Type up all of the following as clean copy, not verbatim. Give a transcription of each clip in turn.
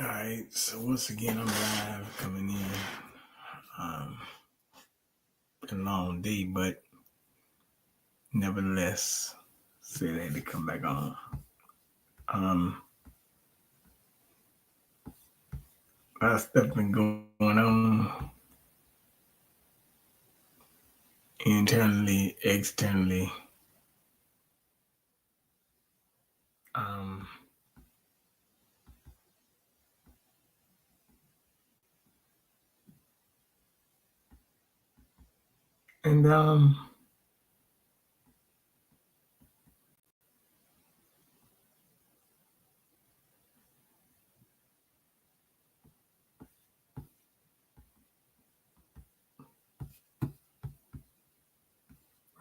All right, so once again, I'm live coming in. Been a long day, but nevertheless, still had to come back on. A lot of stuff been going on internally, externally. And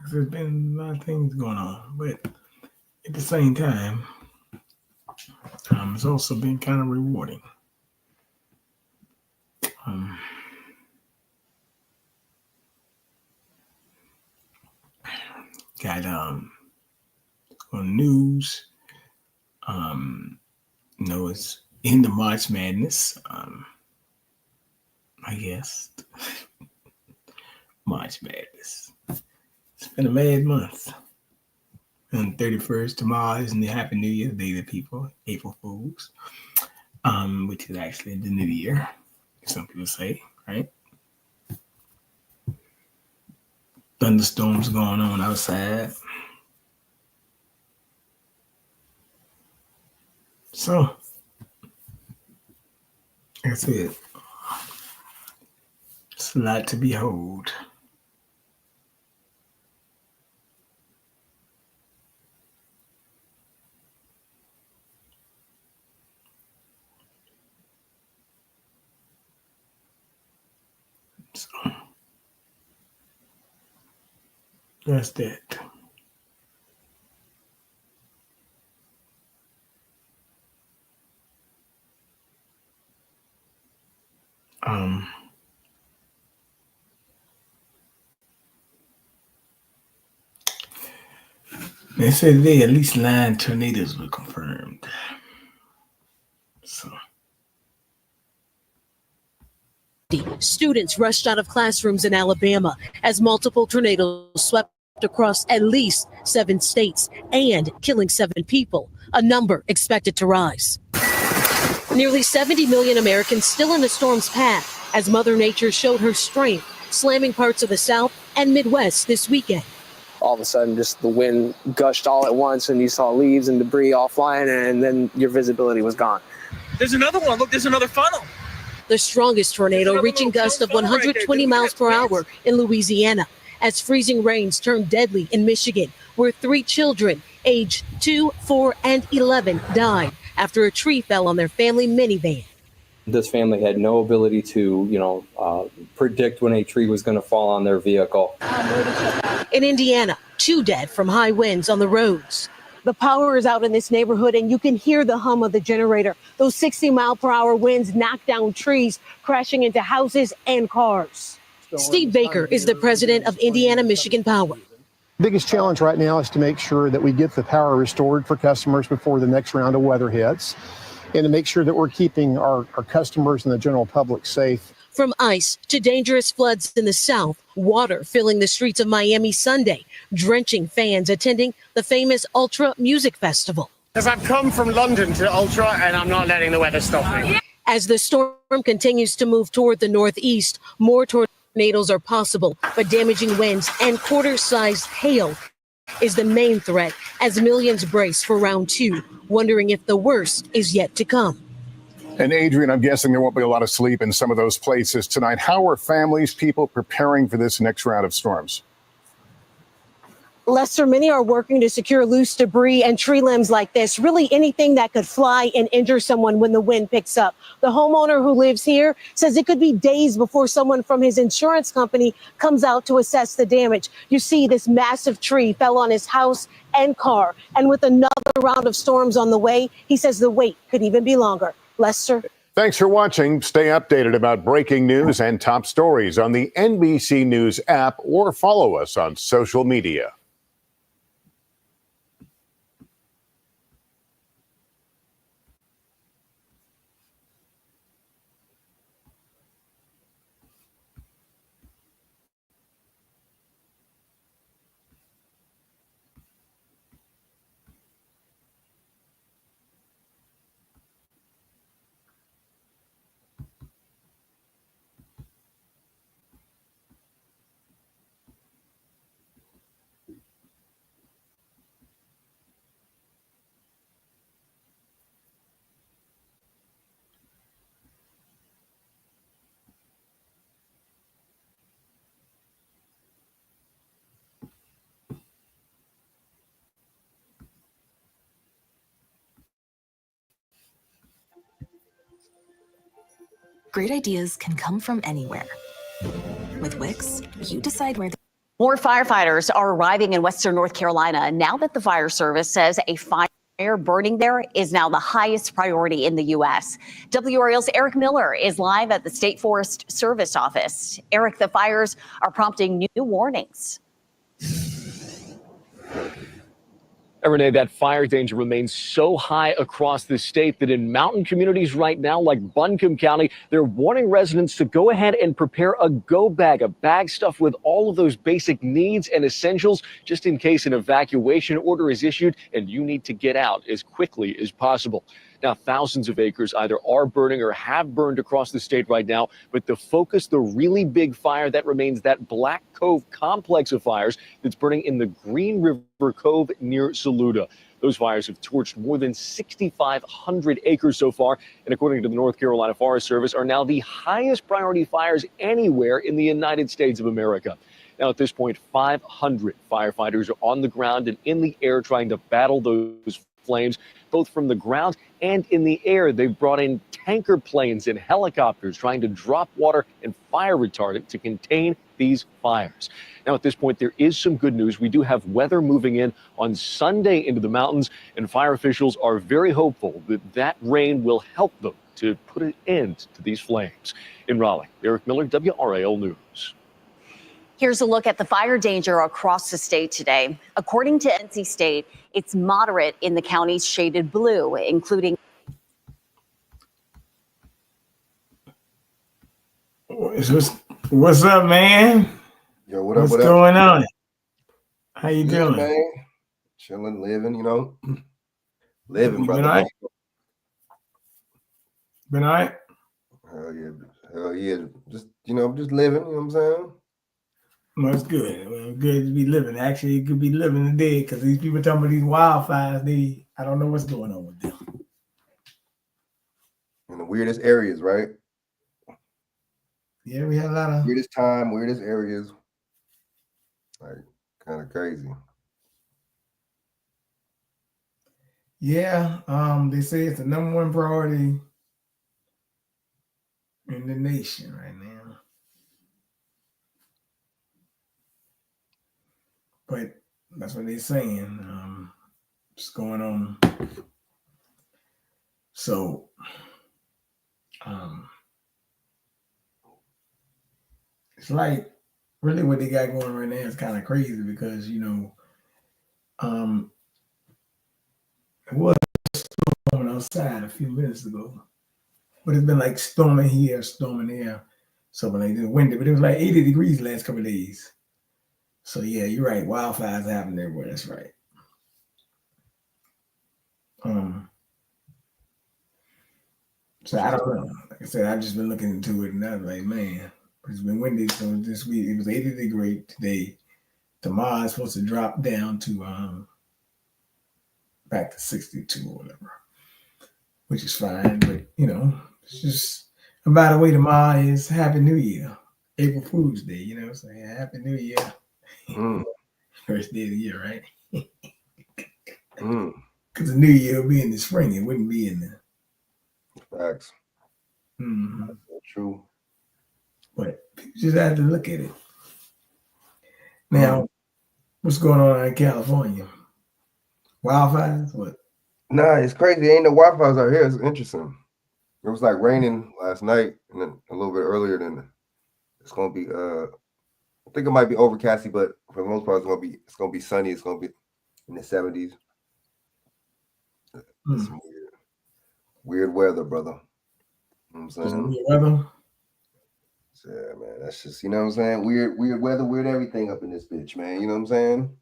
there's been a lot of things going on, but at the same time, it's also been kind of rewarding. Got on news. It's in the March Madness. I guess March Madness. It's been a mad month. On 31st tomorrow is the Happy New Year, Day of the People, April Fools, which is actually the New Year, some people say, right? Thunderstorms going on outside. So, that's it. It's a lot to behold. So, that's that. They said today at least 9 tornadoes were confirmed. So. Students rushed out of classrooms in Alabama as multiple tornadoes swept across at least 7 states and killing 7 people, a number expected to rise. Nearly 70 million Americans still in the storm's path as Mother Nature showed her strength, slamming parts of the South and Midwest this weekend. All of a sudden, just the wind gushed all at once, and you saw leaves and debris all flying, and then your visibility was gone. There's another one. Look, there's another funnel. The strongest tornado reaching gusts of 120 miles per hour in Louisiana as freezing rains turned deadly in Michigan, where 3 children aged 2, 4, and 11 died after a tree fell on their family minivan. This family had no ability to, predict when a tree was going to fall on their vehicle. In Indiana, 2 dead from high winds on the roads. The power is out in this neighborhood, and you can hear the hum of the generator. Those 60-mile-per-hour winds knock down trees, crashing into houses and cars. Steve Baker is the president of Indiana Michigan Power. Biggest challenge right now is to make sure that we get the power restored for customers before the next round of weather hits, and to make sure that we're keeping our customers and the general public safe. From ice to dangerous floods in the south, water filling the streets of Miami Sunday, drenching fans attending the famous Ultra Music Festival. Because I've come from London to Ultra, and I'm not letting the weather stop me. As the storm continues to move toward the northeast, more tornadoes are possible, but damaging winds and quarter-sized hail is the main threat as millions brace for round 2, wondering if the worst is yet to come. And Adrian, I'm guessing there won't be a lot of sleep in some of those places tonight. How are families, people preparing for this next round of storms? Lester, many are working to secure loose debris and tree limbs like this, really anything that could fly and injure someone when the wind picks up. The homeowner who lives here says it could be days before someone from his insurance company comes out to assess the damage. You see, this massive tree fell on his house and car, and with another round of storms on the way, he says the wait could even be longer. Lester? Thanks for watching. Stay updated about breaking news and top stories on the NBC News app or follow us on social media. Great ideas can come from anywhere. With Wix, you decide where More firefighters are arriving in Western North Carolina now that the fire service says a fire burning there is now the highest priority in the U.S. WRAL's Eric Miller is live at the State Forest Service office. Eric, the fires are prompting new warnings. Renee, that fire danger remains so high across the state that in mountain communities right now, like Buncombe County, they're warning residents to go ahead and prepare a go bag, a bag stuffed with all of those basic needs and essentials, just in case an evacuation order is issued and you need to get out as quickly as possible. Now, thousands of acres either are burning or have burned across the state right now, but the focus, the really big fire that remains that Black Cove complex of fires that's burning in the Green River Cove near Saluda. Those fires have torched more than 6,500 acres so far, and according to the North Carolina Forest Service, are now the highest priority fires anywhere in the United States of America. Now, at this point, 500 firefighters are on the ground and in the air trying to battle those flames, both from the ground and in the air. They've brought in tanker planes and helicopters trying to drop water and fire retardant to contain these fires. Now, at this point, there is some good news. We do have weather moving in on Sunday into the mountains, and fire officials are very hopeful that that rain will help them to put an end to these flames. In Raleigh, Eric Miller, WRAL News. Here's a look at the fire danger across the state today. According to NC State, it's moderate in the counties shaded blue, including. What's up, man? Yo, what up? What's going on? How you doing, man? Chilling, living, living, brother. Been all right? Been all right? Hell yeah. Just just living. You know what I'm saying? Well, it's good. Well, good to be living. Actually, you could be living today because these people talking about these wildfires. I don't know what's going on with them. In the weirdest areas, right? Yeah, we had a lot of weirdest time, weirdest areas. Like kind of crazy. Yeah, they say it's the #1 priority in the nation right now. But that's what they're saying. What's going on? So, it's like really what they got going right now is kind of crazy because it was storming outside a few minutes ago, but it's been like storming here, storming there. So when they did windy, but it was like 80 degrees the last couple of days. So yeah, you're right. Wildfires happen everywhere. That's right. So I don't know. Like I said, I've just been looking into it, and I was like, man, it's been windy. So this week it was 80 degrees today. Tomorrow it's supposed to drop down to back to 62 or whatever, which is fine. But it's just. And by the way, tomorrow is Happy New Year, April Fool's Day. So Happy New Year. First day of the year, right? Because the new year will be in the spring. It wouldn't be in the facts. Mm-hmm. That's true. But you just have to look at it. Now, what's going on in California? Wildfires? What? Nah, it's crazy. Ain't no wildfires out here. It's interesting. It was like raining last night and then a little bit earlier than it's gonna be I think it might be overcasty, but for the most part, it's gonna be sunny. It's gonna be in the 70s. Some weird weather, brother. You know what I'm saying? Weird weather. Yeah, man. That's just what I'm saying. Weird weather, weird everything up in this bitch, man. You know what I'm saying?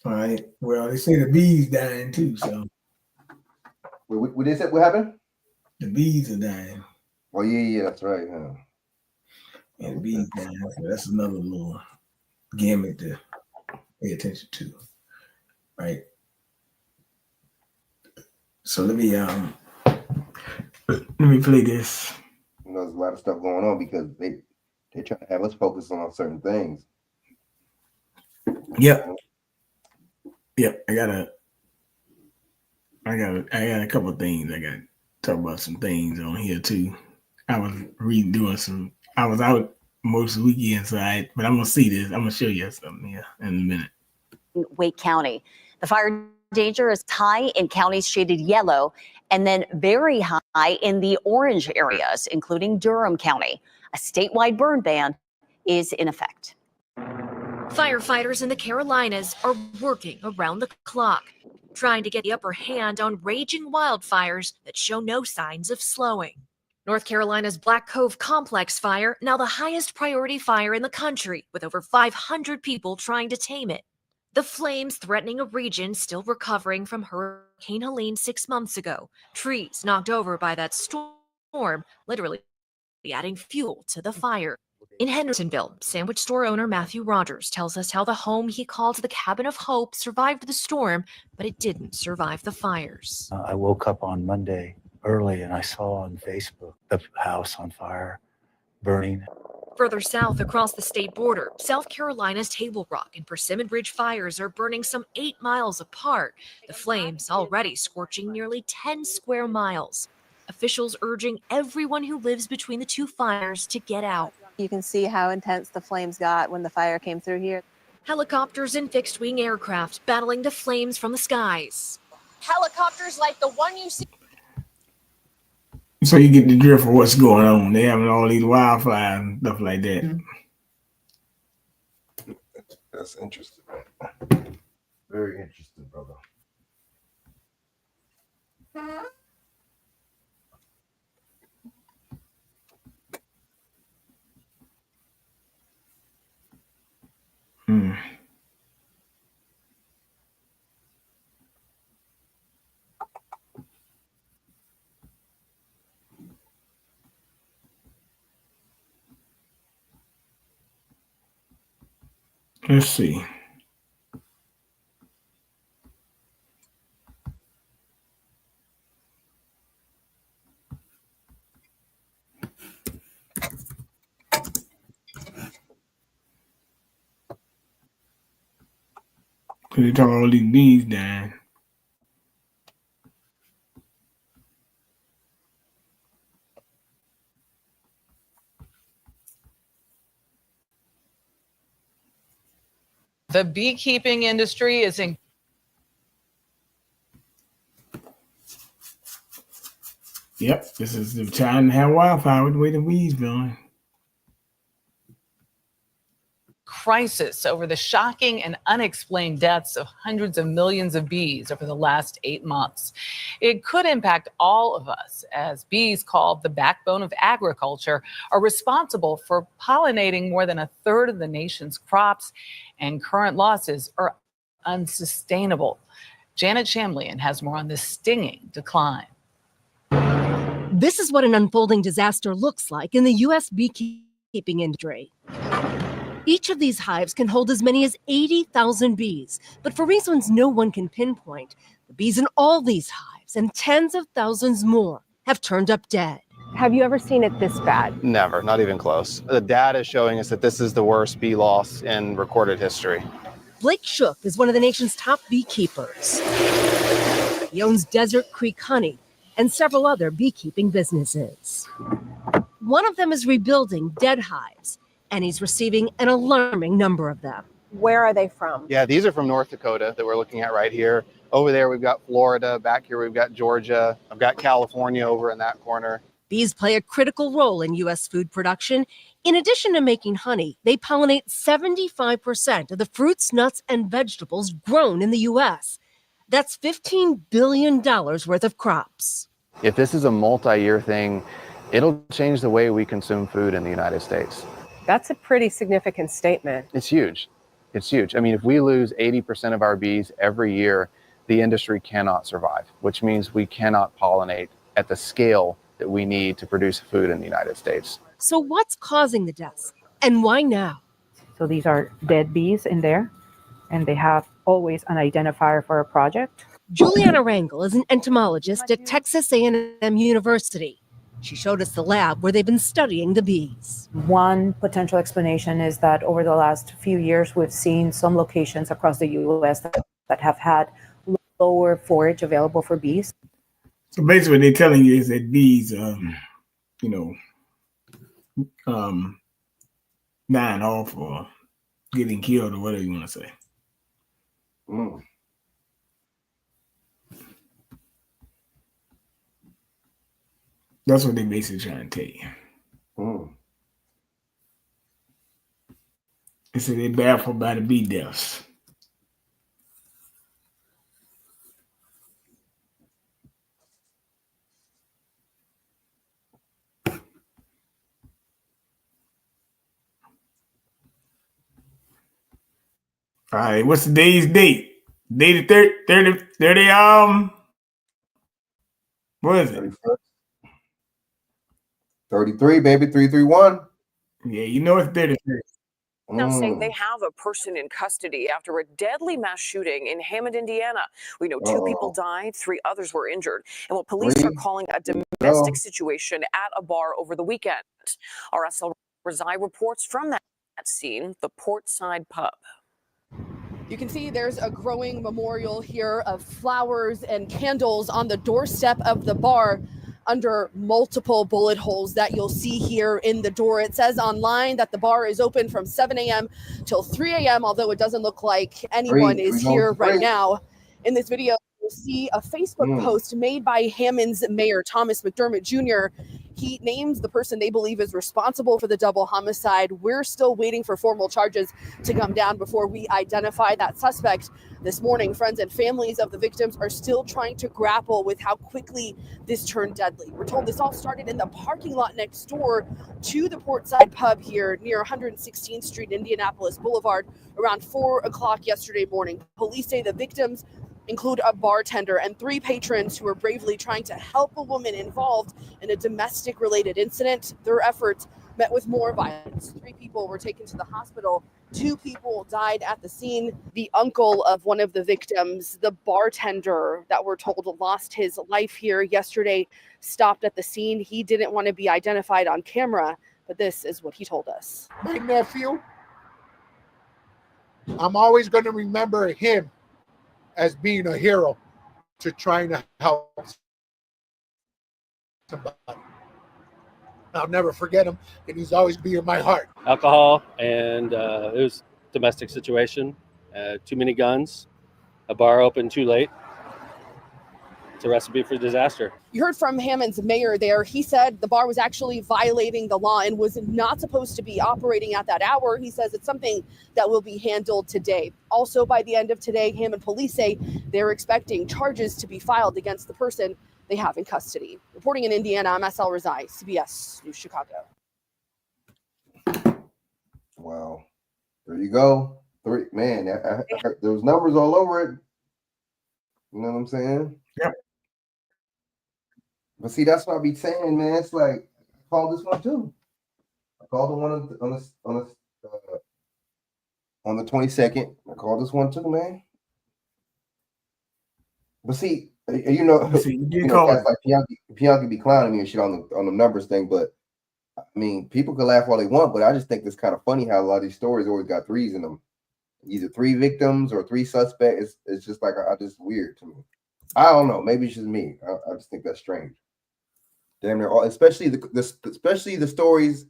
All right. Well, they say the bees dying too. So what they said? What happened? The bees are dying. Oh yeah, that's right, huh? And the bees dying. So that's another little gambit to pay attention to, right? So let me play this. There's a lot of stuff going on because they try to have us focus on certain things. Yep. I got a couple of things. I got to talk about some things on here too. I was redoing some. I was out most weekends, but I'm gonna see this. I'm gonna show you something in a minute. Wake County. The fire danger is high in counties shaded yellow and then very high in the orange areas, including Durham County. A statewide burn ban is in effect. Firefighters in the Carolinas are working around the clock, trying to get the upper hand on raging wildfires that show no signs of slowing. North Carolina's Black Cove Complex fire, now the highest priority fire in the country, with over 500 people trying to tame it. The flames threatening a region still recovering from Hurricane Helene 6 months ago. Trees knocked over by that storm, literally adding fuel to the fire. In Hendersonville, sandwich store owner Matthew Rogers tells us how the home he called the Cabin of Hope survived the storm, but it didn't survive the fires. I woke up on Monday early and I saw on Facebook the house on fire, burning. Further south across the state border, South Carolina's Table Rock and Persimmon Ridge fires are burning some 8 miles apart, the flames already scorching nearly 10 square miles. Officials urging everyone who lives between the two fires to get out. You can see how intense the flames got when the fire came through here. Helicopters and fixed-wing aircraft battling the flames from the skies. Helicopters like the one you see. So you get the drift of what's going on. They having all these wildfires and stuff like that. That's interesting. Very interesting, brother. Let's see. Cause they talk all these bees dying. The beekeeping industry is in. Yep, this is the time to have wildfire with the way the bees blowing. Crisis over the shocking and unexplained deaths of hundreds of millions of bees over the last 8 months. It could impact all of us, as bees, called the backbone of agriculture, are responsible for pollinating more than a third of the nation's crops, and current losses are unsustainable. Janet Shamlian has more on this stinging decline. This is what an unfolding disaster looks like in the U.S. beekeeping industry. Each of these hives can hold as many as 80,000 bees, but for reasons no one can pinpoint, the bees in all these hives and tens of thousands more have turned up dead. Have you ever seen it this bad? Never, not even close. The data is showing us that this is the worst bee loss in recorded history. Blake Shook is one of the nation's top beekeepers. He owns Desert Creek Honey and several other beekeeping businesses. One of them is rebuilding dead hives, and he's receiving an alarming number of them. Where are they from? Yeah, these are from North Dakota that we're looking at right here. Over there, we've got Florida. Back here, we've got Georgia. I've got California over in that corner. Bees play a critical role in U.S. food production. In addition to making honey, they pollinate 75% of the fruits, nuts, and vegetables grown in the U.S. That's $15 billion worth of crops. If this is a multi-year thing, it'll change the way we consume food in the United States. That's a pretty significant statement. It's huge. It's huge. I mean, if we lose 80% of our bees every year, the industry cannot survive, which means we cannot pollinate at the scale that we need to produce food in the United States. So what's causing the deaths, and why now? So these are dead bees in there, and they have always an identifier for a project. Juliana Rangel is an entomologist at Texas A&M University. She showed us the lab where they've been studying the bees. One potential explanation is that over the last few years, we've seen some locations across the U.S. that have had lower forage available for bees. So basically what they're telling you is that bees, dying off or getting killed or whatever you want to say. Mm. That's what they basically trying to tell you. Mm. They say they're baffled by the bee deaths. All right, what's today's date? Day the 30, what is it? 33, baby, 331. Yeah, you know it's 33. Now saying they have a person in custody after a deadly mass shooting in Hammond, Indiana. We know two people died, 3 others were injured, and what police are calling a domestic situation at a bar over the weekend. RSL Rezai reports from that scene, the Portside Pub. You can see there's a growing memorial here of flowers and candles on the doorstep of the bar under multiple bullet holes that you'll see here in the door. It says online that the bar is open from 7 a.m. till 3 a.m., although it doesn't look like anyone is here right now. In this video, you'll see a Facebook post made by Hammond's mayor, Thomas McDermott Jr. He names the person they believe is responsible for the double homicide. We're still waiting for formal charges to come down before we identify that suspect. This morning, friends and families of the victims are still trying to grapple with how quickly this turned deadly. We're told this all started in the parking lot next door to the Portside Pub here near 116th Street, Indianapolis Boulevard, around 4 o'clock yesterday morning. Police say the victims include a bartender and 3 patrons who were bravely trying to help a woman involved in a domestic-related incident. Their efforts met with more violence. 3 people were taken to the hospital. 2 people died at the scene. The uncle of one of the victims, the bartender that we're told lost his life here yesterday, stopped at the scene. He didn't want to be identified on camera, but this is what he told us. My nephew, I'm always going to remember him as being a hero to trying to help somebody. I'll never forget him, and he's always be in my heart. Alcohol, and it was a domestic situation. Too many guns, a bar open too late. It's a recipe for disaster. You heard from Hammond's mayor there. He said the bar was actually violating the law and was not supposed to be operating at that hour. He says it's something that will be handled today. Also, by the end of today, Hammond police say they're expecting charges to be filed against the person they have in custody. Reporting in Indiana, I'm SL Rezai, CBS News Chicago. Wow. There you go. 3, man, I heard those numbers all over it. You know what I'm saying? Yep. But see, that's what I be saying, man. It's like I called this one too. I called the one on the 22nd. I called this one too, man. But see, you know, cats like Bianchi be clowning me and shit on the numbers thing. But I mean, people can laugh all they want, but I just think it's kind of funny how a lot of these stories always got 3s in them. Either 3 victims or 3 suspects. It's just like just weird to me. I don't know. Maybe it's just me. I just think that's strange. Damn near all, especially the stories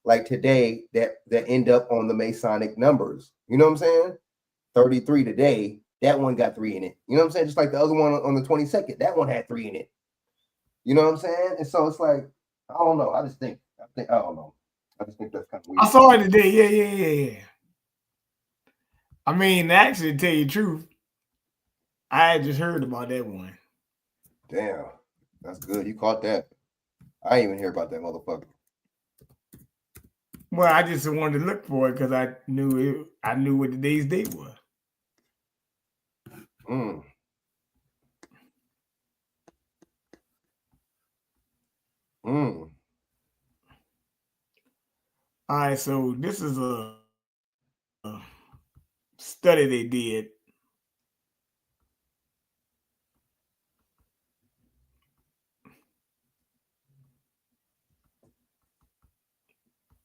like today that end up on the Masonic numbers. You know what I'm saying? 33 today. That one got 3 in it. You know what I'm saying? Just like the other one on the 22nd. That one had 3 in it. You know what I'm saying? And so it's like, I don't know. I don't know. I just think that's kind of weird. I saw it today. Yeah. I mean, actually, to tell you the truth, I had just heard about that one. Damn. That's good. You caught that. I didn't even hear about that motherfucker. Well, I just wanted to look for it because I knew what today's date was. All right, so this is a study they did.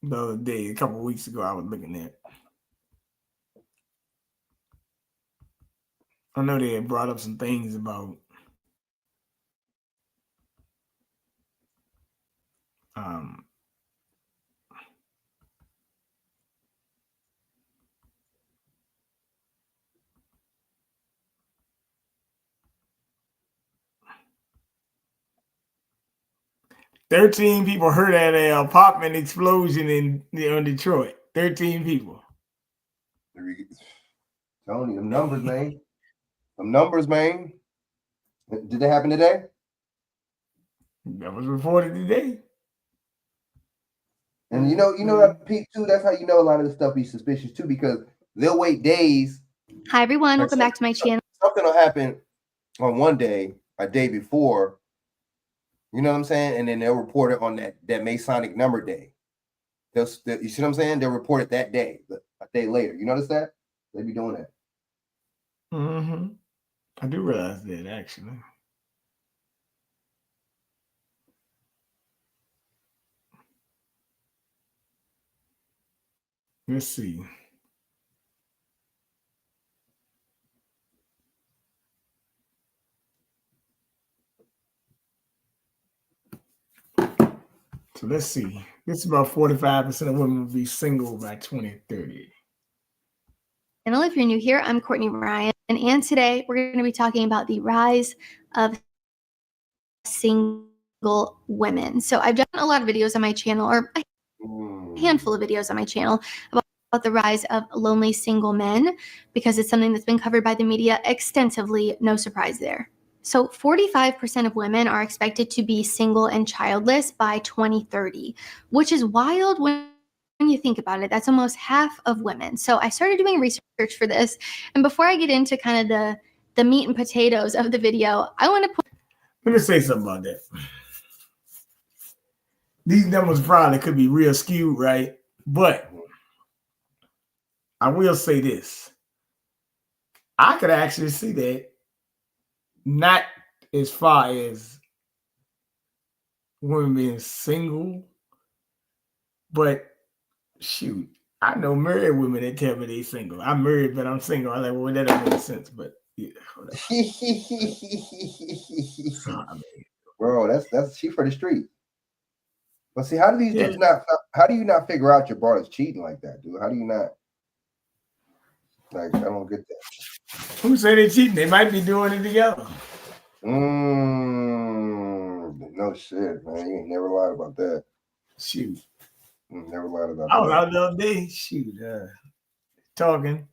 The other day, a couple of weeks ago, I was looking at. I know they had brought up some things about 13 people hurt at an apartment explosion in Detroit. 13 people. Tony, them numbers, man. Them numbers, man. Did that happen today? That was reported today. And you know that Pete too. That's how you know a lot of the stuff be suspicious too, because they'll wait days. Hi everyone, Like welcome back to my channel. Something will happen on one day, a day before. You know what I'm saying? And then they'll report it on that Masonic number day. You see what I'm saying? They'll report it that day, a day later. You notice that? They be doing that. Mm-hmm. I do realize that, actually. Let's see. So let's see. This is about 45% of women will be single by 2030. And if you're new here, I'm Courtney Ryan, and today we're going to be talking about the rise of single women. So I've done a lot of videos on my channel, or a handful of videos on my channel about the rise of lonely single men, because it's something that's been covered by the media extensively. No surprise there. So 45% of women are expected to be single and childless by 2030, which is wild when you think about it. That's almost half of women. So I started doing research for this. And before I get into kind of the meat and potatoes of the video, I want to put... Let me say something about that. These numbers probably could be real skewed, right? But I will say this. I could actually see that, not as far as women being single, but shoot, I know married women that tell me they single. I'm married, but I'm single. I'm like, well, that doesn't make sense. But yeah, Bro, that's she for the street. But see, how do these dudes not? How do you not figure out your brother's cheating like that, dude? How do you not? Like, I don't get that. Who say they're cheating? They might be doing it together. No shit, man. You ain't never lied about that. Shoot. Never lied about I was that. out the other day, shoot, talking.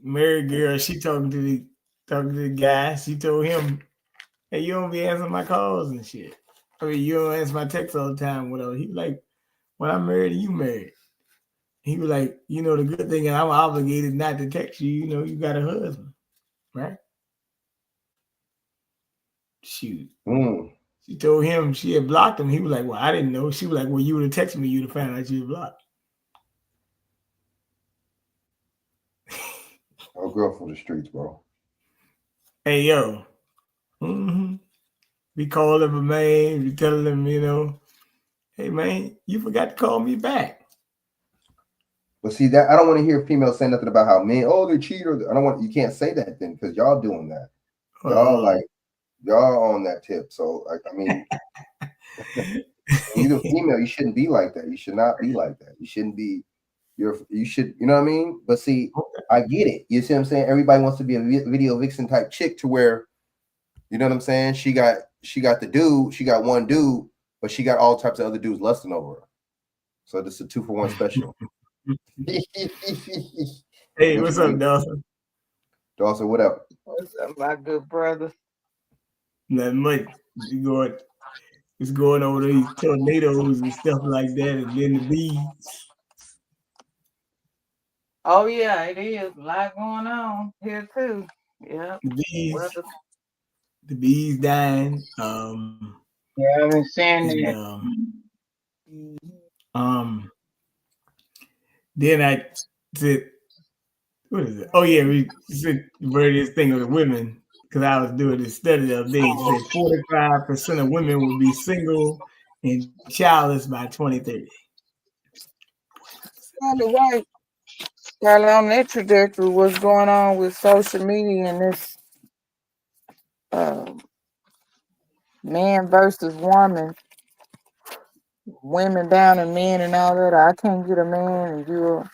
Married girl, she talking to the guy. She told him, hey, you don't be answering my calls and shit. I mean, you don't answer my texts all the time, whatever. He was like, when I'm married, you married. He was like, you know, the good thing is I'm obligated not to text you. You know, you got a husband, right? Shoot. She told him she had blocked him. He was like, well, I didn't know. She was like, well, you would have texted me, you'd have found out you had blocked. Oh, girl from the streets, bro. Hey, yo. We call him a man. We tell him, you know, hey, man, you forgot to call me back. But see, that I don't want to hear females say nothing about how men, they cheat, or I don't want. You can't say that then, because y'all doing that. Y'all on that tip. So I mean, you're a female, you shouldn't be like that. You should not be like that. You shouldn't be. You should, you know what I mean? But see, I get it. You see what I'm saying? Everybody wants to be a video vixen type chick, to where, you know what I'm saying? She got the dude. She got one dude, but she got all types of other dudes lusting over her. So this is a 2-for-1 special. Hey, what's up, Dawson? Dawson, what up? What's up, my good brother? Not much. It's going over these tornadoes and stuff like that, and then the bees. Oh yeah, it is a lot going on here too. Yeah. The bees dying. Yeah, I've been saying that. Then I said, what is it? Oh yeah, we said various thing with women, because I was doing this study the other day. It said 45% of women will be single and childless by 2030. Right. While on that trajectory, what's going on with social media and this man versus woman, women down and men and all that. I can't get a man and you're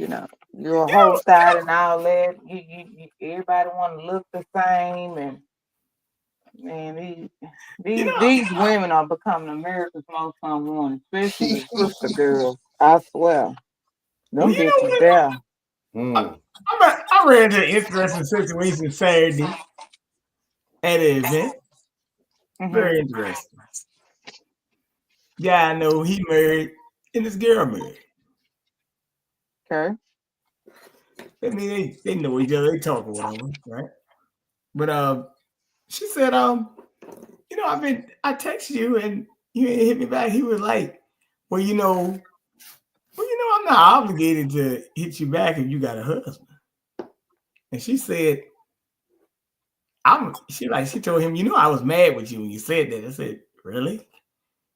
a hostile and all that. You everybody want to look the same, and Man, these women are becoming America's most unwanted, especially the sister girls. I swear. Them bitches there. I ran into an interesting situation Saturday at an event. Very interesting. Yeah, I know he married and this girl married. Okay. I mean, they know each other. They talk or whatever, right? But she said, you know, I text you and you ain't hit me back. He was like, well, you know, I'm not obligated to hit you back if you got a husband. And she said, she told him, you know, I was mad with you when you said that. I said, really?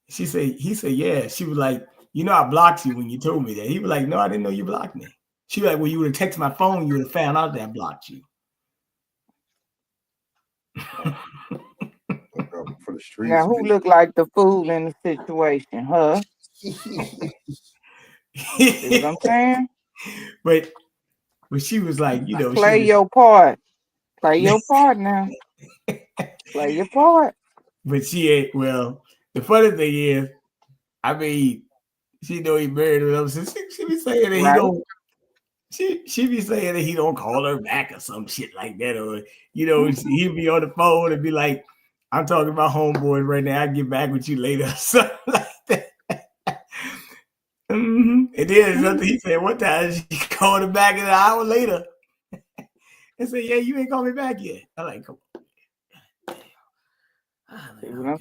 He said, yeah. She was like, you know, I blocked you when you told me that. He was like, no, I didn't know you blocked me. She was like, well, you would have texted my phone, you would have found out that I blocked you. For the streets. Now, who looked like the fool in the situation? Huh? See what I'm saying? But she was like, you know, play your part. Play your part now. Play your part. But she ain't. Well, the funny thing is, I mean, she know he married her. So she be saying that he don't. She be saying that he don't call her back or some shit like that, or you know, he'd be on the phone and be like, "I'm talking about homeboys right now. I'll get back with you later," something like that. And then something he said one time, she called him back an hour later and said, "Yeah, you ain't called me back yet." I'm like, "Come on." See what I'm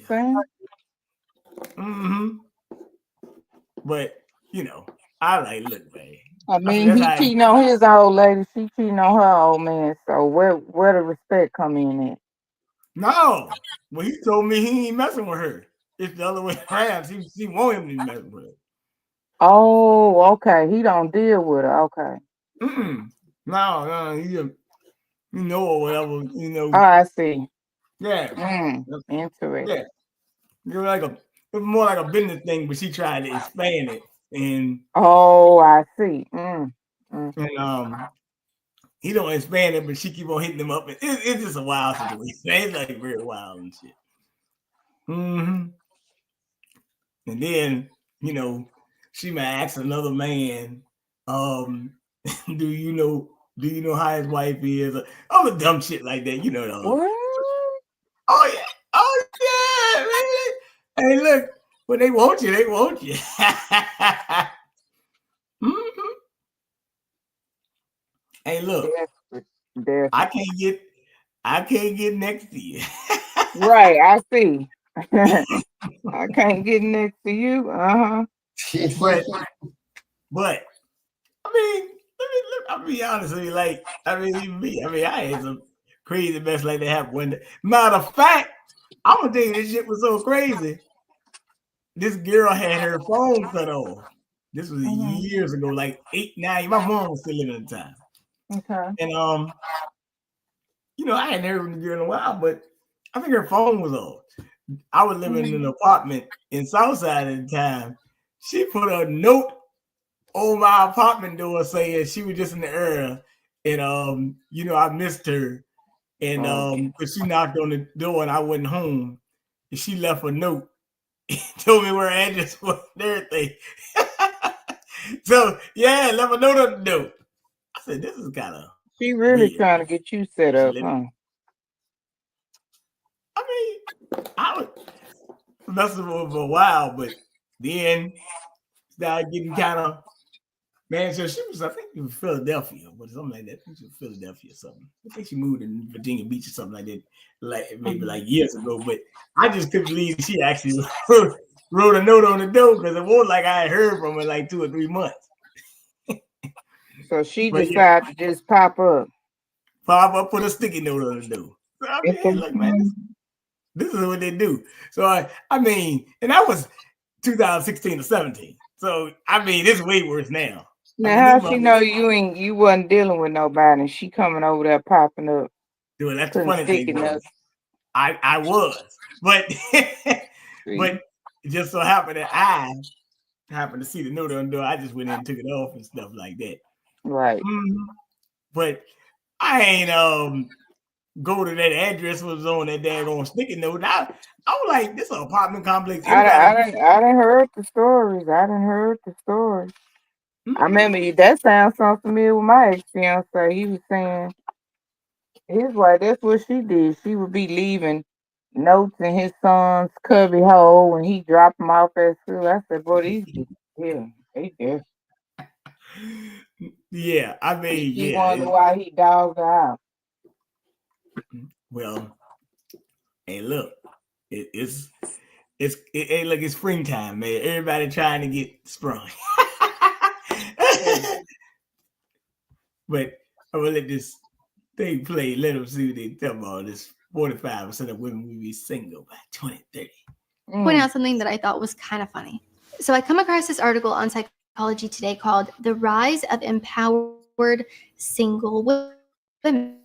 saying? But you know, I like, look, man. I mean, he cheating on his old lady. She cheating on her old man. So where the respect come in at? No. Well, he told me he ain't messing with her. It's the other way around. She want him to mess with her. Oh, okay. He don't deal with her. Okay. No, you know, or whatever, you know. Oh, I see. Yeah. Interesting. Yeah. It was more like a business thing, but she tried to expand it. And oh, I see. And he don't expand it, but she keep on hitting him up. It's just a wild situation. It's like very wild and shit. And then, you know, she might ask another man, do you know how his wife is? All the dumb shit like that, you know. Oh yeah. Oh yeah, man. Hey, look, when they want you, they want you. Hey, look, I can't get next to you. Right, I see. I can't get next to you. But I mean, I'll be honest with you. Like, I mean, even me. I mean, I had some crazy mess like that happen one day. Matter of fact, I'm gonna tell you, this shit was so crazy. This girl had her phone cut off. This was years ago, like 8, 9. My mom was still living at the time. Okay. And you know, I hadn't heard from the girl in a while, but I think her phone was off. I was living in an apartment in Southside at the time. She put a note on my apartment door saying she was just in the area, and you know, I missed her, and because she knocked on the door and I wasn't home, and she left a note, told me where her address was and everything. So yeah, left a note on the door. I said, this is kind of. She really trying to get you set up, huh? I mean, I was messing with her for a while, but then started getting kind of, man. So she was, I think, in Philadelphia, or something like that. I think she was Philadelphia or something. I think she moved in Virginia Beach or something like that, like maybe like years ago. But I just couldn't believe she actually wrote a note on the door, because it wasn't like I had heard from her like 2 or 3 months. So she decided to just pop up. Put a sticky note on the door. So I mean, hey, look, man, this is what they do. So I mean, and that was 2016 or 17. So I mean, it's way worse now. Now, how she know you wasn't dealing with nobody, and she coming over there popping up? Dude, that's the funny thing. I was, but but it just so happened that I happened to see the note on the door. I just went in and took it off and stuff like that. Right. But I ain't go to that address was on that daggone sticky note. I was like, this is an apartment complex. I done heard the stories. I remember that sounds so familiar with my ex-fiance. He was saying his wife, that's what she did. She would be leaving notes in his son's cubby hole when he dropped them off at school. I said, boy, these yeah, they there. Yeah, I mean, You yeah. wonder why he dogged her out. Well, hey, look, it's hey, look, it's springtime, man. Everybody trying to get sprung. But I'm gonna let this thing play. Let them see what they tell about this. 45% of women will be single by 2030. Point out something that I thought was kind of funny. So I come across this article on Psychology Today called "The Rise of Empowered Single Women."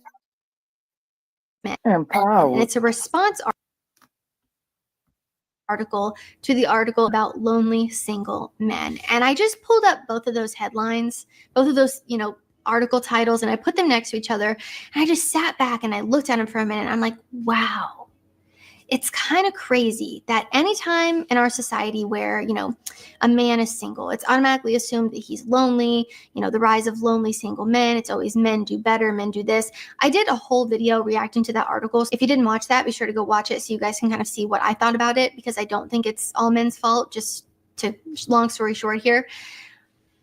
Empowered. And it's a response article to the article about lonely single men. And I just pulled up both of those headlines, both of those, article titles, and I put them next to each other. And I just sat back and I looked at them for a minute. And I'm like, wow. It's kind of crazy that anytime in our society where, a man is single, it's automatically assumed that he's lonely, the rise of lonely single men. It's always men do better, men do this. I did a whole video reacting to that article. So if you didn't watch that, be sure to go watch it so you guys can kind of see what I thought about it, because I don't think it's all men's fault, just to long story short here.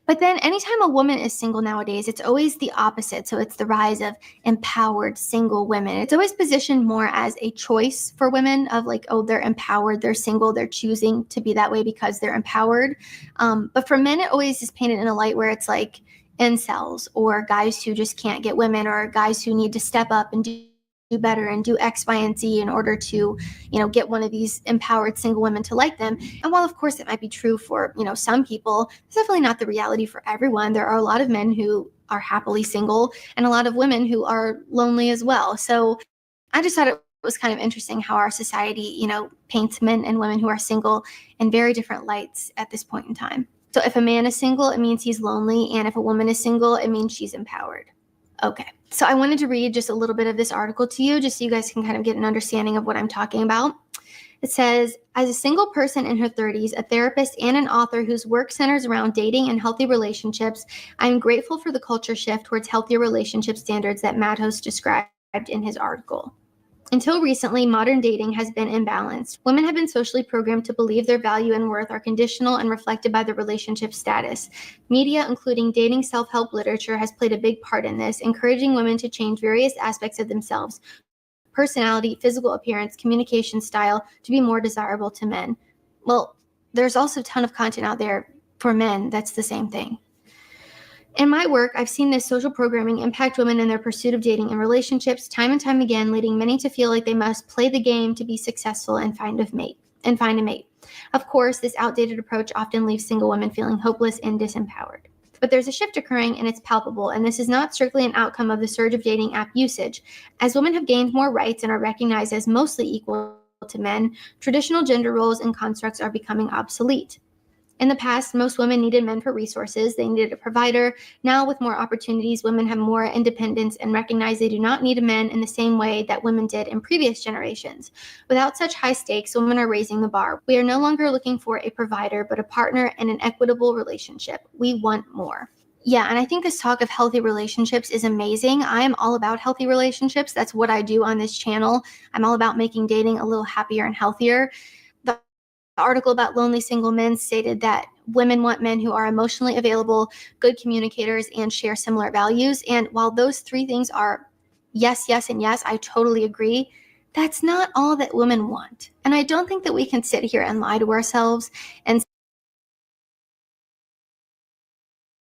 But then anytime a woman is single nowadays, it's always the opposite. So it's the rise of empowered single women. It's always positioned more as a choice for women of like, oh, they're empowered, they're single, they're choosing to be that way because they're empowered. But for men, it always is painted in a light where it's like incels or guys who just can't get women, or guys who need to step up and do better and do X, Y, and Z in order to, get one of these empowered single women to like them. And while of course it might be true for, some people, it's definitely not the reality for everyone. There are a lot of men who are happily single and a lot of women who are lonely as well. So I just thought it was kind of interesting how our society, paints men and women who are single in very different lights at this point in time. So if a man is single, it means he's lonely. And if a woman is single, it means she's empowered. Okay, so I wanted to read just a little bit of this article to you, just so you guys can kind of get an understanding of what I'm talking about. It says, as a single person in her 30s, a therapist and an author whose work centers around dating and healthy relationships, I am grateful for the culture shift towards healthier relationship standards that Madhouse described in his article. Until recently, modern dating has been imbalanced. Women have been socially programmed to believe their value and worth are conditional and reflected by their relationship status. Media, including dating self-help literature, has played a big part in this, encouraging women to change various aspects of themselves: personality, physical appearance, communication style, to be more desirable to men. Well, there's also a ton of content out there for men that's the same thing. In my work, I've seen this social programming impact women in their pursuit of dating and relationships time and time again, leading many to feel like they must play the game to be successful and find a mate. Of course, this outdated approach often leaves single women feeling hopeless and disempowered. But there's a shift occurring, and it's palpable, and this is not strictly an outcome of the surge of dating app usage. As women have gained more rights and are recognized as mostly equal to men, traditional gender roles and constructs are becoming obsolete. In the past, most women needed men for resources. They needed a provider. Now, with more opportunities, women have more independence and recognize they do not need a man in the same way that women did in previous generations. Without such high stakes, women are raising the bar. We are no longer looking for a provider, but a partner and an equitable relationship. We want more. Yeah, and I think this talk of healthy relationships is amazing. I am all about healthy relationships. That's what I do on this channel. I'm all about making dating a little happier and healthier. The article about lonely single men stated that women want men who are emotionally available, good communicators, and share similar values. And while those three things are yes, yes, and yes, I totally agree. That's not all that women want. And I don't think that we can sit here and lie to ourselves and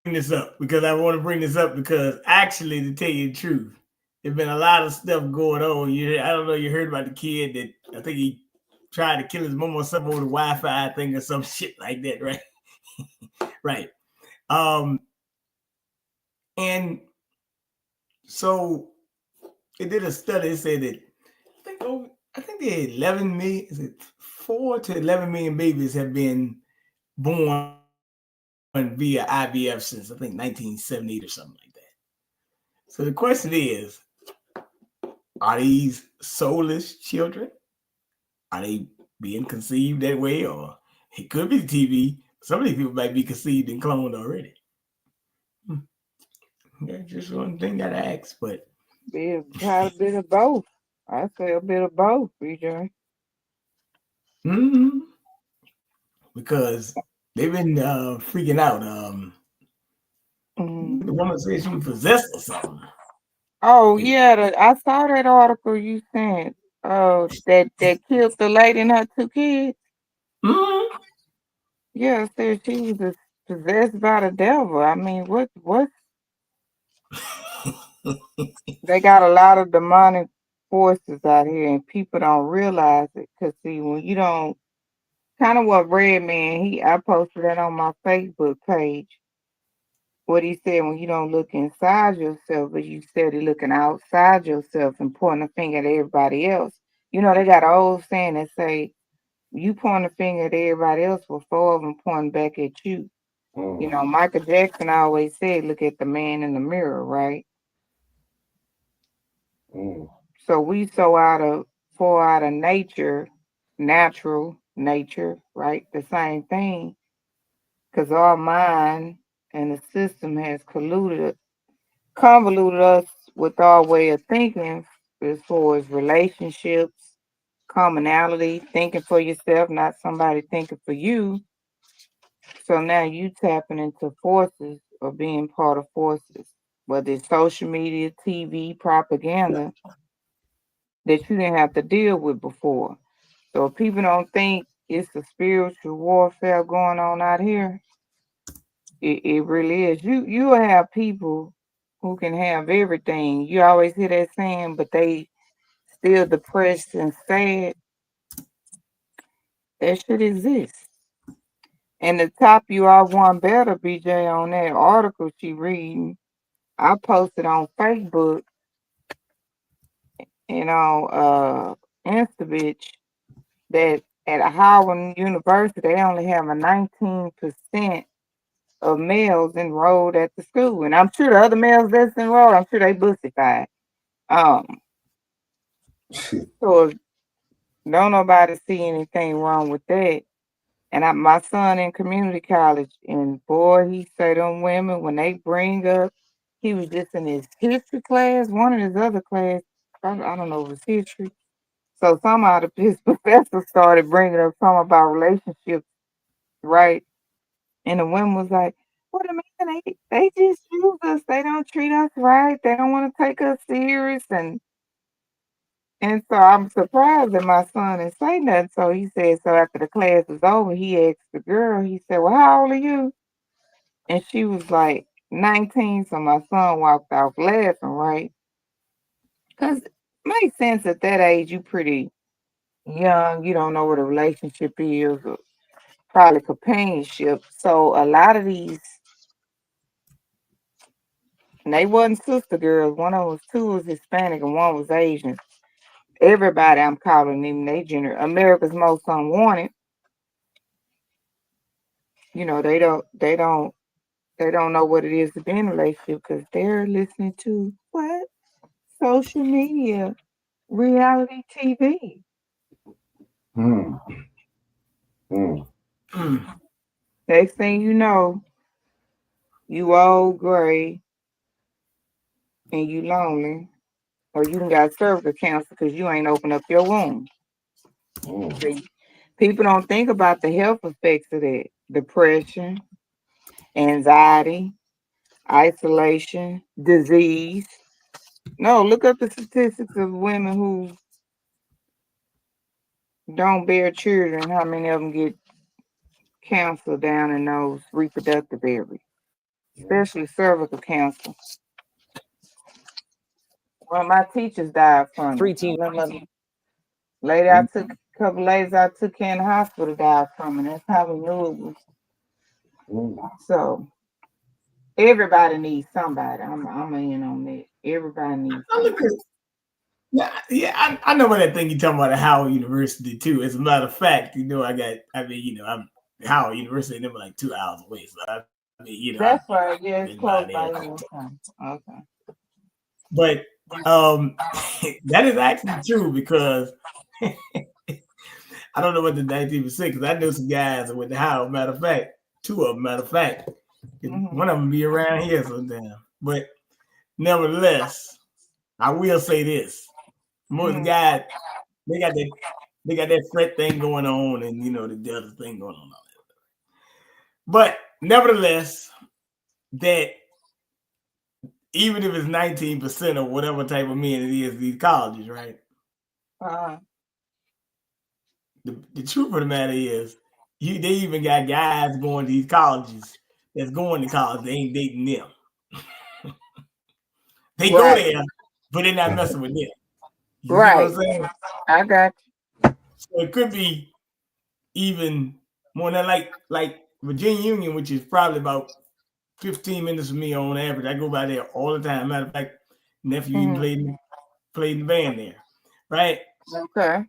bring this up because I want to bring this up because actually, to tell you the truth, there's been a lot of stuff going on. I don't know, you heard about the kid that I think he tried to kill his mom or something over the Wi-Fi thing or some shit like that, right? Right. And so it did a study. It said that I think they had 11 million, is it 4 to 11 million babies have been born via IVF since I think 1978 or something like that. So the question is, Are these soulless children? Are they being conceived that way? Or it could be the TV. Some of these people might be conceived and cloned already. That's just one thing that I ask, but Be a bit of both. I say a bit of both, BJ. Because they've been freaking out. The woman said she was possessed or something. Oh yeah, I saw that article you sent. Oh, that killed the lady and her 2 kids. Yeah, said she was possessed by the devil. I mean, what? They got a lot of demonic forces out here, and people don't realize it. Cause see, when you don't, kind of what Redman, I posted that on my Facebook page. What he said, when you don't look inside yourself, but you steady looking outside yourself and pointing a finger at everybody else. You know, they got an old saying that say, you point a finger at everybody else, but 4 of them pointing back at you. You know, Michael Jackson always said, look at the man in the mirror, right? So we far out of nature, natural nature, right? The same thing. Because our mind and the system has convoluted us with our way of thinking as far as relationships, commonality, thinking for yourself, not somebody thinking for you. So now you tapping into forces or being part of forces, whether it's social media, TV, propaganda, that you didn't have to deal with before. So if people don't think it's a spiritual warfare going on out here, it really is. You will have people who can have everything. You always hear that saying, but they still depressed and sad. That should exist. And to top you off one better, BJ, on that article she reading, I posted on Facebook and on Instabitch that at Howard University they only have a 19% of males enrolled at the school. And I'm sure the other males that's enrolled, I'm sure they bussified. So don't nobody see anything wrong with that. And my son in community college, and boy, he say them women, when they bring up, he was just in his history class, one of his other class, I don't know if it's history. So somehow his professor started bringing up something about relationships, right? And the women was like, what a man, they just use us. They don't treat us right. They don't want to take us serious. And so I'm surprised that my son didn't say nothing. So he said, so after the class was over, he asked the girl, he said, well, how old are you? And she was like 19. So my son walked off laughing, right? Because it makes sense at that age, you pretty young. You don't know what a relationship is, or probably companionship. So a lot of these, and they wasn't sister girls. One of them was 2 was Hispanic and 1 was Asian. Everybody I'm calling them, they gender America's Most Unwanted. You know, they don't know what it is to be in a relationship because they're listening to what? Social media, reality TV. Next thing you know, you old gray and you lonely, or you done got cervical cancer because you ain't opened up your womb. See, people don't think about the health effects of that. Depression, anxiety, isolation, disease. No, look up the statistics of women who don't bear children, how many of them get cancer down in those reproductive areas, especially cervical cancer. One of my teachers died from it. A couple ladies I took care in the hospital died from it. That's how we knew it was. So everybody needs somebody. I'm in on that. Everybody needs somebody. I know what that thing you're talking about at Howard University too. As a matter of fact, I'm Howard University, and they're like 2 hours away. So That's right. Yeah, it's close by. Okay. But that is actually true because I don't know what the 19% because I know some guys that went to Howard. Matter of fact, two of them. Matter of fact, one of them be around here sometime. But nevertheless, I will say this: most guys they got that fret thing going on, and you know the other thing going on. But nevertheless, that even if it's 19% or whatever type of men it is, these colleges, right? The truth of the matter is, they even got guys going to these colleges that's going to college. They ain't dating them. They go there, but they're not messing with them. You see what I'm saying? I got you. So it could be even more than like Virginia Union, which is probably about 15 minutes from me on average. I go by there all the time. Matter of fact, nephew even played in the band there, right? Okay.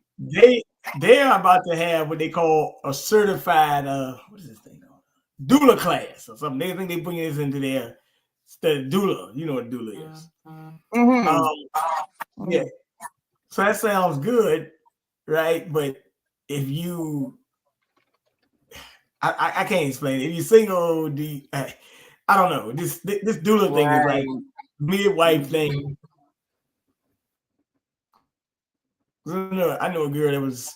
They're about to have what they call a certified what is this thing called? Doula class or something. They think they bring this into their doula. You know what doula is. Yeah. So that sounds good, right? But if you I can't explain it. If you single, I don't know. This doula thing is like midwife thing. I know a girl that was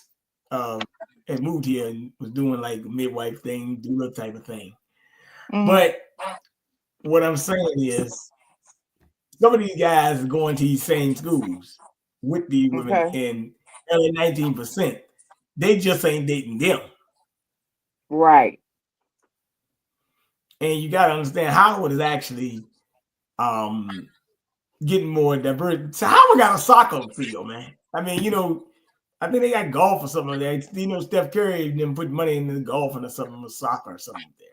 had moved here and was doing like midwife thing, doula type of thing. But what I'm saying is, some of these guys are going to these same schools with these women, and only 19%. They just ain't dating them. Right. And you got to understand, Howard is actually getting more diverse. So Howard got a soccer field, man. I mean, you know, I think they got golf or something like that. You know, Steph Curry didn't put money into golf or something, or soccer or something there.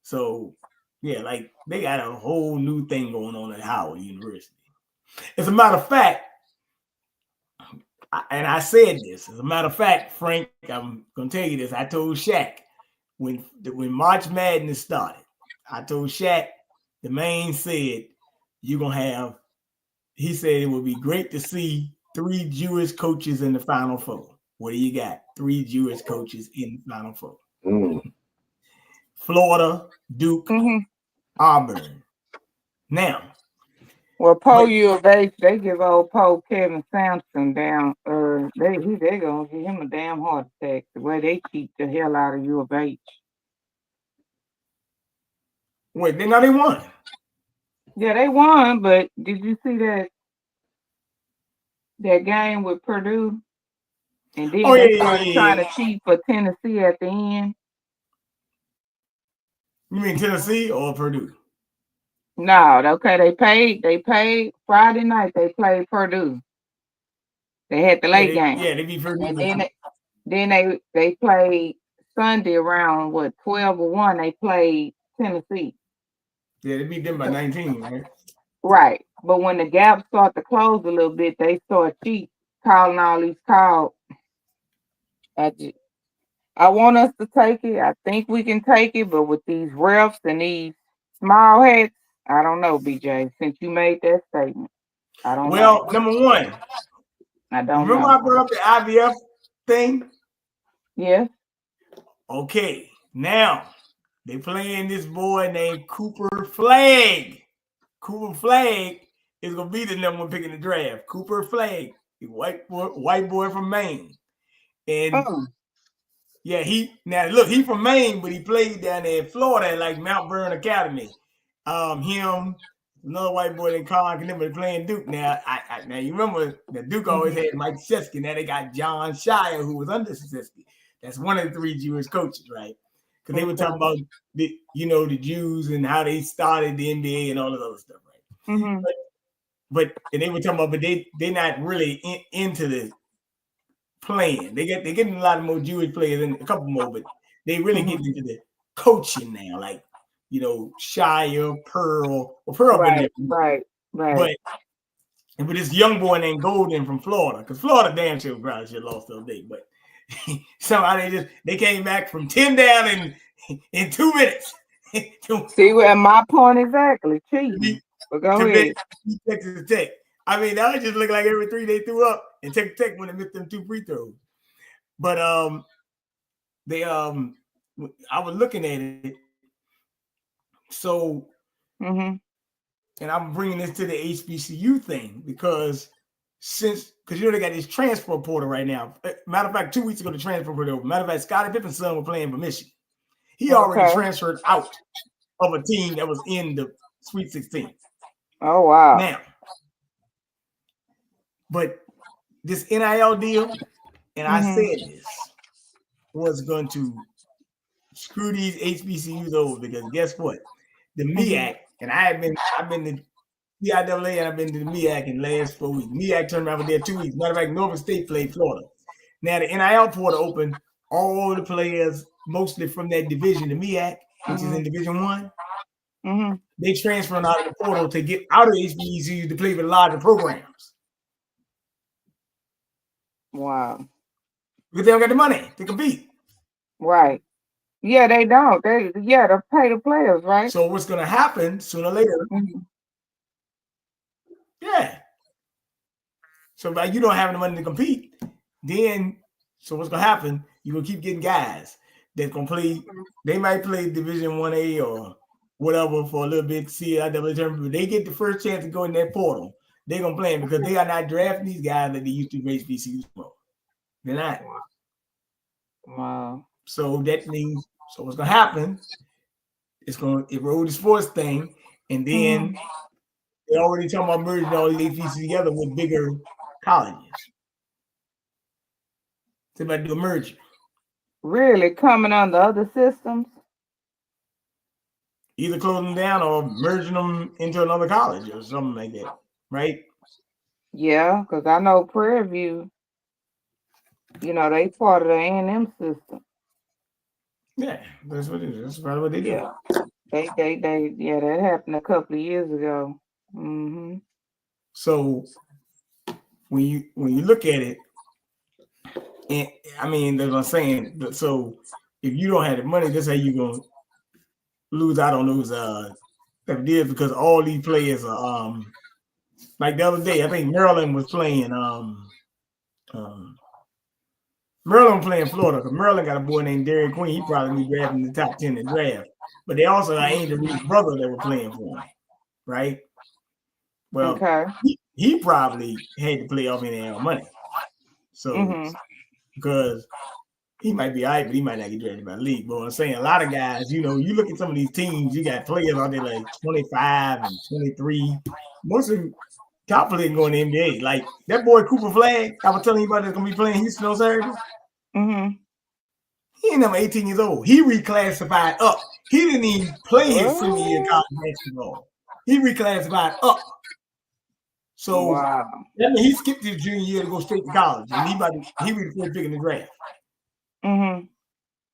So, yeah, like they got a whole new thing going on at Howard University. As a matter of fact, and I said this, as a matter of fact, Frank, I'm going to tell you this. I told Shaq when March Madness started, I told Shaq, the man said, you're going to have, he said it would be great to see 3 Jewish coaches in the Final Four. What do you got? 3 Jewish coaches in the Final Four. Florida, Duke, Auburn. Now, well, Poe U of H, they give old Poe Kevin Sampson down. They gonna give him a damn heart attack the way they keep the hell out of U of H. Wait, they won. Yeah, they won, but did you see that game with Purdue? And then they started trying to cheat for Tennessee at the end. You mean Tennessee or Purdue? No, okay, they paid Friday night, they played Purdue. They had the late game. Yeah, they beat Purdue. And then they played Sunday around 12 or 1, they played Tennessee. Yeah, they beat them by 19, right? Right. But when the gap started to close a little bit, they started calling all these calls. I want us to take it. I think we can take it, but with these refs and these small heads, I don't know, BJ, since you made that statement. I don't know. Well, number one, I don't remember know. I brought up the IVF thing? Yeah. Okay, now they playing this boy named Cooper Flagg. Cooper Flagg is gonna be the number 1 pick in the draft. Cooper Flagg, white boy from Maine, and yeah, he from Maine, but he played down there in Florida at like Mount Vernon Academy. Him, another white boy named Colin Knibbler playing Duke. Now, now you remember that Duke always had Mike Krzyzewski. Now they got John Shire, who was under Krzyzewski. That's one of the 3 Jewish coaches, right? Because they were talking about the Jews and how they started the NBA and all this other stuff, right? But they were talking about, but they're not really into the playing. They're getting a lot more Jewish players and a couple more, but they really getting into the coaching now, like Shire, Pearl. Well, Pearl been there. Right. But this young boy named Golden from Florida, because Florida damn sure probably should have lost the other day, but somehow they came back from 10 down in 2 minutes. See where my point exactly. Cheating. But go ahead. Texas Tech. I mean, that just look like every 3 they threw up and take when they missed them 2 free throws. But they I was looking at it. So, and I'm bringing this to the HBCU thing because you know they got this transfer portal right now. Matter of fact, 2 weeks ago the transfer portal opened. Matter of fact, Scottie Pippen's son was playing for Michigan. He already transferred out of a team that was in the Sweet 16. Oh wow! Now, but this NIL deal, and I said this was going to screw these HBCUs over because guess what? The MEAC, and I've been to CIAA and I've been to the MEAC in the last 4 weeks. MEAC turned around for there 2 weeks. Matter of fact, Norfolk State played Florida. Now the NIL portal opened. All the players, mostly from that division, the MEAC, which is in Division 1, they transferring out of the portal to get out of HBCUs to play with larger programs. Wow. Because they don't got the money to compete. Right. Yeah, they don't. They pay the players, right? So what's gonna happen sooner or later? Yeah. So by you don't have the money to compete, then so what's gonna happen? You're gonna keep getting guys that's gonna play. They might play Division 1A or whatever for a little bit, CIAA tournament, but they get the first chance to go in that portal. They're gonna play them because they are not drafting these guys that they used to raise HBCUs for. They're not. Wow. So that means what's gonna happen? It's gonna erode the sports thing, and then they're already talking about merging all these HBCUs together with bigger colleges. They're about to do a merger. Really coming on the other systems? Either closing them down or merging them into another college or something like that, right? Yeah, because I know Prairie View, you know, they part of the A&M system. Yeah, that's what it is. That's probably what they do. Yeah. That happened a couple of years ago. So when you look at it, and I mean, that's what I'm saying. So if you don't have the money, that's how you're gonna lose out on those deals because all these players are like the other day, I think Maryland was playing Maryland playing Florida because Maryland got a boy named Derek Queen. He probably be drafting in the top 10 in the draft. But they also got Angel Reed's brother that were playing for him, right? Well, he probably had to play off NIL money. So because he might be all right, but he might not get drafted by the league. But I'm saying a lot of guys, you know, you look at some of these teams, you got players out there like 25 and 23. Most of them top players going to the NBA. Like that boy Cooper Flagg, I was telling you about that's gonna be playing Houston on Saturday. He ain't number 18 years old. He reclassified up. He didn't even play his senior year college basketball. He reclassified up. So that means he skipped his junior year to go straight to college, and he be the first pick in the draft. And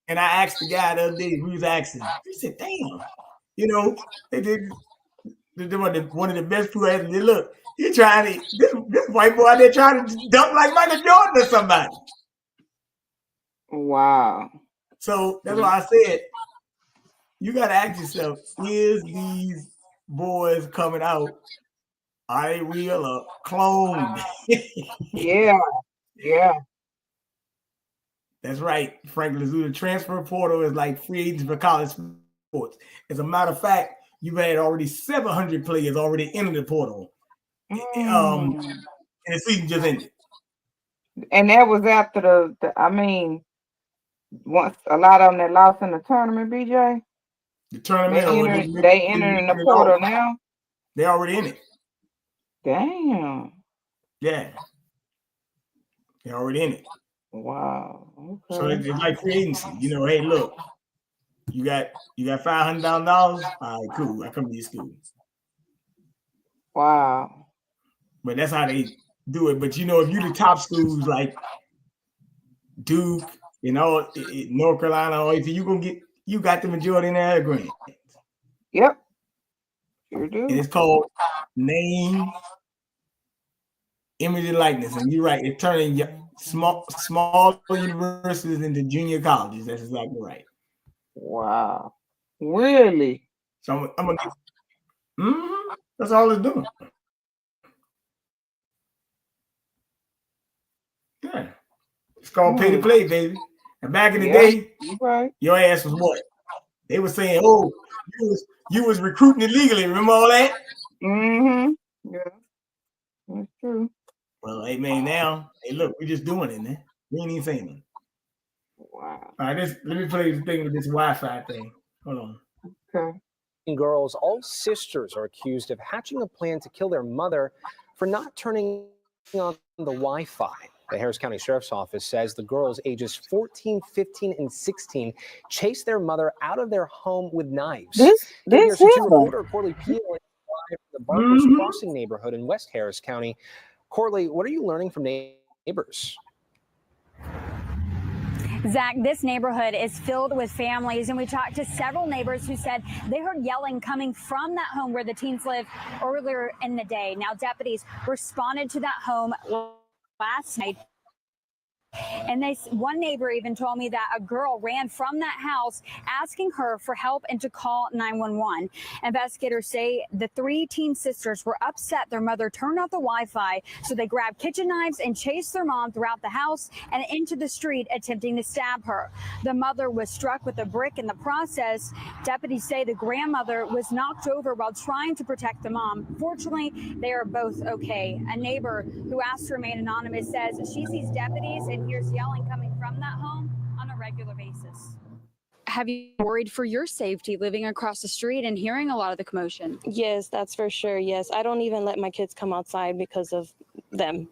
I asked the guy the other day, we was asking, he said, "Damn, you know, they did one of the best people athletes. Look, he trying to this white boy out there trying to dunk like Michael Jordan or somebody." Wow. So that's why I said you got to ask yourself: is these boys coming out? Are they real or cloned? Yeah. That's right, Frank Lazuda. Transfer portal is like free agents for college sports. As a matter of fact, you've had already 700 players already entered the portal. And the season just ended. And that was after once a lot of them that lost in the tournament, BJ. The tournament, they entered in the portal now. They already in it. Damn. Yeah. They're already in it. Wow. Okay. So it's like free agency. You know, hey, look, you got $500,000. All right, cool. I come to your school. Wow. But that's how they do it. But you know, if you the top schools like Duke, you know, North Carolina, or if you got the majority in their grant. Yep. Sure do. And it's called name, image, and likeness. And you're right, it's turning small universities into junior colleges. That's exactly right. Wow. Really? So I'm gonna that's all it's doing. Yeah. It's called pay to play, baby. And back in the Yeah, day, you right. your ass was what? They were saying, oh, you was recruiting illegally. Remember all that? Mm-hmm. Yeah, that's true. Well, hey, man, now, hey, look, we're just doing it, man. We ain't even saying nothing. Wow. All right, let me play this thing with this Wi-Fi thing. Hold on. Okay. Girls, all sisters, are accused of hatching a plan to kill their mother for not turning on the Wi-Fi. The Harris County Sheriff's Office says the girls ages 14, 15, and 16 chased their mother out of their home with knives. This WRC2 here. reporter Corley Peel is live from the Barker's Crossing neighborhood in West Harris County. Corley, what are you learning from neighbors? Zach, this neighborhood is filled with families, and we talked to several neighbors who said they heard yelling coming from that home where the teens live earlier in the day. Now, deputies responded to that home last night. And one neighbor even told me that a girl ran from that house asking her for help and to call 911. Investigators say the 3 teen sisters were upset their mother turned off the Wi-Fi, so they grabbed kitchen knives and chased their mom throughout the house and into the street, attempting to stab her. The mother was struck with a brick in the process. Deputies say the grandmother was knocked over while trying to protect the mom. Fortunately, they are both okay. A neighbor who asked to remain anonymous says she sees deputies and hears yelling coming from that home on a regular basis. Have you worried for your safety living across the street and hearing a lot of the commotion? Yes, that's for sure. Yes, I don't even let my kids come outside because of them.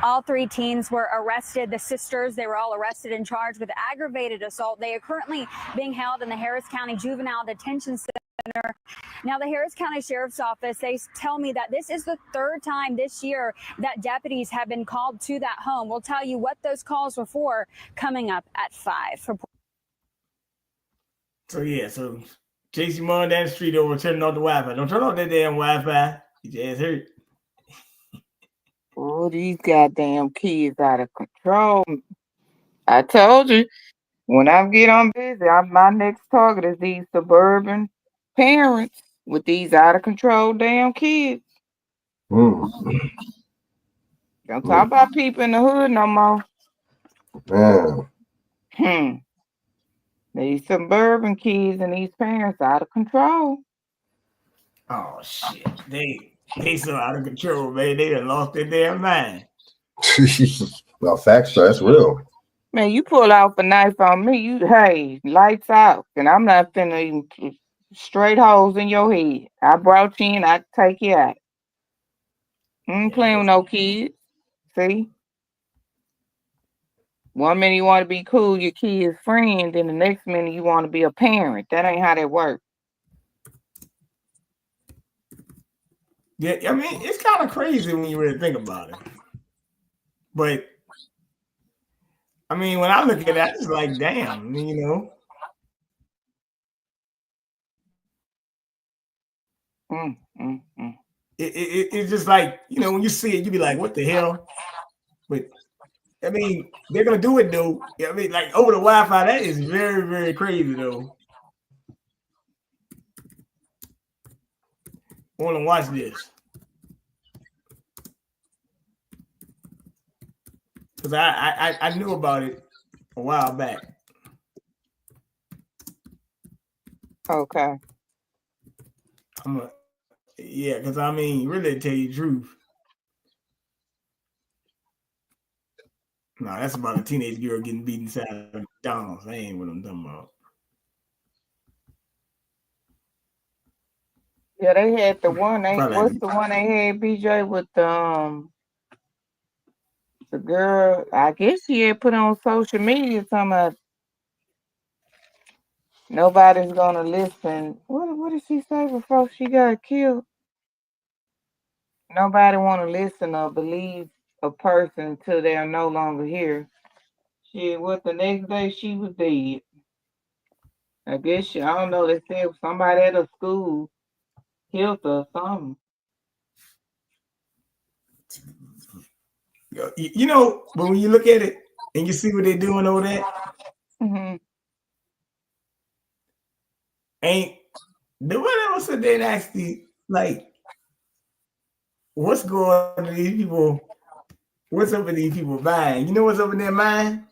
All 3 teens were arrested. The sisters, they were all arrested and charged with aggravated assault. They are currently being held in the Harris County Juvenile Detention Center. Now, the Harris County Sheriff's Office, they tell me that this is the 3rd time this year that deputies have been called to that home. We'll tell you what those calls were for coming up at 5. So, yeah, so chase your mom down the street over, turning off the Wi-Fi. Don't turn off that damn Wi-Fi. Get your ass hurt. Oh, these goddamn kids out of control. I told you, when I get on busy, my next target is these suburban parents with these out of control damn kids. Don't talk about people in the hood no more. Man. These suburban kids and these parents out of control. Oh shit. They so out of control, man. They done lost their damn mind. Well, facts, that's real. Man, you pull out a knife on me, hey, lights out. And I'm not finna even straight holes in your head. I brought you in, I take you out. I ain't playing with no kids. See? 1 minute you want to be cool, your kid's friend, then the next minute you want to be a parent. That ain't how that works. Yeah, I mean, it's kind of crazy when you really think about it. But I mean, when I look at that, it's like, damn, you know. It's just like, you know, when you see it, you be like, what the hell? But I mean, they're gonna do it though. I mean, like over the Wi-Fi, that is very, very crazy though. I want to watch this because I knew about it a while back. Okay. Yeah, because I mean, really to tell you the truth. No, that's about a teenage girl getting beaten inside of McDonald's. That ain't what I'm talking about. Yeah, they had the one. What's the one they had, BJ, with the girl? I guess she had put on social media talking about nobody's gonna listen. What did she say before she got killed? Nobody want to listen or believe a person until they are no longer here. What the next day she was dead. I guess I don't know. They said somebody at a school killed her or something. You know, but when you look at it and you see what they're doing over there, ain't nobody ever sit there and actually like, what's going on in these people? What's up in these people's mind? You know what's up in their mind?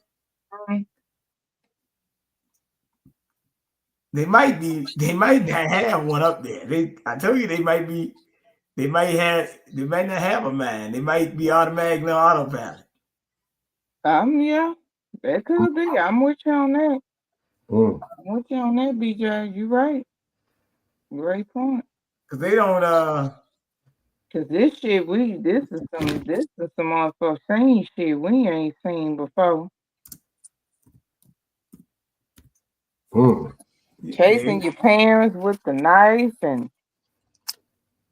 They might not have one up there. I told you they might not have a mind. They might be automatically on autopilot. Yeah, that could be. I'm with you on that. I'm with you on that, BJ. You right. Great point. Cause they don't Cause this shit this is some unforeseen shit we ain't seen before. Chasing your parents with the knife, and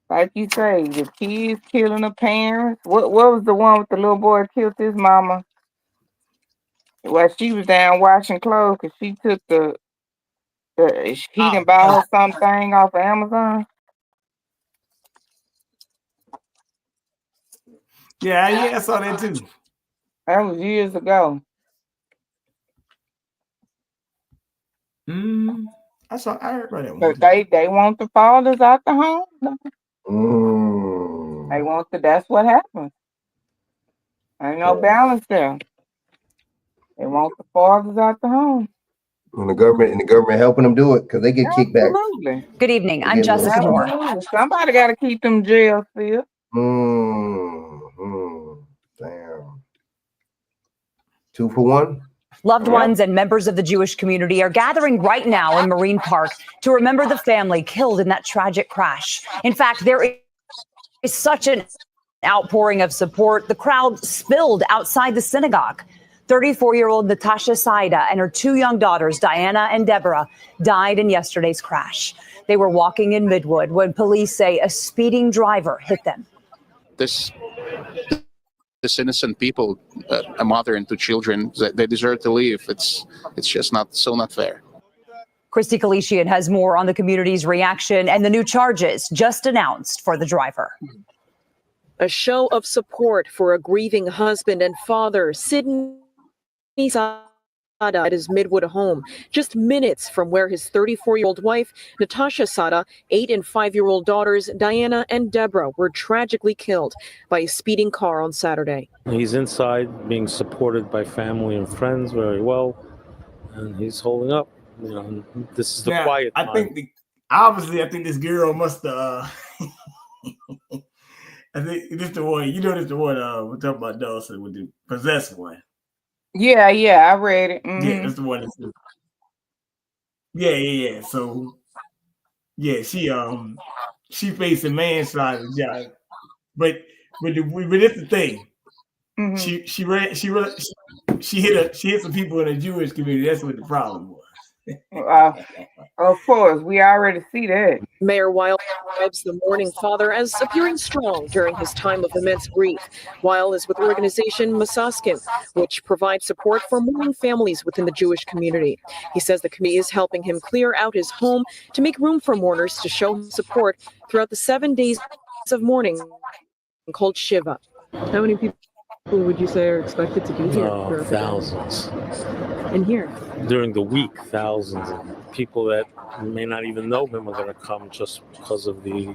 like you say, the kids killing the parents. What was the one with the little boy killed his mama? Well, she was down washing clothes because she took he done bought her something off of Amazon. Yeah, I saw that too. That was years ago. I heard about that one. But they want the fathers out the home. They want that's what happens. Ain't no balance there. They want the fathers out the home. And the government helping them do it because they get kickbacks. Absolutely. Good evening. I'm Jessica Moore. Somebody got to keep them jails filled. Damn. 2 for 1. Loved ones and members of the Jewish community are gathering right now in Marine Park to remember the family killed in that tragic crash. In fact, there is such an outpouring of support. The crowd spilled outside the synagogue. 34-year-old Natasha Saida and her 2 young daughters, Diana and Deborah, died in yesterday's crash. They were walking in Midwood when police say a speeding driver hit them. This innocent people, a mother and 2 children, they deserve to live. It's just not fair. Christy Kalishian has more on the community's reaction and the new charges just announced for the driver. A show of support for a grieving husband and father, Sidney Sada, at his Midwood home, just minutes from where his 34-year-old wife, Natasha Sada, 8 and 5-year-old daughters, Diana and Deborah, were tragically killed by a speeding car on Saturday. He's inside being supported by family and friends very well, and he's holding up. You know, this is the quiet time. I think this girl must I think this the one, this the one we're talking about Dawson with the possessed one. Yeah, I read it. Mm-hmm. Yeah, that's the one that's Yeah. So she faced a manslaughter charge. But it's the thing. Mm-hmm. She hit some people in the Jewish community. That's what the problem was. Of course, we already see that. Mayor Weil describes the mourning father as appearing strong during his time of immense grief. Weil is with organization Masaskim, which provides support for mourning families within the Jewish community. He says the committee is helping him clear out his home to make room for mourners to show support throughout the 7 days of mourning called Shiva. How many people would you say are expected to be here? Thousands. And here? During the week, thousands of people that may not even know him are going to come just because of the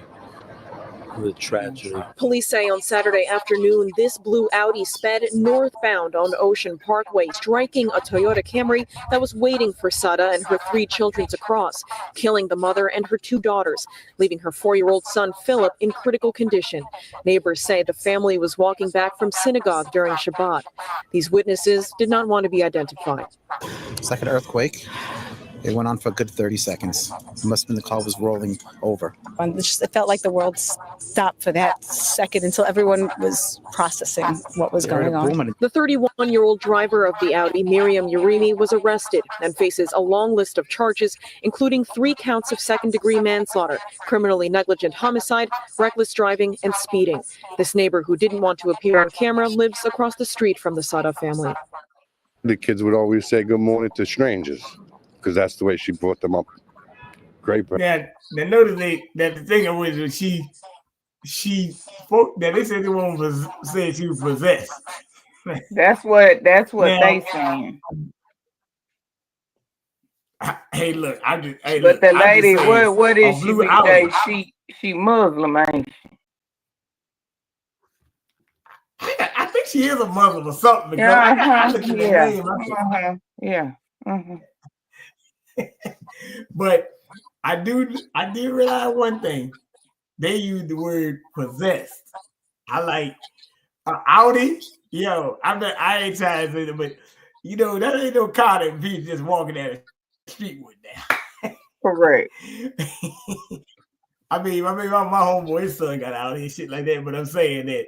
tragedy. Police say on Saturday afternoon, this blue Audi sped northbound on Ocean Parkway, striking a Toyota Camry that was waiting for Sada and her 3 children to cross, killing the mother and her 2 daughters, leaving her 4-year-old son Philip in critical condition. Neighbors say the family was walking back from synagogue during Shabbat. These witnesses did not want to be identified. It's like an earthquake. It went on for a good 30 seconds. It must have been the car was rolling over. It felt like the world stopped for that second until everyone was processing what was going on. The 31-year-old driver of the Audi, Miriam Yerimi, was arrested and faces a long list of charges, including 3 counts of second-degree manslaughter, criminally negligent homicide, reckless driving, and speeding. This neighbor who didn't want to appear on camera lives across the street from the Sada family. The kids would always say good morning to strangers, because that's the way she brought them up. Great. Now notice that the thing was that she spoke that they said the woman was saying she was possessed. That's what now, they saying. Hey, look, but the lady, what is she? She Muslim, ain't she? she is a Muslim or something. Because I looked at the name. But I did realize one thing. They use the word possessed. I like Audi. Yo, I ain't trying to say that, but that ain't no car that people just walking down the street with now. Correct. I mean, my homeboy, his son got Audi and shit like that, but I'm saying that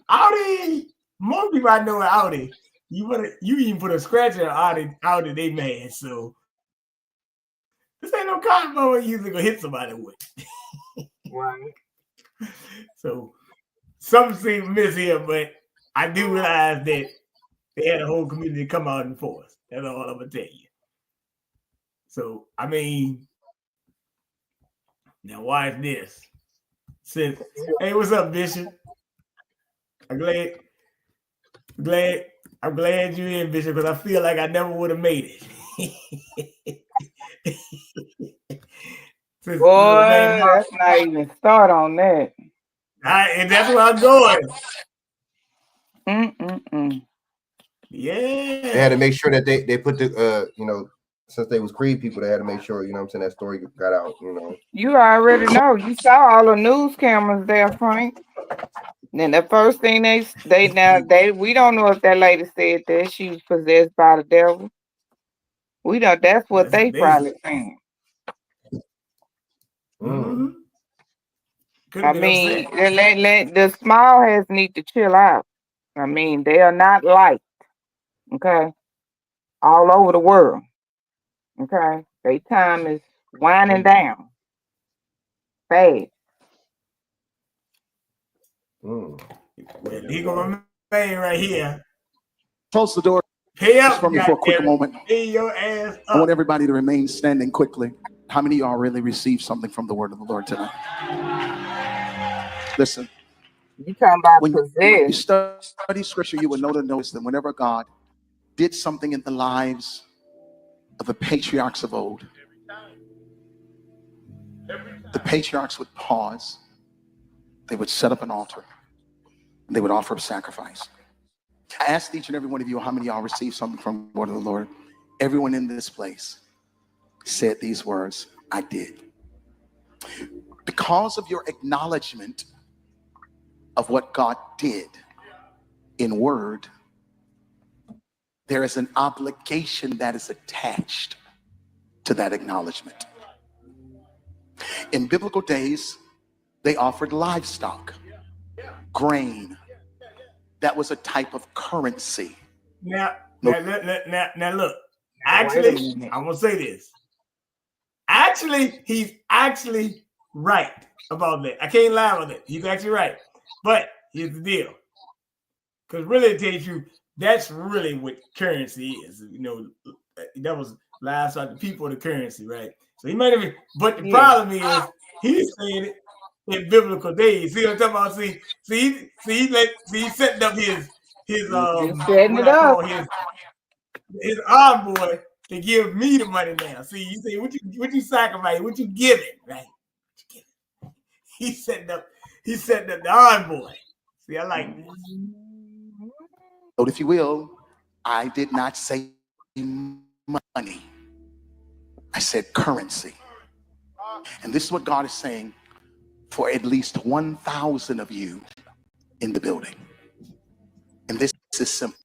Audi, most people I know are Audi. You even put a scratch on Audi, they mad. So this ain't no car mother usually gonna hit somebody with. Right. So something seems miss here, but I do realize that they had a whole community come out and force. That's all I'm gonna tell you. So I mean, now watch this. Since hey, what's up, Bishop? I'm glad you're in, Bishop, because I feel like I never would have made it. Boy, let's not even start on that. And that's where I'm going. Yeah. They had to make sure that they put the since they was Creed people, they had to make sure, that story got out, You already know. You saw all the news cameras there, Frank. Then the first thing we don't know if that lady said that she was possessed by the devil. We don't. That's what they probably saying. Mm-hmm. I mean, let the small heads need to chill out. I mean, they are not liked. Okay, all over the world. Okay, their time is winding down. Fast. He gonna remain right here. Close the door. Pay up, just for me for a quick moment. Pay your ass up. I want everybody to remain standing quickly. How many of y'all really received something from the word of the Lord tonight? Listen. You talking about when possessed. you study scripture, you will notice that whenever God did something in the lives of the patriarchs of old, the patriarchs would pause, they would set up an altar, and they would offer a sacrifice. I asked each and every one of you how many of y'all received something from the word of the Lord. Everyone in this place said these words, I did. Because of your acknowledgement of what God did in word, there is an obligation that is attached to that acknowledgement. In biblical days, they offered livestock, grain. That was a type of currency. Now look. Actually, I'm gonna say this. Actually, he's actually right about that. I can't lie about that. He's actually right. But here's the deal. Because really, to tell you the truth, that's really what currency is. That was livestock, the people of the currency, right? So he might have been, but the problem is he's saying it in biblical days. See what I'm talking about? He's setting up his his envoy to give me the money now. See, you say what you sacrifice, what you giving, right? He's setting up the envoy. See, I like this. But if you will, I did not say money. I said currency. And this is what God is saying for at least 1,000 of you in the building. And this is simple.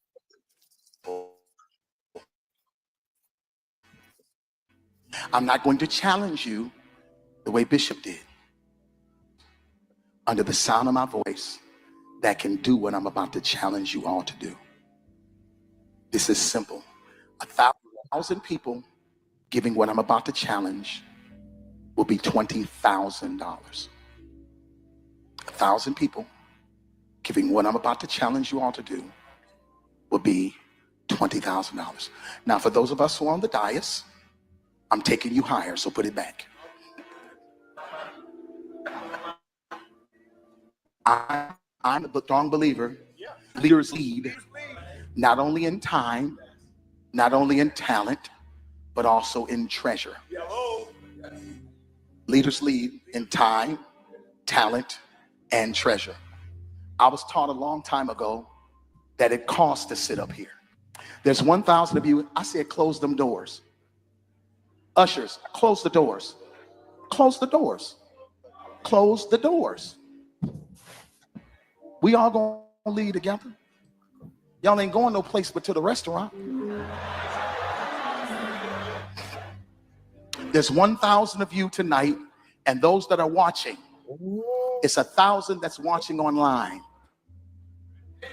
I'm not going to challenge you the way Bishop did. Under the sound of my voice, that can do what I'm about to challenge you all to do. This is simple. 1,000 people giving what I'm about to challenge will be $20,000. 1,000 people giving what I'm about to challenge you all to do will be $20,000. Now, for those of us who are on the dais, I'm taking you higher, so put it back. I'm a strong believer. Leaders lead not only in time, not only in talent, but also in treasure. Leaders lead in time, talent, and treasure. I was taught a long time ago that it costs to sit up here. There's 1,000 of you. I said, close them doors. Ushers, close the doors. Close the doors. Close the doors. We all gonna leave together. Y'all ain't going no place but to the restaurant. There's 1,000 of you tonight, and those that are watching, it's 1,000 that's watching online.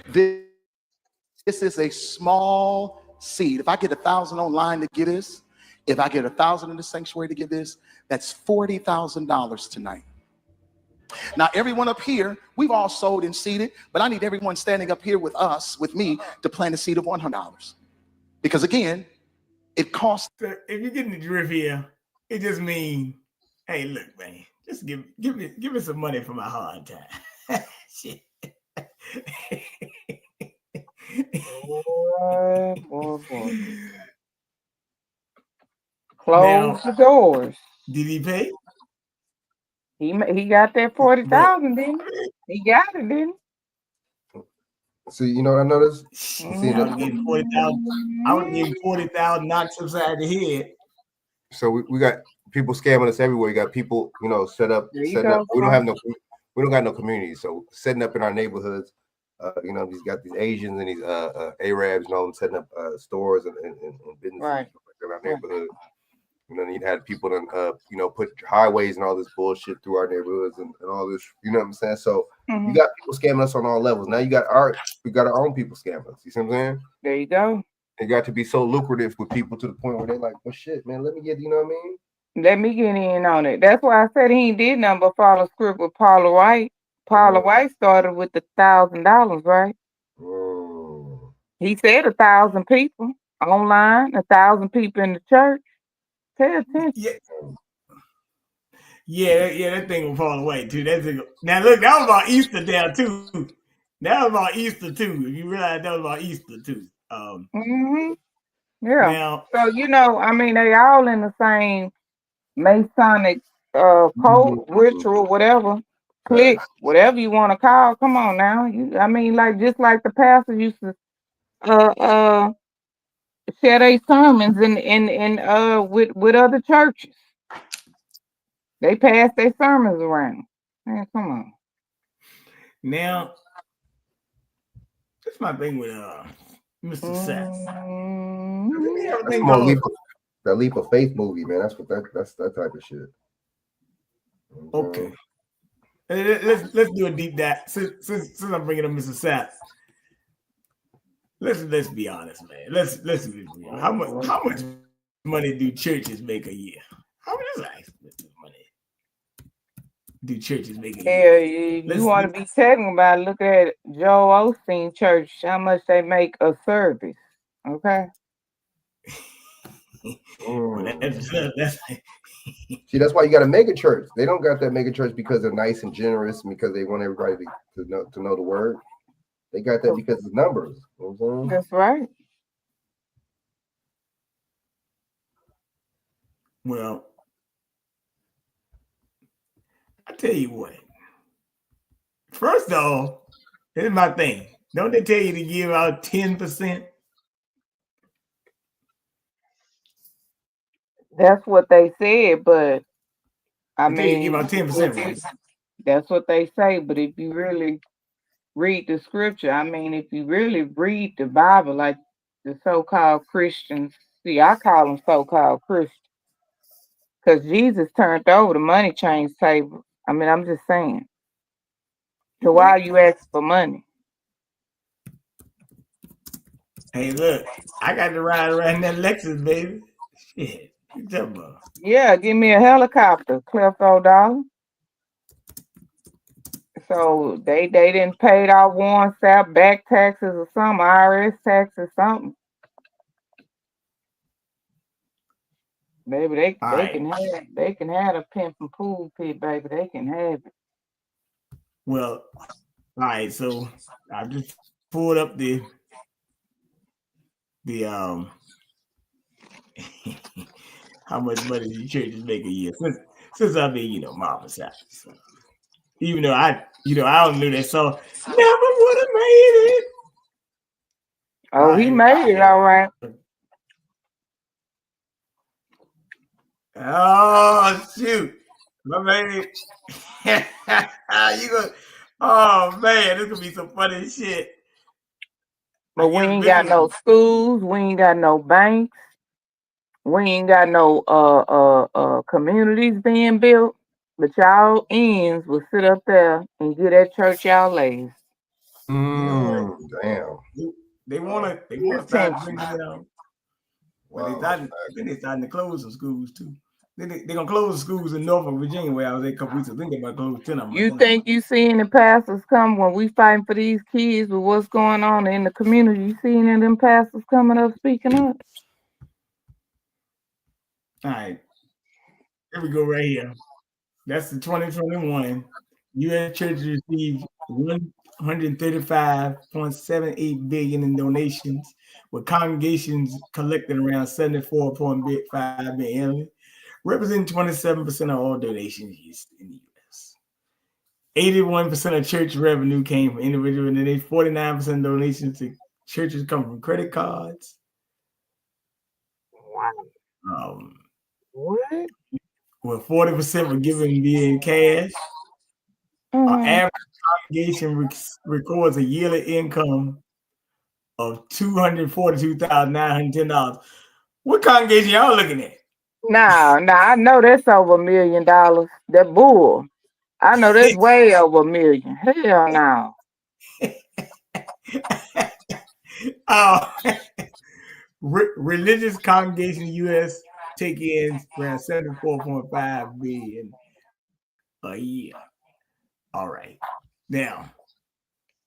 This is a small seed. If I get 1,000 online to get this, if I get 1,000 in the sanctuary to get this, that's $40,000 tonight. Now, everyone up here, we've all sold and seeded, but I need everyone standing up here with us, with me, to plant a seed of $100. Because again, it costs. If you're getting the drift here, it just means, hey, look, man, just give me some money for my hard time. Shit. Boy. Close the doors. Did he pay? He got that 40,000, didn't he? He got it, didn't he? See, you know what I noticed? I would give 40,000. I would give 40,000 knocks upside the head. So we got people scamming us everywhere. You got people, set up. We don't got no community. So setting up in our neighborhoods, these got these Asians and these Arabs, setting up stores and businesses in our neighborhood. You'd had people put highways and all this bullshit through our neighborhoods and all this, you know what I'm saying? So you got people scamming us on all levels. Now we got our own people scamming us. You see what I'm saying? There you go. It got to be so lucrative with people to the point where they're like, well, shit, man, let me get, you know what I mean? Let me get in on it. That's why I said he did nothing but follow script with Paula White. Paula White started with the $1,000, right? He said 1,000 people online, 1,000 people in the church. Pay attention. Yeah, that thing will fall away too. Now look, that was about Easter down too. That was about Easter too. If you realize that was about Easter too. Yeah. Now, so they all in the same Masonic code, ritual, whatever, clique, whatever you want to call. Come on now. Just like the pastor used to share their sermons with other churches. They pass their sermons around. Man, come on. Now, that's my thing with Mr. Seth. That leap of faith movie, man. That's that type of shit. Okay. Let's do a deep dive. Since I'm bringing up Mr. Seth. Let's be honest, man. Let's be real. How much money do churches make a year? How much money do churches make a year? You want to be technical about it, look at Joel Osteen Church, how much they make a service. Okay. See, that's why you got a mega church. They don't got that mega church because they're nice and generous and because they want everybody to know the word. They got that because of numbers. You know what I'm saying? That's right. Well, I tell you what. First off, here's my thing. Don't they tell you to give out 10%? That's what they said, but you give out 10%, right? That's what they say. But if you really read the scripture, if you really read the Bible, like the so-called Christians, see, I call them so-called Christians, because Jesus turned over the money change table. I'm just saying. So why you ask for money? Hey, look, I got to ride around that Lexus, baby. Shit. Yeah, give me a helicopter, Cliff O'Donnell. So they didn't pay off Warren Sapp back taxes or something, IRS taxes, something. Baby, they can have a pimp and pool pit, baby. They can have it. Well, all right. So I just pulled up the how much money the churches make a year since I've been, Mama's house. So, even though I don't know that song, never would have made it. Oh, he made it all right. Oh shoot, my man. You go. Oh man, this gonna be some funny shit. But we ain't got no schools. We ain't got no banks. We ain't got no communities being built. But y'all ends will sit up there and get that church y'all lays. Damn. They wanna start bringing down. Well, they starting to close some schools too. They're gonna close the schools in Norfolk, Virginia, where I was at a couple weeks ago. I think they're about to close 10 of them. You think you seeing the pastors come when we fighting for these kids with what's going on in the community? You seeing them pastors coming up speaking up? All right, here we go right here. That's the 2021 U.S. churches received $135.78 billion in donations, with congregations collecting around $74.5 billion, representing 27% of all donations in the U.S. 81% of church revenue came from individual donations. 49% of donations to churches come from credit cards. What? Well, 40% were given via cash. Our average congregation records a yearly income of $242,910. What congregation y'all looking at? Nah, I know that's over $1 million. That bull. I know that's way over $1 million. Hell no. Religious congregation in the U.S. take in around $74.5 billion a year. All right. Now,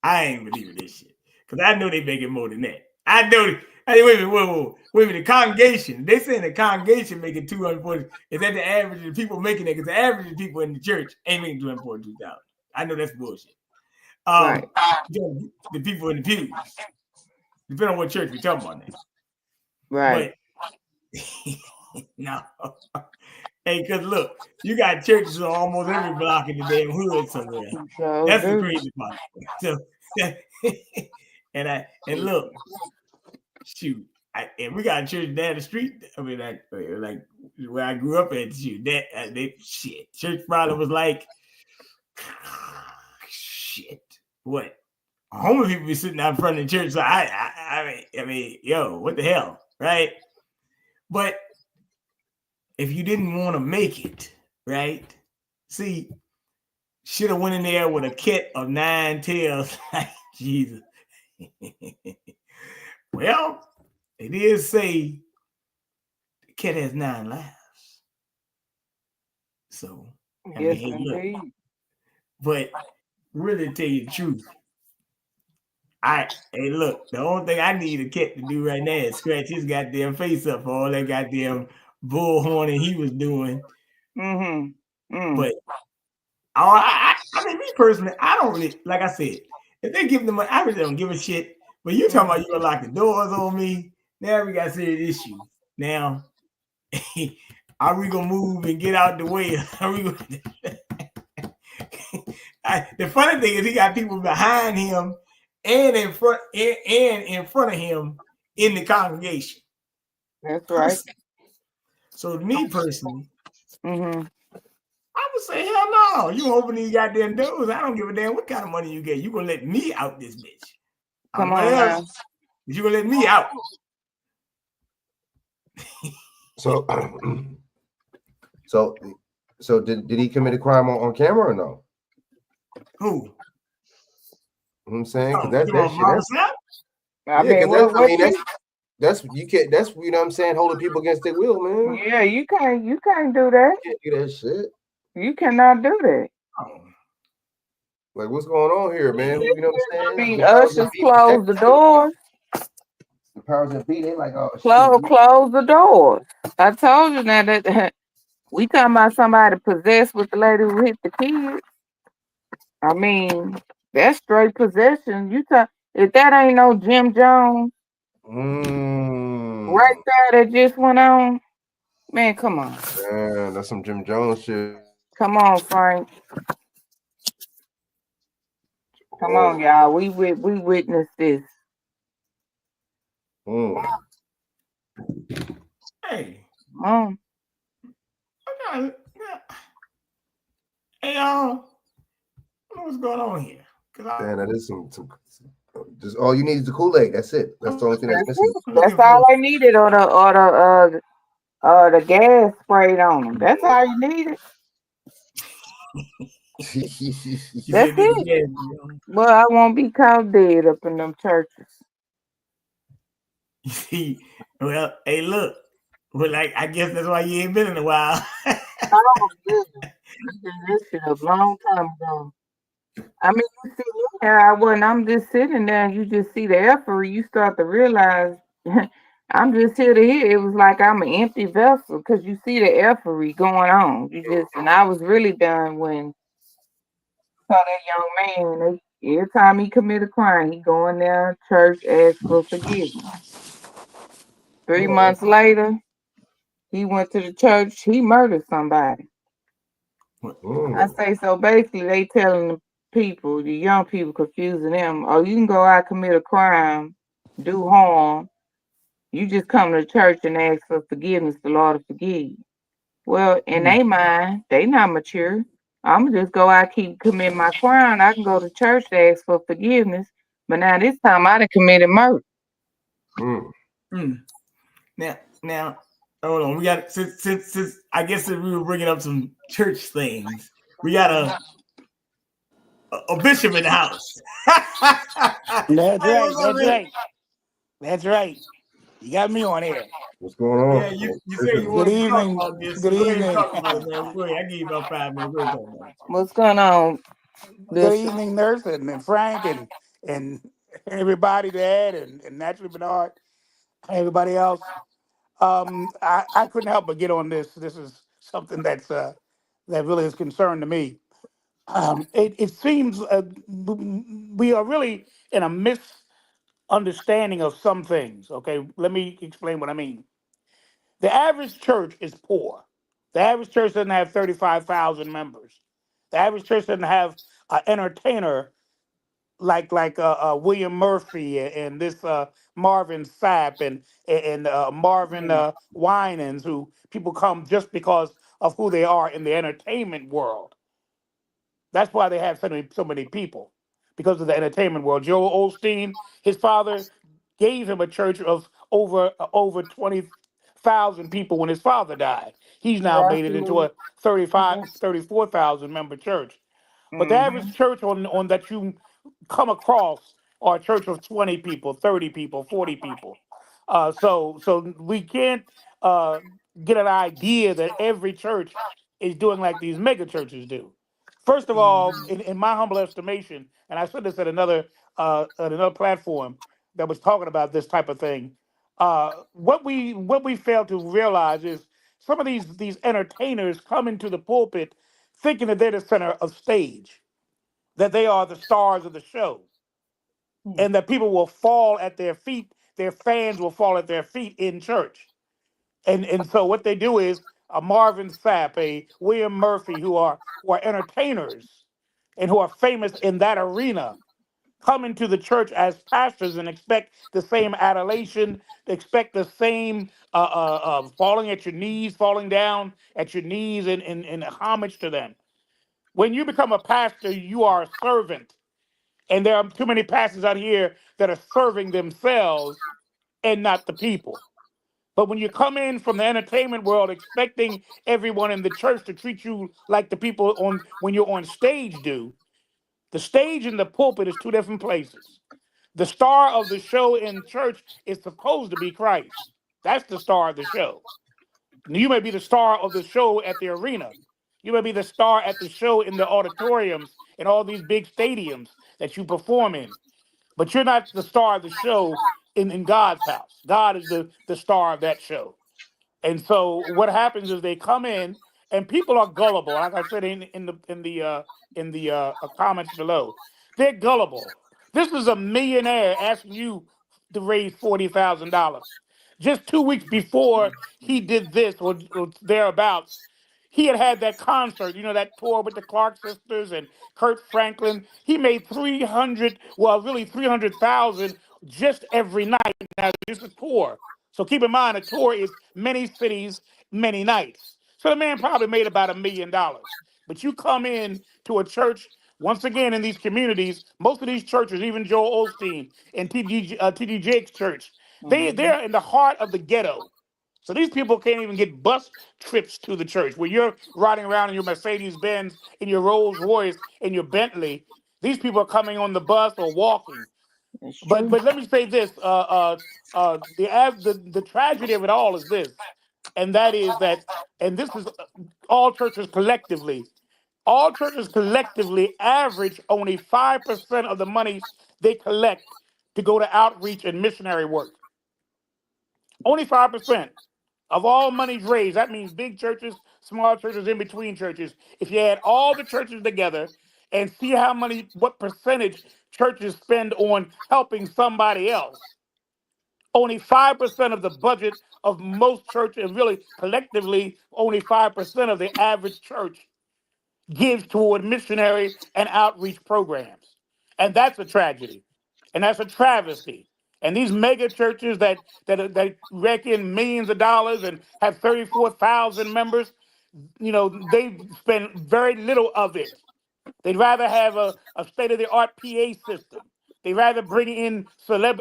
I ain't believing this shit because I know they making more than that. I know. Hey, wait a minute. The congregation. They saying the congregation making 240. Is that the average of the people making it? Because the average of people in the church ain't making 242,000. I know that's bullshit. Right. The people in the pews. Depending on what church we talking about now. Right. But no. Hey, because look, you got churches on almost every block in the damn hood somewhere. That's the crazy part. So, and look, shoot, and we got a church down the street. I mean, like where I grew up at. Shoot, church probably was like, shit, what? Homeless people be sitting out in front of the church. So I mean, yo, what the hell, right? But if you didn't want to make it, right? See, should have went in there with a kit of 9 tails. Jesus. Well, it did say the cat has 9 lives. So, I mean, hey, look. But really tell you the truth. Hey, look, the only thing I need a cat to do right now is scratch his goddamn face up for all that goddamn bullhorning he was doing. But I mean, me personally, I don't really, like I said, if they give them money, I really don't give a shit. But you talking about you gonna lock the doors on me? Now we got serious issues. Now, are we gonna move and get out the way? Are we gonna... The funny thing is, he got people behind him and in front of him in the congregation. That's right. So me personally, I would say, hell no. You open these goddamn doors. I don't give a damn what kind of money you get. You gonna let me out this bitch. Come on now. You gonna let me out. So did he commit a crime on camera or no? Who? You know what I'm saying? Oh, That's that shit. That's you can't. That's you know what I'm saying. Holding people against their will, man. Yeah, you can't do that. You can't do that shit. You cannot do that. Like, what's going on here, man? You know what I'm saying? The ushers close the doors. The powers that be, they like, oh, close the doors. I told you now that we talking about somebody possessed with the lady who hit the kids. I mean, that's straight possession. If that ain't no Jim Jones, right there that just went on, man, come on. Man, that's some Jim Jones shit. Come on, Frank. Come on, y'all. We witnessed this. Hey. Mom. Hey, y'all. What's going on here? Damn, that is some just all you need is the Kool-Aid. That's it. That's the only thing that's missing. That's all I needed, or the gas sprayed on them. That's all you needed. That's it. Well, I won't be caught dead up in them churches. Well, hey, look. Well, like, I guess that's why you ain't been in a while. Oh, goodness. I did this shit a long time ago. I mean, you see me there, I'm just sitting there and you just see the effort, you start to realize I'm just here to hear. It was like I'm an empty vessel because you see the effery going on. And I was really done when saw that young man. Every time he commit a crime, he go in there, church, ask for forgiveness. 3 months later, he went to the church, he murdered somebody. I say, so basically they telling the people, the young people, confusing them, oh, you can go out, commit a crime, do harm. You just come to church and ask for forgiveness, the Lord will forgive you. Well, in their mind, they not mature. I'm gonna just go out, keep committing my crime. I can go to church to ask for forgiveness, but now this time I done committed murder. Now, hold on. We got since I guess that we were bringing up some church things. We got a bishop in the house. That's right. That's right. That's right. You got me on here. What's going on? Yeah, you said you wanted to talk about this. Good Go ahead and evening. talk about it, man. Go ahead. I give you about 5 minutes. Go ahead and talk about it. What's going on? Good evening, Nurse and Frank and everybody there and Naturally Bernard, everybody else. I couldn't help but get on this. This is something that really is concern to me. It seems we are really in a misunderstanding of some things. Okay, let me explain what I mean. The average church is poor. The average church doesn't have 35,000 members. The average church doesn't have an entertainer like William Murphy and this Marvin Sapp and Marvin Winans, who people come just because of who they are in the entertainment world. That's why they have so many people, because of the entertainment world. Joel Osteen, his father gave him a church of over 20,000 people when his father died. He's now made it into a 34,000 member church. But the average church on that you come across are a church of 20 people, 30 people, 40 people. So we can't get an idea that every church is doing like these mega churches do. First of all, in my humble estimation, and I said this at another platform that was talking about this type of thing, what we fail to realize is some of these entertainers come into the pulpit thinking that they're the center of stage, that they are the stars of the show, and that people will fall at their feet, their fans will fall at their feet in church. And so what they do is a Marvin Sapp, a William Murphy, who are entertainers and who are famous in that arena, come into the church as pastors and expect the same adulation, expect the same falling at your knees, falling down at your knees in homage to them. When you become a pastor, you are a servant. And there are too many pastors out here that are serving themselves and not the people. But when you come in from the entertainment world expecting everyone in the church to treat you like the people on when you're on stage do, the stage and the pulpit is two different places. The star of the show in church is supposed to be Christ. That's the star of the show. You may be the star of the show at the arena. You may be the star at the show in the auditoriums and all these big stadiums that you perform in. But you're not the star of the show in God's house. God is the star of that show. And so what happens is they come in and people are gullible. Like I said in the comments below, they're gullible. This is a millionaire asking you to raise $40,000. Just 2 weeks before he did this or thereabouts, he had that concert, that tour with the Clark sisters and Kurt Franklin. He made 300,000 just every night. Now, this is a tour. So keep in mind, a tour is many cities, many nights. So the man probably made about $1 million. But you come in to a church, once again, in these communities, most of these churches, even Joel Osteen and T.D. Jakes Church, they're in the heart of the ghetto. So these people can't even get bus trips to the church. Where you're riding around in your Mercedes Benz, in your Rolls Royce, in your Bentley, these people are coming on the bus or walking. But let me say this: the tragedy of it all is this, and that is that, and this is all churches collectively. All churches collectively average only 5% of the monies they collect to go to outreach and missionary work. Only 5% of all monies raised. That means big churches, small churches, in between churches. If you add all the churches together and see what percentage churches spend on helping somebody else, only 5% of the budget of most churches, and really collectively, only 5% of the average church gives toward missionary and outreach programs. And that's a tragedy. And that's a travesty. And these mega churches that rake in millions of dollars and have 34,000 members, they spend very little of it. They'd rather have a state-of-the-art PA system. They'd rather bring in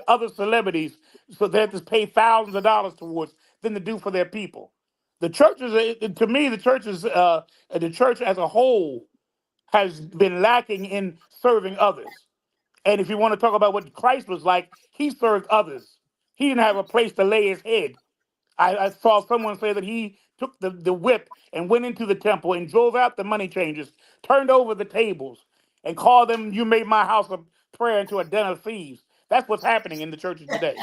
other celebrities so they have to pay thousands of dollars towards than to do for their people. The churches, to me, the church as a whole has been lacking in serving others. And if you want to talk about what Christ was like, he served others. He didn't have a place to lay his head. I saw someone say that he took the whip and went into the temple and drove out the money changers, turned over the tables, and called them, "You made my house of prayer into a den of thieves." That's what's happening in the churches today.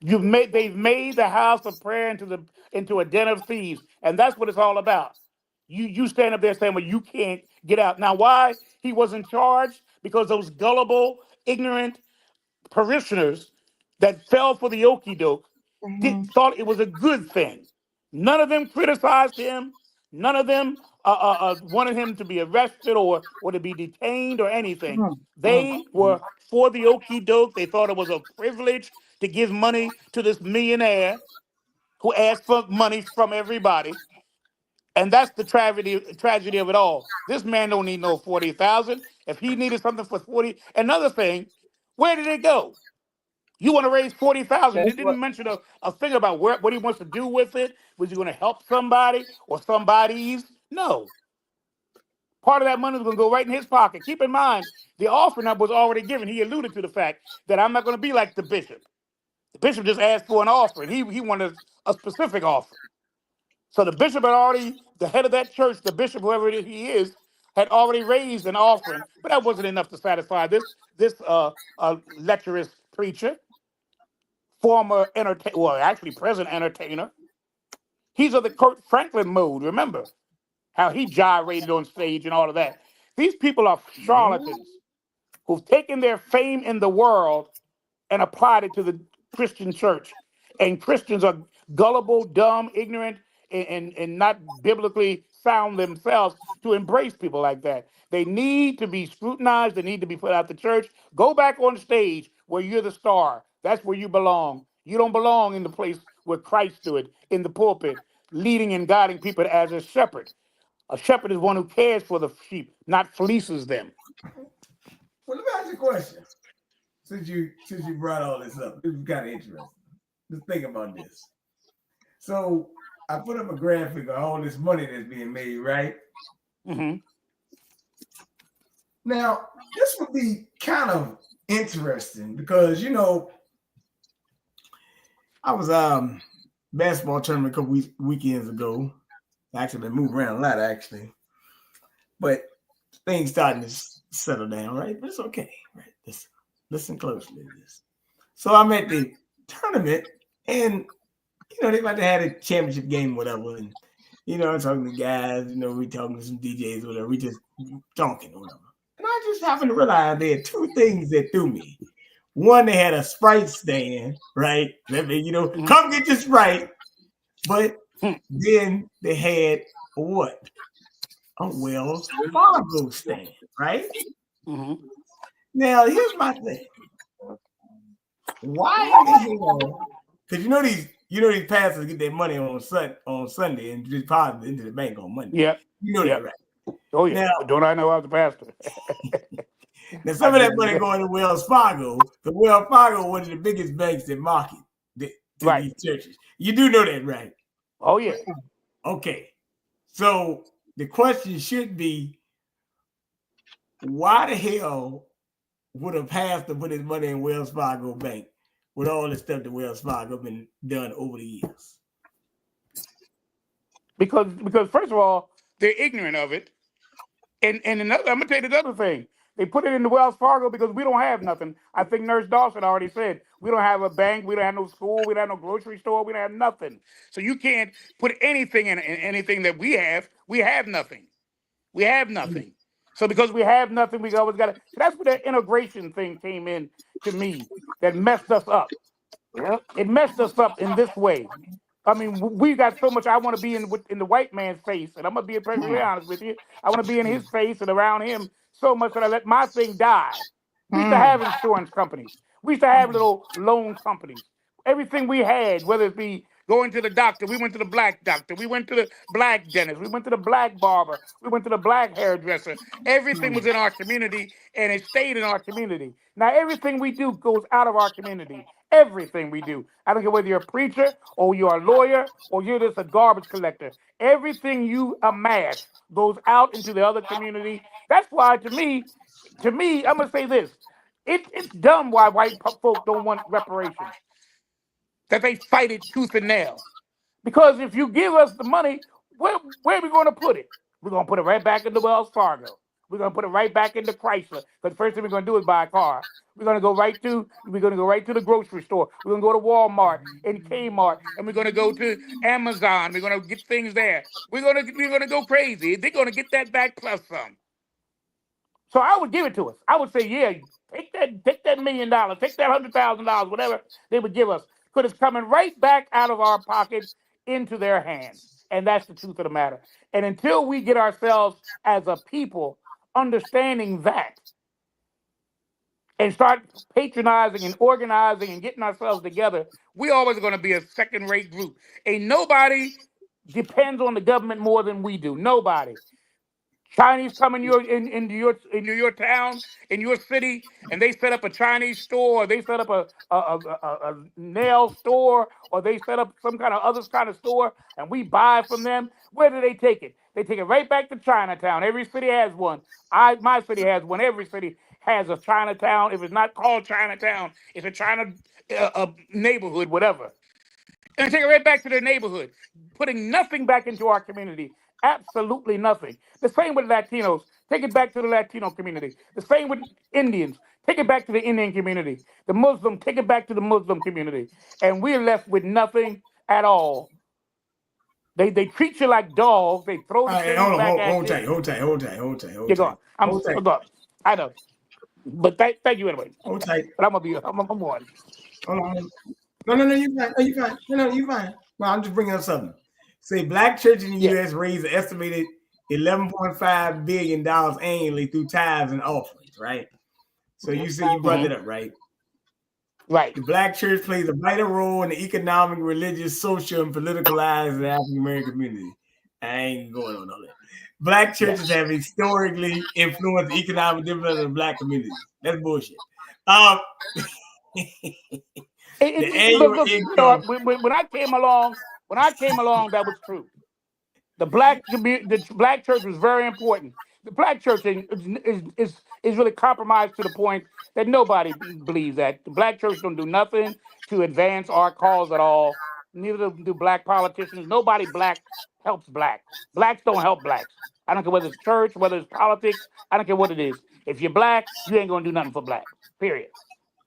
They've made the house of prayer into a den of thieves, and that's what it's all about. You stand up there saying, "Well, you can't get out." Now, why he wasn't charged? Because those gullible, ignorant parishioners that fell for the okie doke thought it was a good thing. None of them criticized him. None of them wanted him to be arrested or to be detained or anything. They were for the okie doke. They thought it was a privilege to give money to this millionaire who asked for money from everybody. And that's the tragedy of it all. This man don't need no 40,000. If he needed something for 40, another thing, where did it go? You want to raise 40,000? You didn't mention a thing about what he wants to do with it. Was he going to help somebody or somebody's? No. Part of that money is going to go right in his pocket. Keep in mind, the offering was already given. He alluded to the fact that I'm not going to be like the bishop. The bishop just asked for an offering. He wanted a specific offering. So the bishop had already, the head of that church, the bishop, whoever he is, had already raised an offering, but that wasn't enough to satisfy this lecherous preacher, former entertainer, well, actually present entertainer. He's of the Kurt Franklin mode. Remember how he gyrated on stage and all of that. These people are charlatans who've taken their fame in the world and applied it to the Christian church. And Christians are gullible, dumb, ignorant, and not biblically sound themselves to embrace people like that. They need to be scrutinized. They need to be put out the church. Go back on stage where you're the star. That's where you belong. You don't belong in the place where Christ stood, in the pulpit, leading and guiding people as a shepherd. A shepherd is one who cares for the sheep, not fleeces them. Well, let me ask you a question. Since you brought all this up, this is kind of interesting. Just think about this. So I put up a graphic of all this money that's being made, right? Mm-hmm. Now, this would be kind of interesting because, I was basketball tournament a couple weekends ago. Actually been moving around a lot, actually. But things starting to settle down, right? But it's okay, right? Listen closely to this. So I'm at the tournament, and they might have had a championship game, whatever. And I'm talking to guys, we talking to some DJs, whatever. We just talking, whatever. And I just happened to realize there are two things that threw me. One, they had a Sprite stand, right? Let me, come get your Sprite. But then they had what? A Wells Fargo stand, right? Mm-hmm. Now, here's my thing. why in the hell? Because these pastors get their money on Sunday and deposit it into the bank on Monday. Yeah. You know that, right? Oh yeah. Now, But don't I know I was a pastor? Now some of that money going to Wells Fargo. The Wells Fargo, one of the biggest banks that market to these churches. You do know that, right? Oh yeah. Okay. So the question should be, why the hell would a pastor put his money in Wells Fargo Bank with all the stuff that Wells Fargo been done over the years? Because first of all, they're ignorant of it. And another, I'm gonna tell you this other thing. They put it in the Wells Fargo because we don't have nothing. I think Nurse Dawson already said we don't have a bank, we don't have no school, we don't have no grocery store, we don't have nothing. So you can't put anything in anything that we have. We have nothing. We have nothing. So because we have nothing, we always got to. That's where that integration thing came in to me that messed us up. It messed us up in this way. I mean, we got so much. I want to be in the white man's face, and I'm gonna be perfectly honest with you. I want to be in his face and around him so much that I let my thing die. We used to have insurance companies. We used to have little loan companies. Everything we had, whether it be going to the doctor, we went to the black doctor, we went to the black dentist, we went to the black barber, we went to the black hairdresser. Everything was in our community, and it stayed in our community. Now everything we do goes out of our community. Everything we do. I don't care whether you're a preacher or you're a lawyer or you're just a garbage collector. Everything you amass goes out into the other community. That's why, to me, I'm gonna say this: it's dumb why white folk don't want reparations. That they fight it tooth and nail. Because if you give us the money, where are we going to put it? We're going to put it right back into Wells Fargo. We're going to put it right back into Chrysler. Because the first thing we're going to do is buy a car. We're going to go right to the grocery store. We're going to go to Walmart and Kmart, and we're going to go to Amazon. We're going to get things there. We're going to go crazy. They're going to get that back plus some. So I would give it to us. I would say, yeah, take that $1 million, take that $100,000, whatever they would give us. Because it's coming right back out of our pockets into their hands. And that's the truth of the matter. And until we get ourselves as a people understanding that and start patronizing and organizing and getting ourselves together, we always going to be a second-rate group. Ain't nobody depends on the government more than we do. Nobody. Chinese come into your town, in your city, and they set up a Chinese store, or they set up a nail store, or they set up some kind of other kind of store, and we buy from them. Where do they take it? They take it right back to Chinatown. Every city has one. My city has one. Every city has a Chinatown. If it's not called Chinatown, it's a China neighborhood, whatever. And take it right back to their neighborhood, putting nothing back into our community. Absolutely nothing. The same with Latinos. Take it back to the Latino community. The same with Indians. Take it back to the Indian community. The Muslim, take it back to the Muslim community. And we're left with nothing at all. They treat you like dogs. They throw the things back at you. Hold tight. You're gone. I'm gone. I know. But thank you anyway. Hold tight. But I'm on. Hold on. No, you're fine. No, you're fine. Well, I'm just bringing up something. Say black churches in the U.S. raise an estimated $11.5 billion annually through tithes and offerings, right? So you say you brought it up, right? Right. The black church plays a vital role in the economic, religious, social, and political lives of the African American community. I ain't going on all that. Black churches have historically influenced the economic development of black communities. That's bullshit. When I came along, that was true. The black church was very important. The black church is really compromised to the point that nobody believes that. The black church don't do nothing to advance our cause at all. Neither do black politicians. Nobody black helps black. Blacks don't help blacks. I don't care whether it's church, whether it's politics. I don't care what it is. If you're black, you ain't gonna do nothing for black. Period.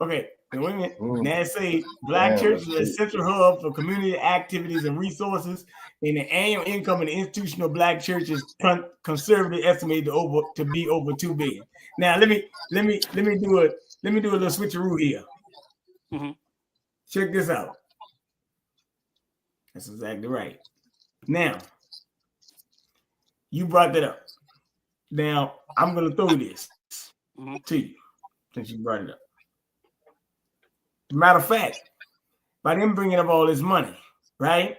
Okay. Wait a minute. Now say black churches are a central hub for community activities and resources, and the annual income in the institutional black church is conservatively estimated to be over $2 billion. Now let me do a little switcheroo here. Mm-hmm. Check this out. That's exactly right. Now you brought that up. Now I'm gonna throw this to you since you brought it up. Matter of fact, by them bringing up all this money, right?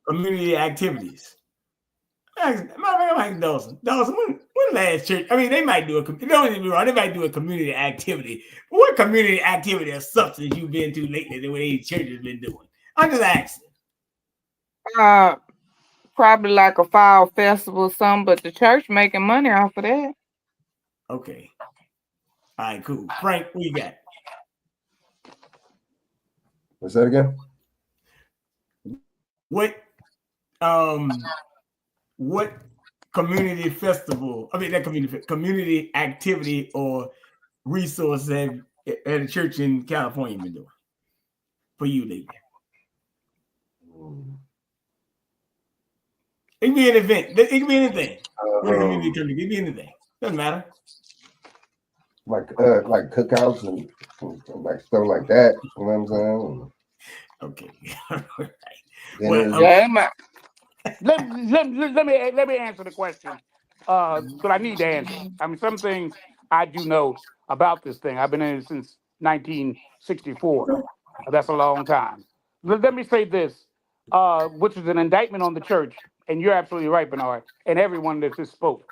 Community activities. I'm like Dawson, when last church? I mean, they might do don't get me wrong, they might do a community activity. But what community activity or substance you've been to lately the way these churches been doing? I'm just asking. Probably like a fall festival or something, but the church making money off of that. Okay. All right, cool. Frank, what you got? What's that again? What community festival? I mean, that community activity or resource have at a church in California been doing for you lately? It can be an event. It can be anything. What a community activity? It can be anything. Doesn't matter. Like cookouts and like stuff like that. You know what I'm saying? Okay. Let me answer the question. Because I need to answer. I mean, some things I do know about this thing. I've been in it since 1964. That's a long time. Let me say this, which is an indictment on the church. And you're absolutely right, Bernard, and everyone that just spoke.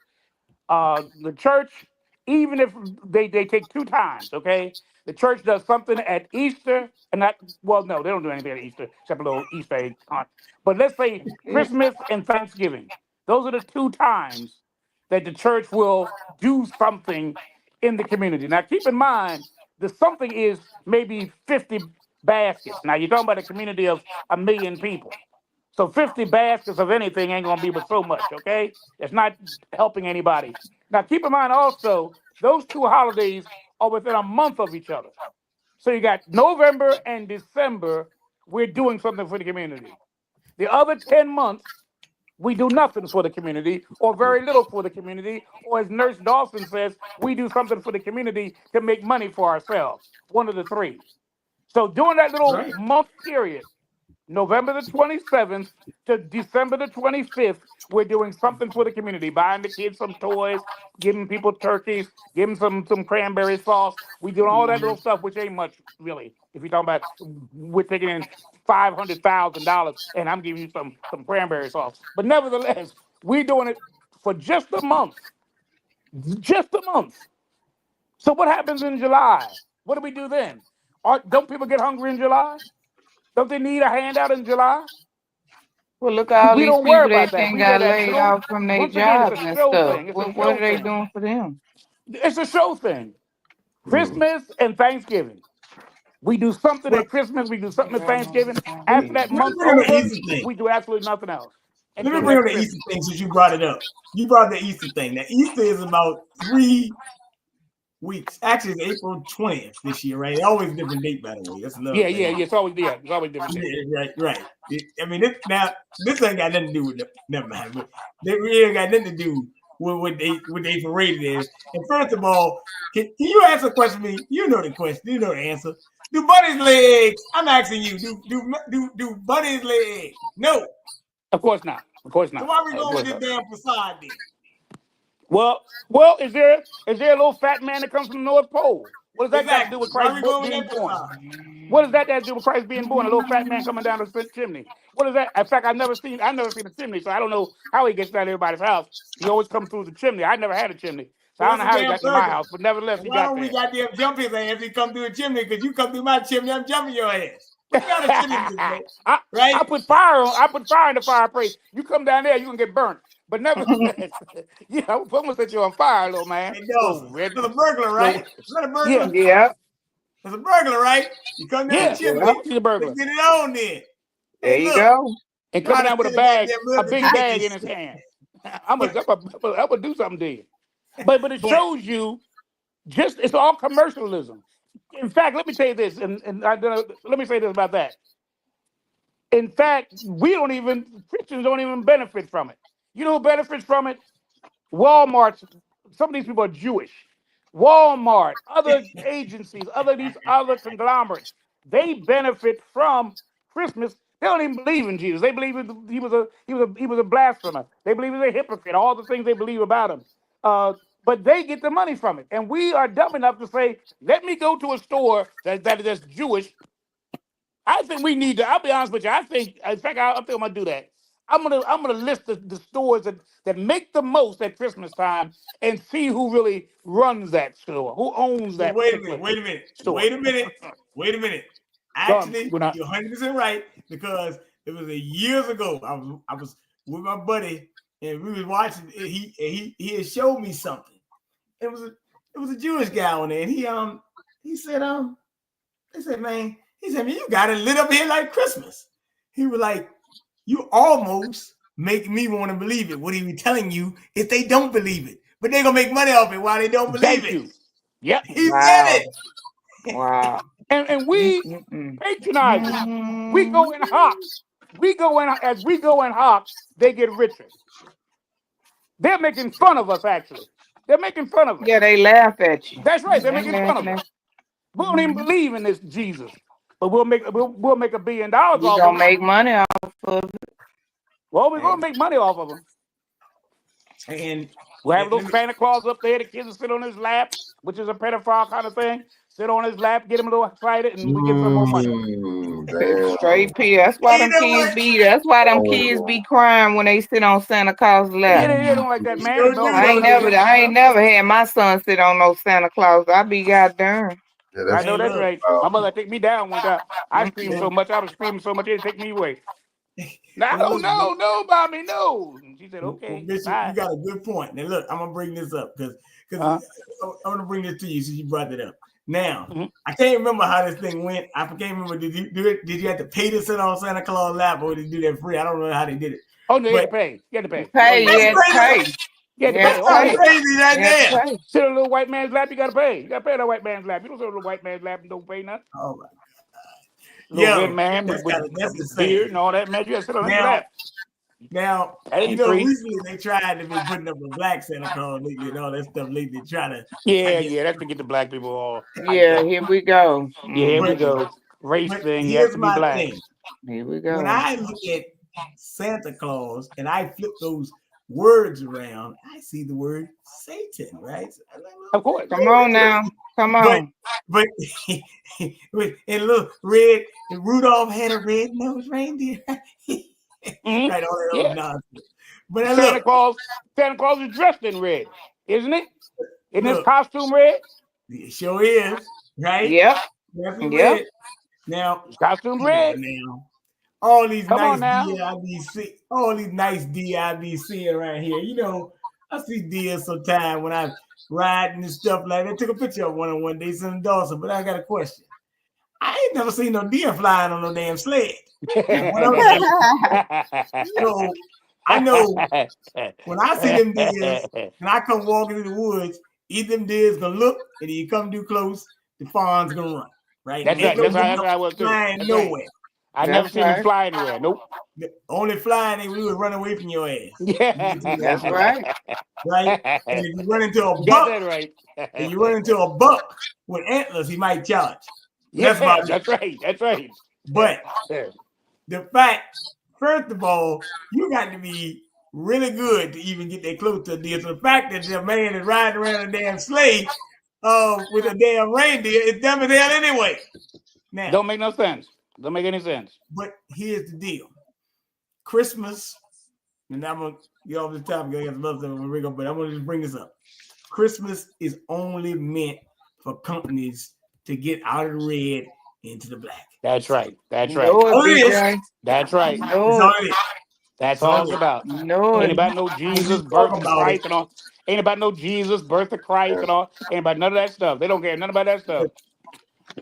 The church, even if they take 2 times, okay? The church does something at Easter, and no, they don't do anything at Easter, except a little Easter egg hunt. But let's say Christmas and Thanksgiving. Those are the 2 times that the church will do something in the community. Now, keep in mind, the something is maybe 50 baskets. Now, you're talking about a community of 1 million people. So 50 baskets of anything ain't going to be but so much, okay? It's not helping anybody. Now, keep in mind also, those 2 holidays are within a month of each other. So you got November and December, we're doing something for the community. The other 10 months, we do nothing for the community or very little for the community. Or as Nurse Dawson says, we do something for the community to make money for ourselves. One of the 3. So during that little month period, November the 27th to December the 25th, we're doing something for the community, buying the kids some toys, giving people turkeys, giving some cranberry sauce. We doing all that little stuff, which ain't much, really. If you're talking about, we're taking in $500,000, and I'm giving you some cranberry sauce. But nevertheless, we're doing it for just a month. Just a month. So what happens in July? What do we do then? Don't people get hungry in July? Don't they need a handout in July? Well, look at all We these don't worry people about that that. then We got let that laid show. off from their Once again, jobs it's a and show stuff. thing. It's a What show are they thing. doing for them? It's a show thing. Christmas and Thanksgiving. We do something at Christmas. We do something at Thanksgiving. After that month's over, we do absolutely nothing else. Let me bring up the Easter thing since you brought it up. You brought the Easter thing. Now, Easter is about 3 weeks. Actually, it's April 20th this year, right? Always a different date, by the way. That's another thing. Yeah. It's always different. Right. I mean, this ain't got nothing to do with never mind. But they really got nothing to do with what they paraded is. And first of all, can you answer a question to me? You know the question. You know the answer. Do bunny's legs? I'm asking you. Do bunny's legs? No. Of course not. Of course not. So why are we going with this damn facade then? Well, is there a little fat man that comes from the North Pole? What does that got to do with Christ being born? What does that have to do with Christ being born? A little fat man coming down the chimney. What is that? In fact, I've never seen a chimney, so I don't know how he gets down to everybody's house. He always comes through the chimney. I never had a chimney, so I don't know how he got to my house. But nevertheless, he got there. Why don't we goddamn jump his ass if he come through a chimney? Because you come through my chimney, I'm jumping your ass. What kind of chimney is that? Right? I put fire in the fireplace. You come down there, you can get burnt. But nevertheless, yeah, I'm gonna set you on fire, little man. It's a burglar, right? It's not a burglar. Yeah. It's a burglar, right? You come down the chimney, he's a burglar. get it on then. There you go. And coming down with a bag, a big bag in his hand. I'm gonna do something to you. But it shows you it's all commercialism. In fact, let me tell you this, and let me say this about that. In fact, Christians don't even benefit from it. You know who benefits from it? Walmart. Some of these people are Jewish. Walmart, other agencies, these other conglomerates, they benefit from Christmas. They don't even believe in Jesus. They believe he was a blasphemer. They believe he's a hypocrite. All the things they believe about him. but they get the money from it. And we are dumb enough to say, let me go to a store that's Jewish. I think we need to, I'll be honest with you. I think, in fact, I think I'm gonna do that. I'm gonna list the stores that make the most at Christmas time and see who really runs that store, who owns that. Wait a minute. Store. Wait a minute. Actually, we're not- you're 100% right, because it was years ago. I was with my buddy and we was watching. He had showed me something. It was a Jewish guy on there, and he said, man, you got it lit up here like Christmas. He was like, you almost make me want to believe it. What he was telling you is they don't believe it, but they're gonna make money off it while they don't believe it. Yep. He said it. Wow. And we patronize it. We go in hops. As we go in hops, they get richer. They're making fun of us, actually. They're making fun of us. Yeah, they laugh at you. That's right. They're making fun of us. We don't even believe in this Jesus, but we'll make $1 billion off of it. We're gonna make money off of it. Well, we're gonna make money off of them. And we'll have a little Santa Claus up there. The kids will sit on his lap, which is a pedophile kind of thing. Sit on his lap, get him a little excited, and we get some more money. Straight P. That's why them kids be. That's why them kids be crying when they sit on Santa Claus' lap. Yeah, they don't like that, man. I ain't never had my son sit on no Santa Claus. I be goddamn. Yeah, I know that's right. My mother take me down one time. I screamed so much, I was screaming so much, it take me away. No, mommy, no. And she said, okay. Bishop, you got a good point. Now look, I'm gonna bring this up because I'm gonna bring this to you since you brought it up. Now, I can't remember how this thing went. I can't remember. Did you do it? Did you have to pay to sit on Santa Claus lap, or did you do that free? I don't know how they did it. Oh no, you had to pay. You had to pay. You had to pay. You had to pay. That's crazy right there. Sit on a little white man's lap, you gotta pay. You gotta pay on a white man's lap. You don't sit on a little white man's lap and don't pay nothing. Oh my God. Little red man with beard and all that, man. You gotta sit on his lap. Now, recently they tried to be putting up a black Santa Claus lately and all that stuff lately, trying to. Yeah, that's to get the black people all. Yeah, here we go. Yeah, here we go. Race thing, you have to be black. Here we go. When I look at Santa Claus and I flip those words around, I see the word Satan, right? Of course. Come on now. Come on. But with a little red, Rudolph had a red-nosed reindeer. Right, all that other nonsense. But Santa Claus is dressed in red, isn't it? Isn't his costume red? It sure is, right? Yep. Definitely Yep. red. Now, costume red. Now, all these Come on nice now. DIBC around here. You know, I see deer sometimes when I riding and stuff like that. I took a picture of one day, sent in Dawson, but I got a question. I ain't never seen no deer flying on no damn sled. So I know when I see them deers and I come walking in the woods, either them deers gonna look, and then you come too close, the fawn's gonna run. Right? That's right. That's how I was too. Flying nowhere. I never seen him fly anywhere. Nope. Only flying, and we would run away from your ass. Yeah, that's right. Right? And if you run into a buck, that right. and you run into a buck with antlers, he might charge. That's right. That's right. But the fact, first of all, you got to be really good to even get that close to a deer. So the fact that the man is riding around a damn sleigh with a damn reindeer is dumb as hell anyway. Now, don't make no sense. Don't make any sense. But here's the deal. Christmas, and I'm going to get off the topic, I got love them, but I'm going to just bring this up. Christmas is only meant for companies to get out of the red into the black. That's right. That's right. That's right. That's all it's about. Ain't about no Jesus, birth of Christ and all. Ain't about no Jesus, birth of Christ and all. Ain't about none of that stuff. They don't care nothing about that stuff.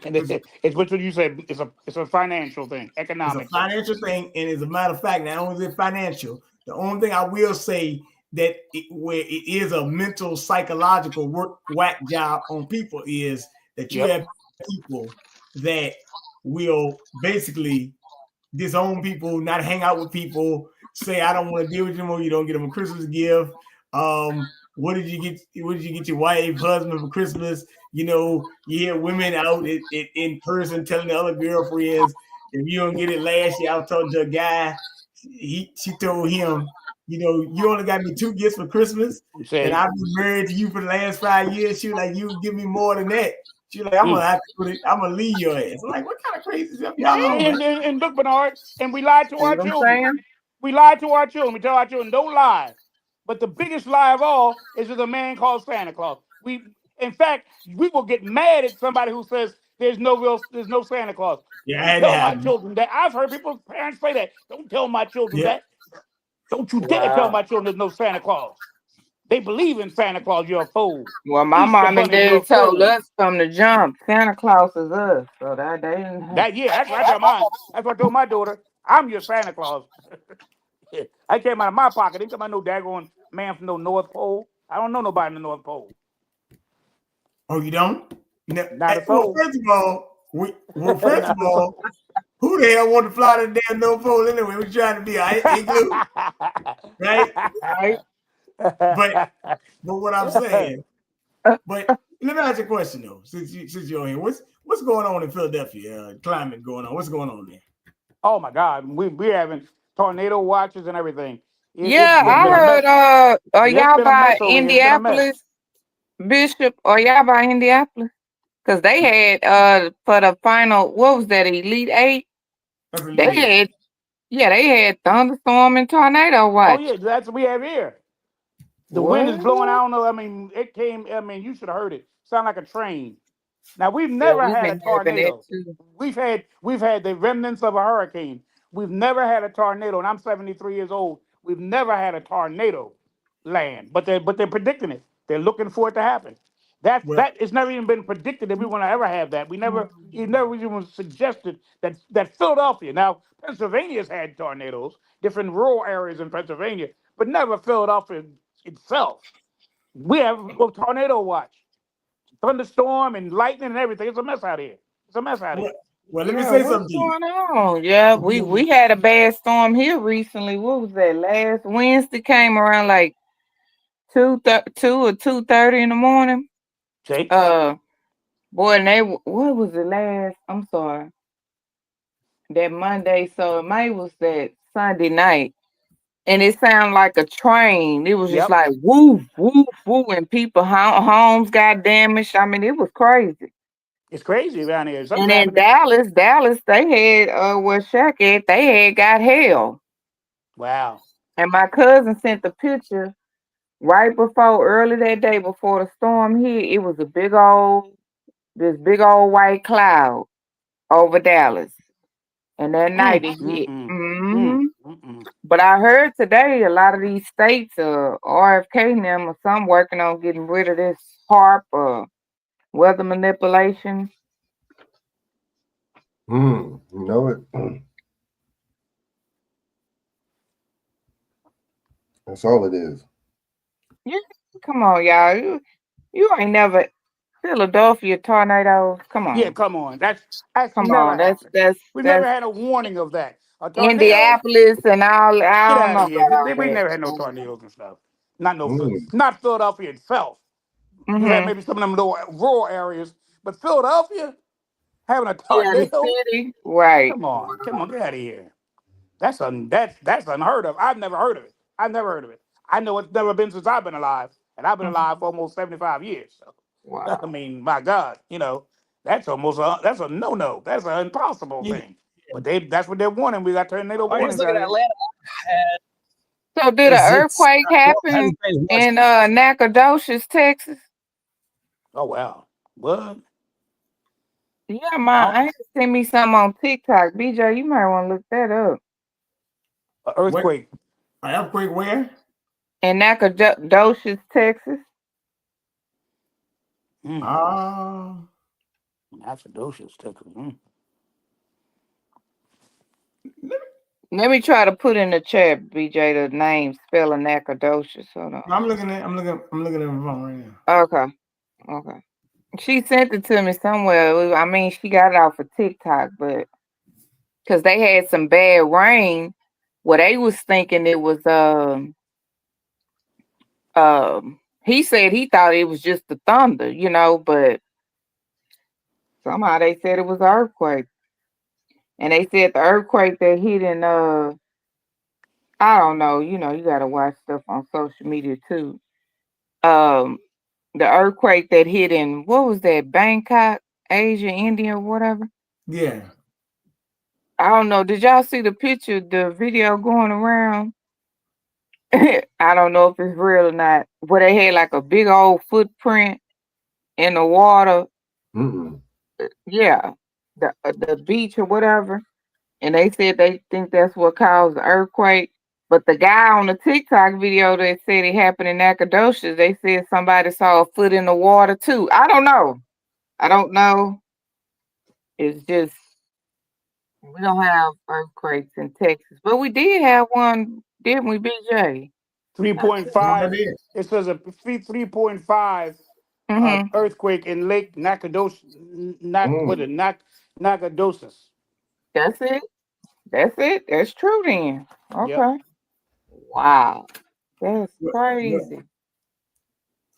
And it's what you said. It's a financial thing, economic. It's a financial thing, and as a matter of fact, not only is it financial, the only thing I will say that where it is a mental, psychological whack job on people is that you have people that will basically disown people, not hang out with people, say I don't want to deal with you anymore. You don't get them a Christmas gift. What did you get your wife, husband for Christmas? You know, you hear women out in person telling the other girlfriends, if you don't get it last year, I was talking to a guy, she told him you only got me 2 gifts for Christmas, and I've been married to you for the last 5 years. She was like, you give me more than that. She was like, I'm gonna have to put it. I'm gonna leave your ass. I'm like, what kind of crazy stuff y'all on, man? And look, Bernard, and we lied to our I'm children. saying? We lied to our children. We tell our children, don't lie. But the biggest lie of all is there's a man called Santa Claus. In fact, we will get mad at somebody who says there's no Santa Claus. Yeah, I Don't had tell that my happen. children that. I've heard people's parents say that. Don't tell my children Yeah. that. Don't you dare tell Wow. my children there's no Santa Claus. They believe in Santa Claus. You're a fool. Well, my Easter mom and bunny, you're a dad told fool. us from the jump, Santa Claus is us. So that they didn't. That's what I tell mine. That's what I told my daughter. I'm your Santa Claus. I came out of my pocket. They come out no daggone man from no North Pole. I don't know nobody in the North Pole. Oh, you don't? No. Not a soul. First of all, who the hell want to fly to the damn North Pole anyway? We're trying to be an igloo, right? Right. But what I'm saying, but let me ask you a question though, since you're here. What's going on in Philadelphia? Climate going on. What's going on there? Oh my God, we're having tornado watches and everything. Yeah, I heard. Are y'all by Indianapolis, Bishop? Are y'all by Indianapolis? Because they had for the final, what was that? Elite Eight. They had thunderstorm and tornado watch. Oh yeah, that's what we have here. The wind is blowing. I don't know. I mean, it came. I mean, you should have heard it. Sound like a train. Now we've never had a tornado. We've had the remnants of a hurricane. We've never had a tornado, and I'm 73 years old. We've never had a tornado land, but they're predicting it. They're looking for it to happen. That it's never even been predicted that we want to ever have that. It never even suggested that Philadelphia. Now Pennsylvania's had tornadoes, different rural areas in Pennsylvania, but never Philadelphia itself. We have a tornado watch, thunderstorm and lightning and everything. It's a mess out here. It's a mess out here. Well, let me say something to you. What's going on? Yeah, we had a bad storm here recently. What was that? Last Wednesday came around like 2 or 2:30 in the morning. Jake? Boy, and what was the last? I'm sorry. That Monday, so it might was that Sunday night. And it sounded like a train. It was just like woo, woo, woo, and people homes got damaged. I mean, it was crazy. It's crazy around here. And in Dallas, they had where Chak at, they had got hail. Wow. And my cousin sent the picture right before early that day before the storm hit. It was this big old white cloud over Dallas. And that night it hit. But I heard today a lot of these states, RFK and them, or some working on getting rid of this HARP weather manipulation. You know it. That's all it is. Yeah, come on, y'all. You ain't never Philadelphia tornadoes. Come on. Yeah, come on. That's come never on. happened. We've never had a warning of that. A tornado? Indianapolis and all. Get I don't out know. of here. We never had no tornadoes and stuff. Not Philadelphia itself. You had maybe some of them little rural areas, but Philadelphia having a tornado? The city. Right. Come on, get out of here. That's unheard of. I've never heard of it. I know it's never been since I've been alive, and I've been alive for almost 75 years. So, wow. I mean, my God, that's that's a no-no. That's an impossible thing. But that's what they're warning. We got tornado warnings. Look at Atlanta. So did an earthquake happen in Nacogdoches, Texas? Oh wow. What? Yeah, my aunt sent me something on TikTok. BJ, you might want to look that up. An earthquake. An earthquake where? In Nacogdoches, Texas. Nacogdoches, Texas. Let me try to put in the chat, BJ, the name spelling Nacogdoches. Hold on. I'm looking at my phone right now. Okay. She sent it to me somewhere. I mean, she got it off of TikTok, but because they had some bad rain, what they was thinking it was he said he thought it was just the thunder, but somehow they said it was an earthquake. And they said the earthquake that hit in I don't know. You know, you gotta watch stuff on social media too. Um, the earthquake that hit in what was that, Bangkok, Asia, India, or whatever. Yeah. I don't know. Did y'all see the picture, the video going around? I don't know if it's real or not. Where they had like a big old footprint in the water. Yeah, the beach or whatever. And they said they think that's what caused the earthquake. But the guy on the TikTok video that said it happened in Nacogdoches, they said somebody saw a foot in the water too. I don't know. I don't know. It's just we don't have earthquakes in Texas, but we did have one, didn't we, BJ? 3.5. It says a 3.5 earthquake in Lake Nacogdoches. Nacogdoches. That's it. That's it. That's true then. Yep. Okay. Wow. That's crazy.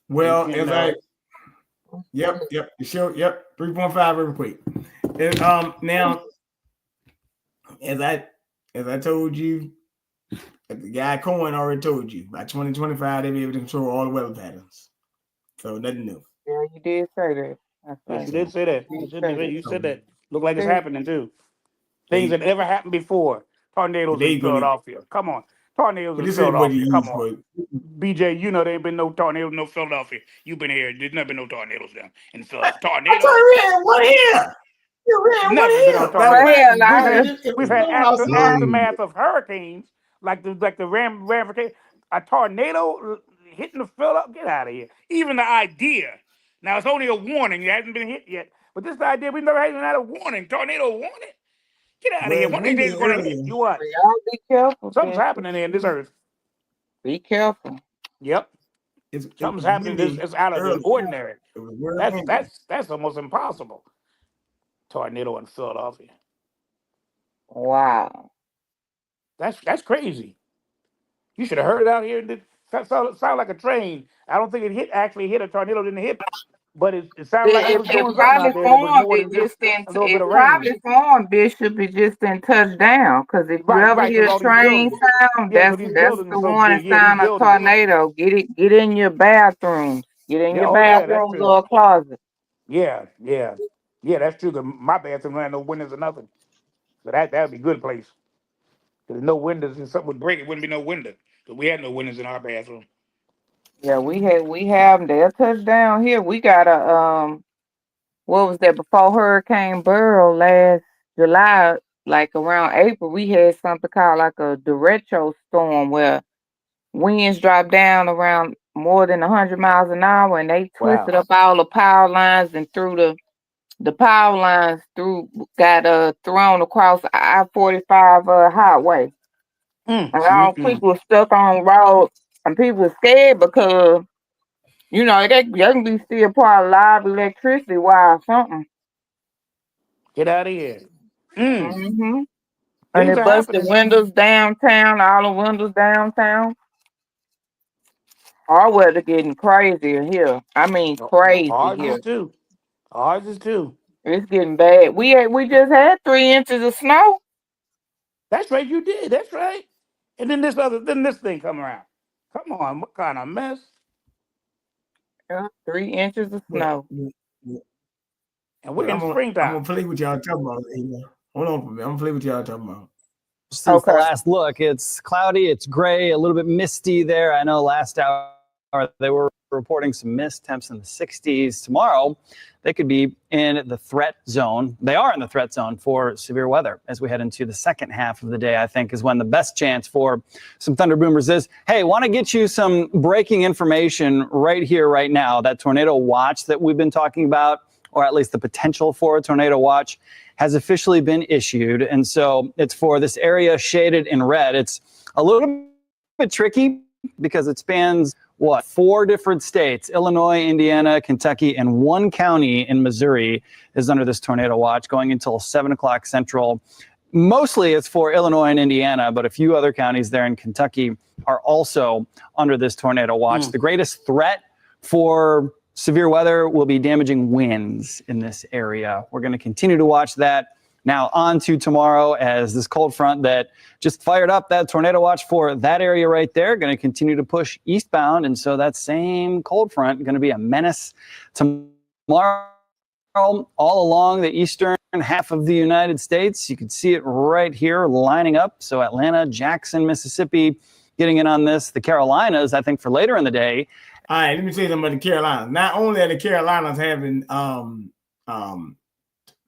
Well, And, as I, yep, the show, yep, 3.5 earthquake. And, now, as I told you, the guy Cohen already told you by 2025 they'll be able to control all the weather patterns. So nothing new. Yeah, you did say that. That's Yes, right. you did say that. You said that. Look like it's Okay. happening too. Things that never happened before. Tornadoes in Philadelphia. Come on. Tornadoes in Philadelphia. Come on. BJ, you know there ain't been no tornadoes in no Philadelphia. You've been here. There's never been no tornadoes down in Philadelphia. Tornadoes. What here? Never been on tornadoes. We've had aftermath of hurricanes, like the ramification. A tornado hitting the Philadelphia. Get out of here. Even the idea. Now it's only a warning. It hasn't been hit yet. But this idea, we've never even had a warning. Tornado warning. Get out of here. One of these days is going to hit you. What? Y'all be careful. Something's happening in this earth. Be careful. Yep. Something's happening. It's out of the ordinary. That's almost impossible. Tornado in Philadelphia. Wow. That's crazy. You should have heard it out here. It sounded like a train. I don't think it actually hit a tornado, didn't hit. But it sounded like it was doing something out there. It was more than just a little bit of rain. Probably formed, Bishop. It just didn't touch down. Because if you ever hear a train sound, that's the warning sign of tornado. Get in your bathrooms. Get in your bathrooms or a closet. Yeah, that's true. My bathroom had no windows or nothing. So that would be a good place. Because no windows, if something would break, it wouldn't be no window. So we had no windows in our bathroom. Yeah, we have them. They'll touch down here. We got a what was that before Hurricane Beryl last July, like around April, we had something called like a derecho storm where winds dropped down around more than 100 miles an hour, and they twisted up all the power lines and threw the power lines got thrown across I-45 highway. And all people were stuck on the road, and people were scared because, you know, they can be still part of live electricity wire or something. Get out of here. Mm-hmm. And it busted windows downtown, all the windows downtown. Our weather getting crazier here. I mean, crazy here. Ours is too. It's getting bad. We just had 3 inches of snow. That's right, you did. That's right. And then this thing come around. Come on, what kind of mess? 3 inches of snow. And we're in springtime. I'm gonna play what y'all talking about. Hold on for me. I'm gonna play what y'all talking about. Since the last look, it's cloudy, it's gray, a little bit misty there. I know last hour they were reporting some mist, temps in the 60s. Tomorrow, they could be in the threat zone. They are in the threat zone for severe weather as we head into the second half of the day, I think, is when the best chance for some thunder boomers is. Hey, want to get you some breaking information right here, right now. That tornado watch that we've been talking about, or at least the potential for a tornado watch, has officially been issued. And so it's for this area shaded in red. It's a little bit tricky because it spans, 4 different states: Illinois, Indiana, Kentucky, and 1 county in Missouri is under this tornado watch going until 7 o'clock Central. Mostly it's for Illinois and Indiana, but a few other counties there in Kentucky are also under this tornado watch. The greatest threat for severe weather will be damaging winds in this area. We're going to continue to watch that Now on to tomorrow, as this cold front that just fired up that tornado watch for that area right there, going to continue to push eastbound. And so that same cold front going to be a menace tomorrow all along the eastern half of the United States. You can see it right here lining up. So Atlanta, Jackson, Mississippi getting in on this. The Carolinas, I think, for later in the day. All right, let me say something about the Carolinas. Not only are the Carolinas having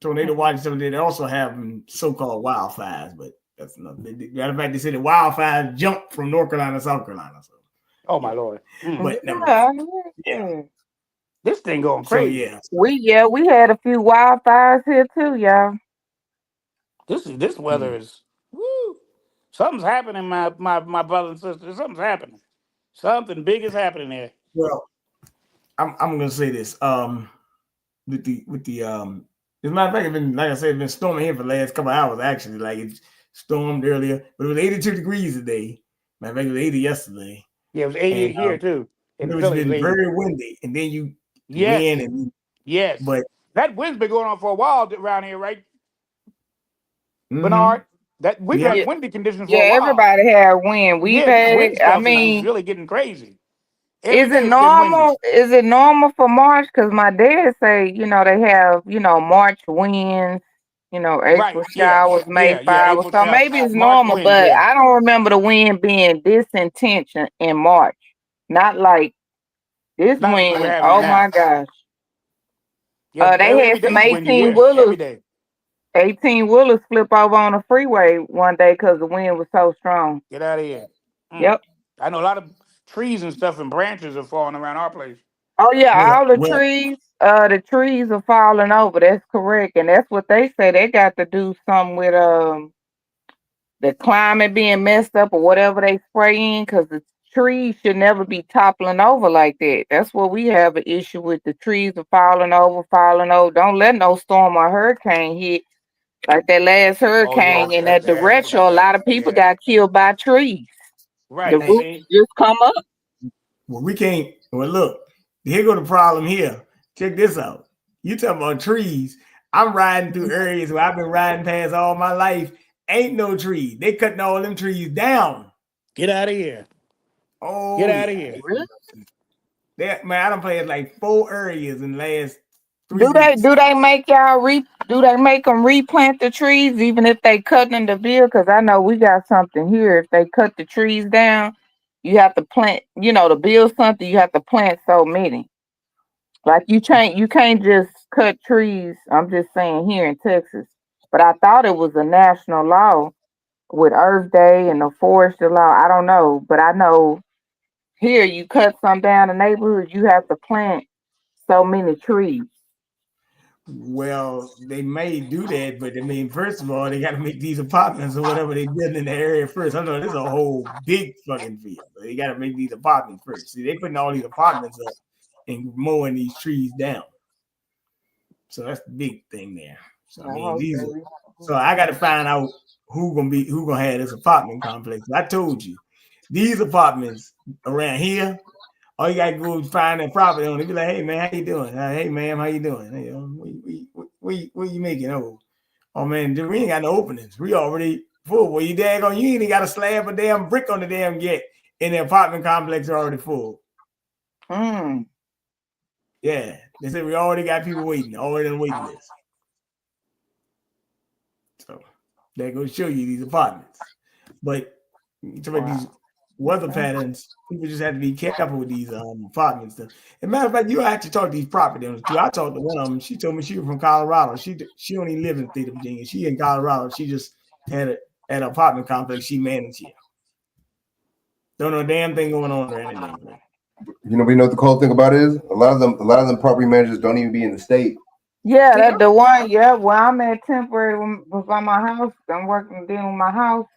tornado watches, they're also having so-called wildfires, but that's not. Matter of fact, they said the wildfires jumped from North Carolina to South Carolina. So. Oh my Lord! But yeah, this thing going so, crazy. We had a few wildfires here too, y'all. This weather is woo. Something's happening, my brothers and sisters. Something's happening. Something big is happening there. Well, I'm gonna say this. With the as a matter of fact, it's been, like I said, it's been storming here for the last couple of hours. Actually, like it stormed earlier, but it was 82 degrees today. Matter of fact, it was 80 yesterday. Yeah, it was 80 here too. It was been very windy, and then wind and but that wind's been going on for a while around here, right? Bernard, that we got windy conditions for a while. Everybody had wind. We've had. I mean, it's really getting crazy. Is it normal? Is it normal for March? Because my dad say, they have, March winds, April showers, May showers. So maybe it's normal, but I don't remember the wind being this intense in March. Not like this wind. Oh my gosh. They had some 18-wheelers. 18-wheelers flip over on the freeway one day because the wind was so strong. Get out of here. Yep. I know a lot of trees and stuff and branches are falling around our place. Oh yeah, all the trees are falling over. That's correct, and that's what they say. They got to do something with the climate being messed up or whatever they spray in, because the trees should never be toppling over like that. That's what we have an issue with. The trees are falling over. Don't let no storm or hurricane hit like that last hurricane in that direction. A lot of people got killed by trees. Right. The roots just come up. Well, we can't. Well, look, here go the problem here. Check this out. You talking about trees. I'm riding through areas where I've been riding past all my life. Ain't no trees. They cutting all them trees down. Get out of here. Oh, get out of here. Really? Man, I done played like 4 areas in the last 3 Do weeks. they make y'all do they make them replant the trees even if they cutting in the bill? Because I know we got something here. If they cut the trees down, you have to plant, to build something, you have to plant so many. Like you can't just cut trees. I'm just saying here in Texas. But I thought it was a national law with Earth Day and the forestry law. I don't know, but I know here you cut some down the neighborhood, you have to plant so many trees. Well, they may do that, but I mean, first of all, they got to make these apartments or whatever they build in the area first. I know this is a whole big fucking field. They got to make these apartments first. See, they putting all these apartments up and mowing these trees down. So that's the big thing there. So I mean, so I got to find out who gonna have this apartment complex. I told you, these apartments around here. All you gotta go find that property owner. Be like, hey man, how you doing? Hey ma'am, how you doing? Hey, what you making? Oh man, we ain't got no openings. We already full. Well, you daggone, you ain't got a slab of damn brick on the damn yet, and the apartment complex are already full. Yeah, they said we already got people waiting, already on the waiting list. So they're gonna show you these apartments, but these weather patterns, people just have to be careful with these apartments. As a matter of fact, you actually talk to these property owners too. I talked to one of them. She told me she was from Colorado. She don't even live in the state of Virginia. She in Colorado. She just had an apartment complex she managed here. Don't know a damn thing going on or anything. We know what the cool thing about it is? A lot of them property managers don't even be in the state. Yeah, that's the one. Yeah, well, I'm at temporary by my house. I'm working dealing with my house.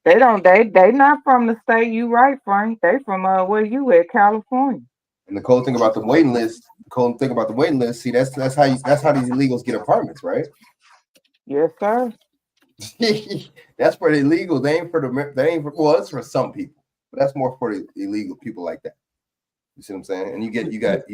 They not from the state. You right, Frank? They from where you at, California. And the cool thing about the waiting list, see, that's how these illegals get apartments, right? Yes, sir. That's for the illegal. Well, it's for some people, but that's more for the illegal people like that. You see what I'm saying? And you got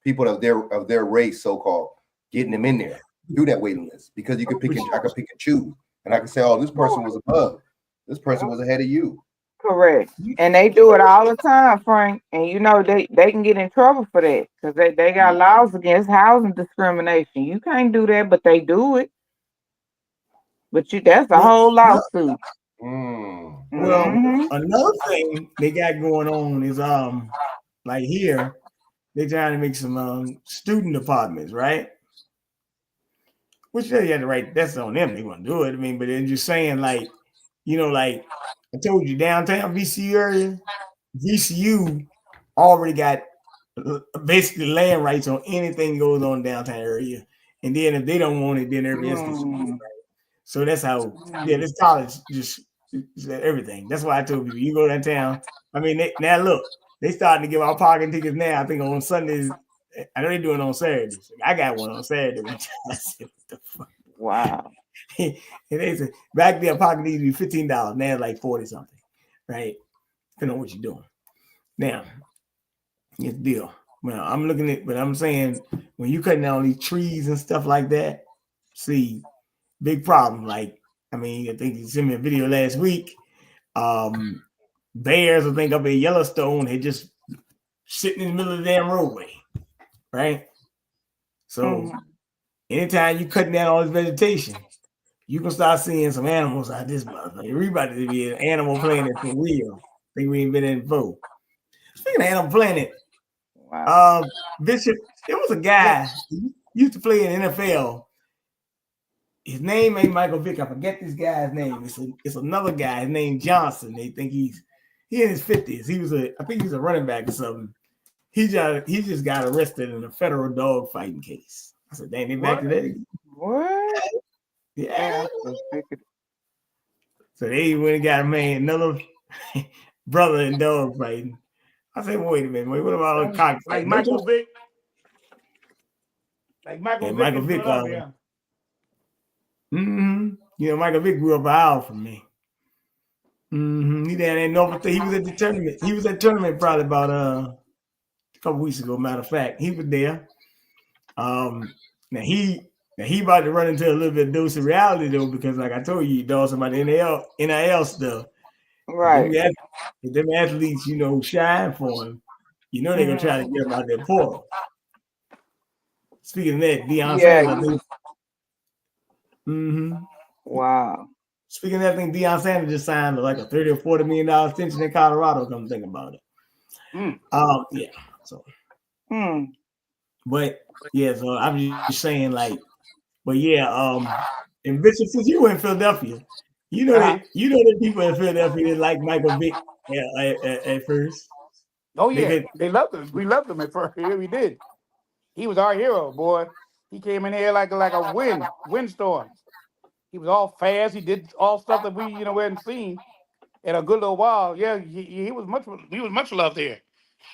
people of their race, so called, getting them in there. do that waiting list because you could pick I could pick and choose, and I could say, oh, this person was above, this person was ahead of you. Correct. And they do it all the time, Frank. And you know they can get in trouble for that because they got laws against housing discrimination. You can't do that, but they do it. But that's a whole lawsuit. Well, another thing they got going on is like here, they're trying to make some student apartments, right? Which they had to write. That's on them. They want to do it. I mean, but they're just saying like, like I told you, downtown VCU area, VCU already got basically land rights on anything that goes on downtown area, and then if they don't want it, then everybody else gets it. Right? So that's how. Yeah, this college just everything. That's why I told people you go downtown. I mean, now look, they starting to give out parking tickets now. I think on Sundays. I know they're doing it on Saturdays. I got one on Saturday. I said, what the fuck? Wow. And they said back there, parking needs to be $15. Now it's like 40 something, right? Depending on what you're doing. Now, here's the deal. Well, I'm looking at, but I'm saying when you cutting down these trees and stuff like that, see, big problem. Like, I mean, I think you sent me a video last week. Bears, I think up in Yellowstone, they just sitting in the middle of the damn roadway, right? So anytime you cutting down all this vegetation, you can start seeing some animals out this motherfucker. Everybody to be an Animal Planet for real. I think we ain't been in before. Speaking of Animal Planet, Bishop, there was a guy who used to play in the NFL. His name ain't Michael Vick. I forget this guy's name. It's another guy. His name Johnson. They think he in his 50s. I think he's a running back or something. He just got arrested in a federal dog fighting case. I said, dang, they back to that again. What? Yeah. So they went and got another brother in dog fighting. I said, wait a minute, what about all the cock? Like Michael Vick? Like Michael Vick. Yeah. Michael Vick grew up an hour from me. He down there in Norfolk. He was at the tournament. He was at tournament probably about a couple weeks ago. Matter of fact, he was there. Now he about to run into a little bit of dose of reality though, because like I told you, dog, about the NIL stuff. Right. If them athletes, shine for him, they're gonna try to get him out their portal. Speaking of that, Deion Sanders. Wow. Speaking of that, I think Deion Sanders just signed like a $30 or $40 million extension in Colorado. Come think about it. Yeah. So. But yeah, so I'm just saying, like, but yeah, and Bishop, since you were in Philadelphia, that people in Philadelphia didn't like Michael Vick at first. Oh yeah, they loved him. We loved him at first. Yeah, we did. He was our hero, boy. He came in here like a windstorm. He was all fast. He did all stuff that we hadn't seen in a good little while. Yeah, he was much loved here.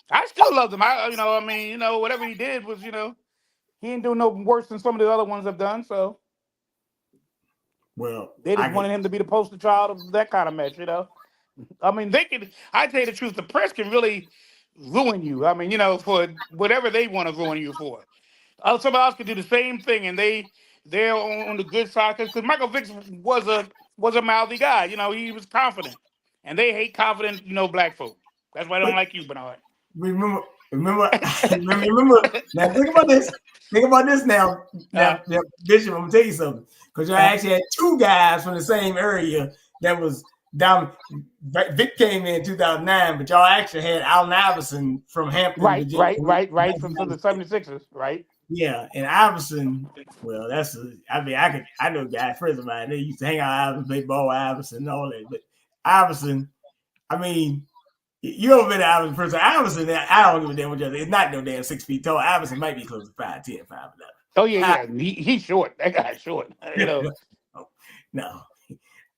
I still loved him. Whatever he did was, he ain't doing no worse than some of the other ones have done. So, well, they just wanted him to be the poster child of that kind of mess, I mean, they can. I tell you the truth, the press can really ruin you. I mean, for whatever they want to ruin you for. Somebody else could do the same thing, and they're on the good side because Michael Vick was a mouthy guy. He was confident, and they hate confident, black folk. That's why I don't like you, Bernard. Remember. Now think about this. Think about this now. Now, Bishop, I'm gonna tell you something. Because I actually had two guys from the same area that was down. Vic came in 2009, but y'all actually had Allen Iverson from Hampton, Virginia. Right. From the 76ers, right? Yeah, and Iverson. Well, I know guys. First of all, they used to hang out Iverson, play ball with Iverson, and all that. But Iverson, I mean. You ever been to Iverson person? Iverson, I don't give a damn what you're. It's not no damn 6 feet tall. Iverson might be close to 5'10", 5'11". Oh yeah. He's short. That guy's short. No,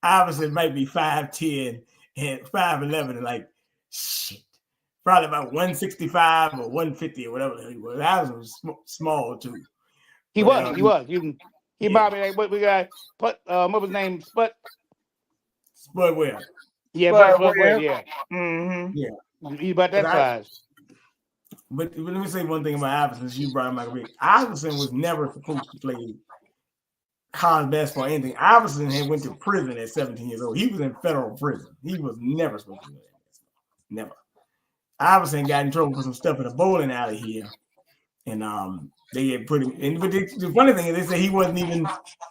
Iverson might be 5'10" and 5'11", and like shit, probably about 165 or 150 or whatever he was. Iverson was small too. He was. He probably like what we got. What was his name? Spud where? Yeah, but yeah. Yeah. He's about that size. But let me say one thing about Iverson. You brought him Michael Vick. Iverson was never supposed to play college basketball, anything. Iverson had went to prison at 17 years old. He was in federal prison. He was never supposed to do that. Never. Iverson got in trouble for some stuff in a bowling alley here. And they had put him in. But the funny thing is, they said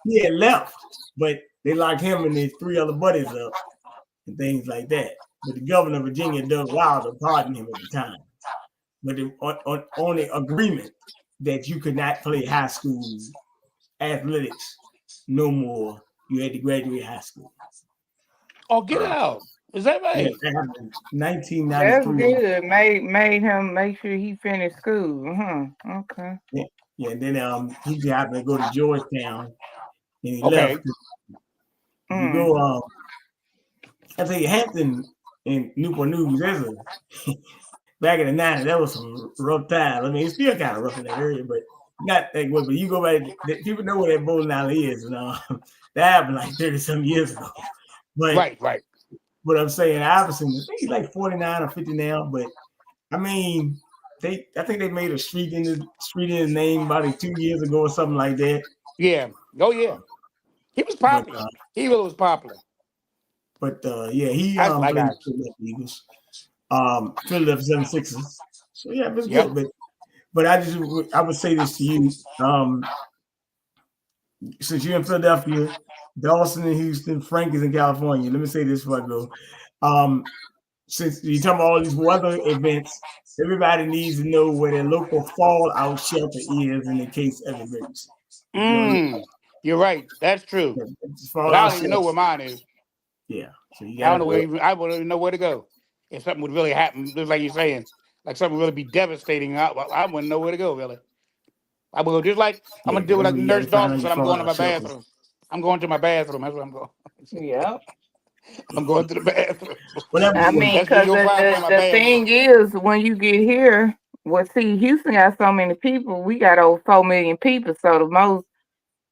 he had left, but they locked him and his 3 other buddies up and things like that. But the governor of Virginia, Doug Wilder, pardoned him at the time. But on the agreement that you could not play high school athletics no more. You had to graduate high school. Oh, get out. Is that right? Yeah, that happened in 1993. That's good. Made him make sure he finished school. Okay. Yeah, and then he happened to go to Georgetown and he Okay. left. You go I tell you, Hampton and Newport News, back in the 90s, that was some rough times. I mean, it's still kind of rough in that area, but not that good. But you go back, people know where that bowling alley is, and that happened like 30-some years ago. But right. But I'm saying Iverson, I think he's like 49 or 50 now. But I mean, I think they made a street in his name about 2 years ago or something like that. Yeah. Oh yeah. He was popular. He really was popular. But yeah, he I like played Iverson. for the Eagles, Philadelphia 76ers. So yeah, it was Yep. good. But I would say this to you, since you're in Philadelphia, Dawson in Houston, Frank is in California. Let me say this before I go. Since you're talking about all these weather events, everybody needs to know where their local fallout shelter is in the case of emergency. You're right. That's true. But I don't even know where mine is. Yeah. So I don't know where I wouldn't even know where to go. If something would really happen, just like you're saying, like something really be devastating, I wouldn't know where to go, really. I would go just like I'm gonna do what like Nurse Dawson said. I'm going to my bathroom. I'm going to my bathroom. That's where I'm going. Yep. I'm going to the bathroom. I mean, because the thing is, when you get here, Houston got so many people. We got over 4 million people. So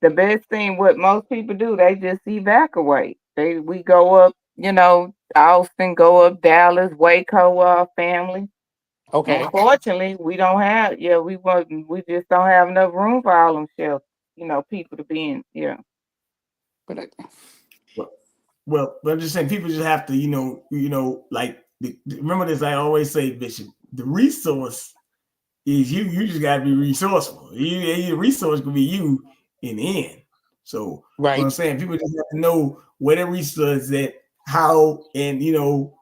the best thing, what most people do, they just evacuate. We go up, Austin, go up Dallas, Waco, our family. Okay. Unfortunately, we don't have. We just don't have enough room for all them shelters. People to be in. Yeah. But well, I'm just saying, people just have to, like remember this. I always say, Bishop, the resource is you. You just got to be resourceful. Your resource could be you in the end. So, right. What I'm saying, people just have to know where the resource is at, how, and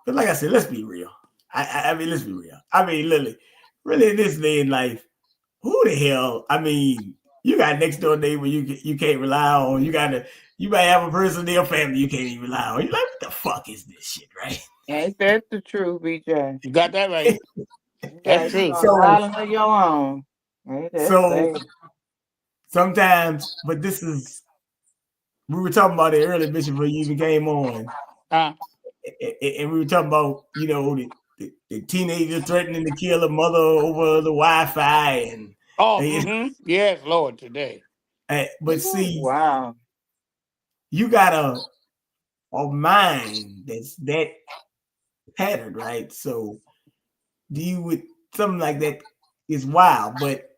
but like I said, let's be real. I mean, let's be real. I mean, literally, really, in this day in life, who the hell? I mean, you got next door neighbor you can't rely on. You might have a person in your family you can't even rely on. You're like, what the fuck is this shit, right? Ain't that the truth, BJ? You got that right. That's true. So, island of your own. So sometimes, but this is, we were talking about it earlier, Bishop, before you even came on. And we were talking about, the teenager threatening to kill a mother over the Wi-Fi and yes, Lord, today. But see, wow, you got a mind that's that patterned, right? So deal with something like that is wild. But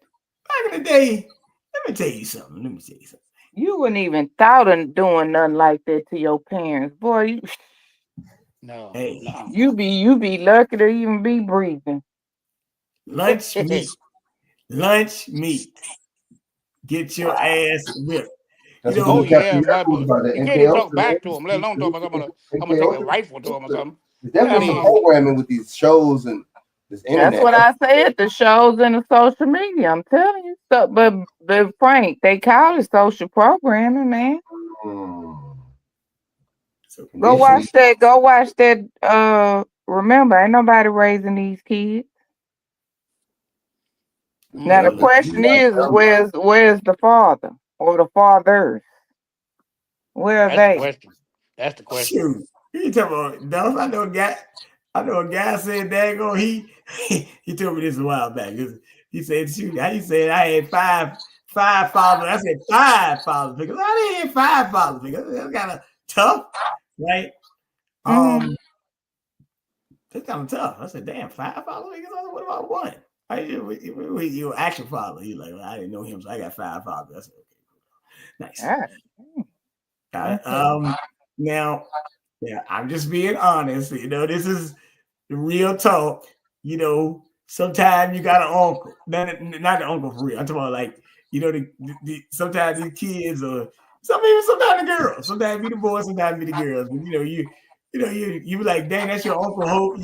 back in the day, let me tell you something. You wouldn't even thought of doing nothing like that to your parents, boy. No. You be lucky to even be breathing. Lunch meat. Get your ass whipped. You can't even talk back to him, let alone talk about I'm gonna take a rifle to him or something. There's definitely some programming with these shows and this internet. That's what I said. The shows and the social media. I'm telling you. So, but Frank, they call it social programming, man. Go watch that. Remember, ain't nobody raising these kids. Now the question is where's the father or the fathers? Where are they? That's the question. Shoot. You talking about I know a guy said daggone he told me this a while back. He said, shoot, how you say I had five fathers? I said 5 father figures. I didn't have 5 father figures. That's kind of tough, right? That's kind of tough. I said, damn, 5 father figures? I said, what about 1? Your actual father. He's like, well, I didn't know him, so I got 5 fathers. I said, okay. Nice. Yeah. Now, I'm just being honest. This is the real talk. Sometimes you got an uncle, not the uncle for real. I'm talking about like, sometimes these kids or sometimes the girls, sometimes be the boys, sometimes be the girls. But you be like, dang, that's your uncle.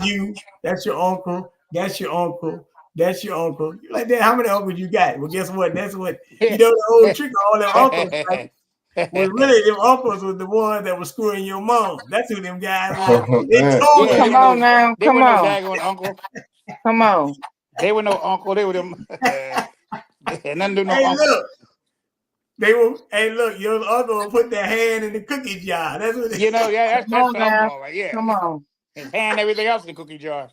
That's your uncle. That's your uncle. That's your uncle. You're like, dang, how many uncles you got? Well, guess what? That's what the whole trick of all them uncles. Like, was really them uncles was the ones that was screwing your mom. That's who them guys were. They told Come on now. They Come were no on. daggone uncle. Come on. They were no uncle. They were them. They had nothing to do no Hey, uncle. look. They were. Hey, look. Your uncle will put their hand in the cookie jar. That's what. That's Come on the now. uncle, right? Yeah. Come on. And hand everything else in the cookie jar.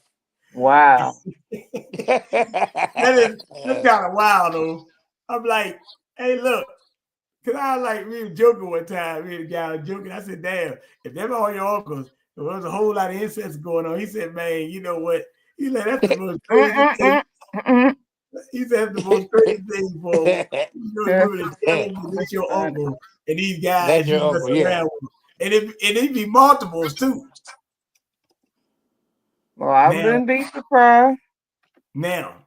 Wow. That is kind of wild though. I'm like, hey, look. Cause I was like, we were joking one time. Me and the guy was joking. I said, damn, if them all your uncles, there was a whole lot of incest going on. He said, man, you know what? He said, that's the most crazy thing. He said, that's the most crazy thing for women to tell you that's your uncle. And these guys, That's your uncle, yeah. around with. And it'd be multiples too. Well, I wouldn't be surprised. Now,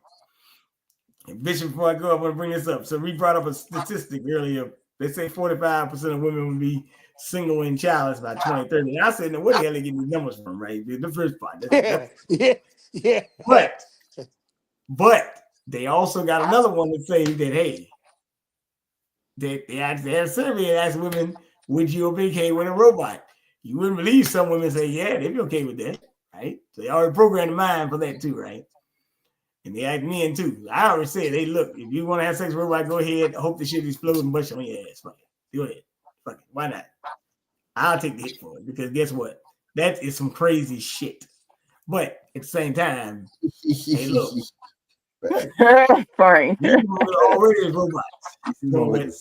Bishop, before I go, I want to bring this up. So we brought up a statistic earlier. They say 45% of women would be single and childless by 2030. And I said, now, where the hell they get these numbers from, right? The first part. Yeah. But they also got another one that say that, hey, they had a survey that asked women, would you be okay with a robot? You wouldn't believe some women say, yeah, they'd be okay with that, right? So they already programmed the mind for that too, right? And they act men too. I already said, hey, look, if you want to have sex with a robot, go ahead. I hope the shit explodes and bust on your ass. Fuck it. Go ahead. Fuck it. Why not? I'll take the hit for it because guess what? That is some crazy shit. But at the same time, hey, look. Fine. Already robots. I mean,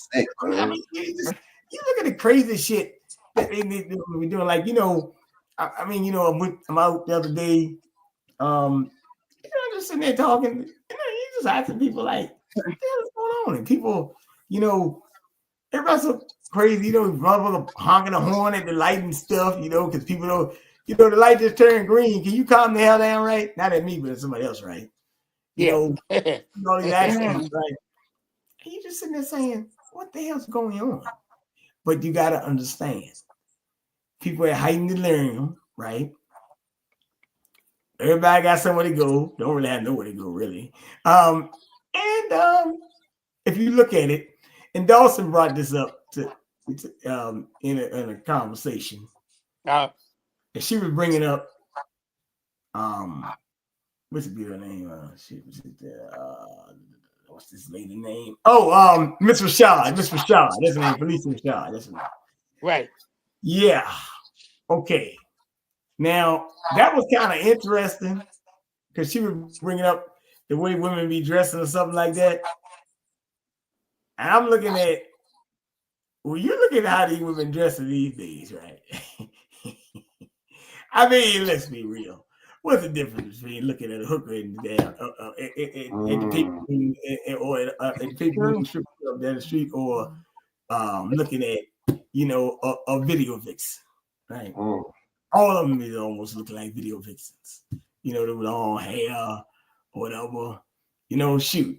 you look at the crazy shit that they be doing. Like, I'm out the other day. Just sitting there talking, you just asking people like, what the hell is going on? And people, everybody's so crazy, motherfucker honking a horn at the light and stuff, because people don't, the light just turned green. Can you calm the hell down, right? Not at me, but at somebody else, right? All these accidents, right? And you just sitting there saying, what the hell's going on? But you got to understand, people are heightened to learn, right? Everybody got somewhere to go. Don't really have nowhere to go, really. If you look at it, and Dawson brought this up in a conversation. And she was bringing up, what's the girl name? What's this lady name? Oh, Miss Rashad. Miss Rashad. That's her name. Felicia Rashad. That's her name. Right. Yeah. Okay. Now, that was kind of interesting because she was bringing up the way women be dressing or something like that. And I'm looking at, well, you're looking at how these women dressing these days, right? I mean, let's be real. What's the difference between looking at a hooker and the people who up down the street or looking at, a video vixen, right? All of them is almost looking like video vixens. They with long hair or whatever. Shoot.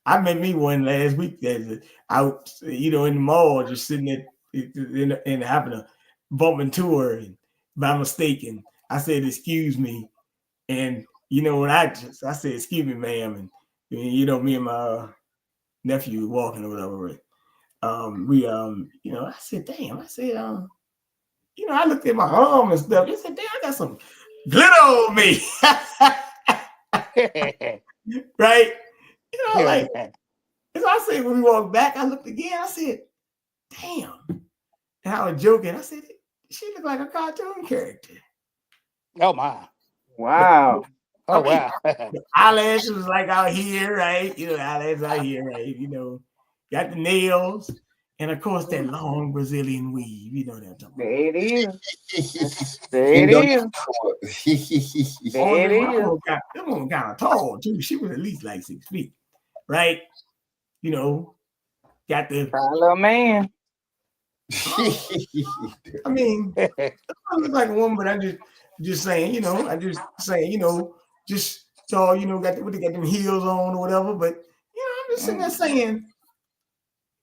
I met me one last week that out, in the mall, just sitting there and happened to bump into her and by mistake. And I said, excuse me. And I said, excuse me, ma'am. And me and my nephew walking or whatever. I said, damn. I said, I looked at my arm and stuff. They said, damn, I got some glitter on me. Right? Like, so I said, when we walked back, I looked again. I said, damn. And I was joking. I said, she looked like a cartoon character. Oh, my. Wow. Oh, wow. The eyelashes was like out here, right? Eyelashes out here, right? Got the nails. And of course, that long Brazilian weave, that I'm talking about. There it is. There it is. There it is. That one kind of tall, too. She was at least like 6 feet, right? got the little man. I mean, I look like a woman, but I'm just saying, I'm just saying, just tall, got they got them heels on or whatever. But I'm just sitting there saying,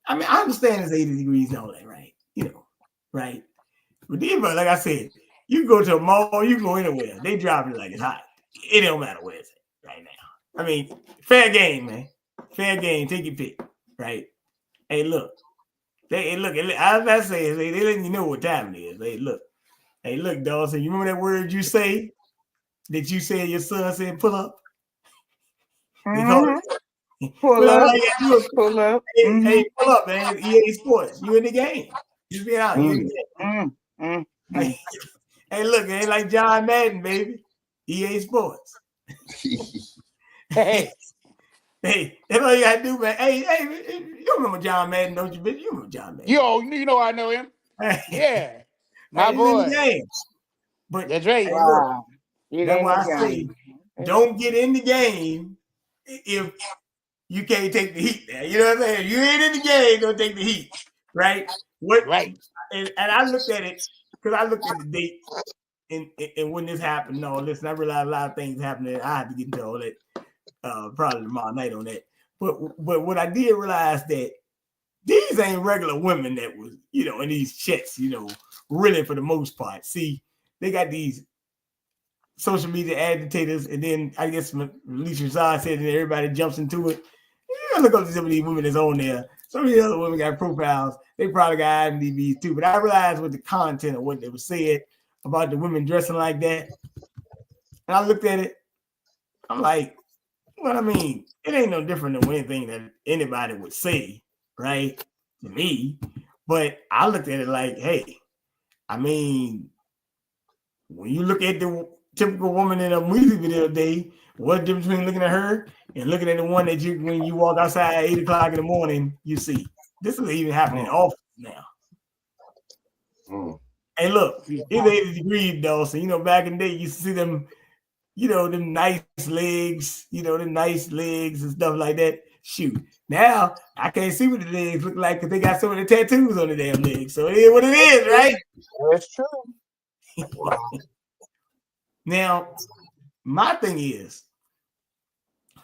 I mean, I understand it's 80 degrees and all that, right? Right? But then, but like I said, you go to a mall, you go anywhere, they drop it like it's hot. It don't matter where it's at right now. I mean, fair game, man. Fair game. Take your pick, right? Hey, look. I was about to say, they letting you know what time it is. Hey, look, Dawson, you remember that word you say that you said your son said pull up? They call it Pull up. Pull up. Hey, pull up, man. EA Sports. You in the game. Just be out. You in the game. Hey, look, it ain't like John Madden, baby. EA Sports. Hey, that's all you gotta do, man. Hey, you remember John Madden, don't you, bitch? You remember John Madden. You know I know him. Yeah. My he's boy. in the game. But that's right. Hey, look, that's why I say don't get in the game if you can't take the heat there. You know what I'm saying? If you ain't in the game, don't take the heat. Right? Right. And I looked at it because I looked at the date and when this happened. No, listen, I realized a lot of things happening. I had to get into all that probably tomorrow night on that. But what I did realize that these ain't regular women that was, in these chats, really for the most part. See, they got these social media agitators, and then I guess Alicia Rashad said that everybody jumps into it. You look up to some of these women that's on there. Some of the other women got profiles. They probably got IMDb's too. But I realized with the content of what they were said about the women dressing like that, and I looked at it, I'm like, well, I mean, it ain't no different than anything that anybody would say, right? To me. But I looked at it like, hey, I mean, when you look at the typical woman in a music video today, what's the difference between looking at her and looking at the one that when you walk outside at 8 o'clock in the morning, you see. This is even happening in office now. Hey, look, it's 80 degrees, though. So, back in the day, you see them, them nice legs, them nice legs and stuff like that. Shoot. Now, I can't see what the legs look like because they got so many tattoos on the damn legs. So it is what it is, right? That's true. Now, my thing is,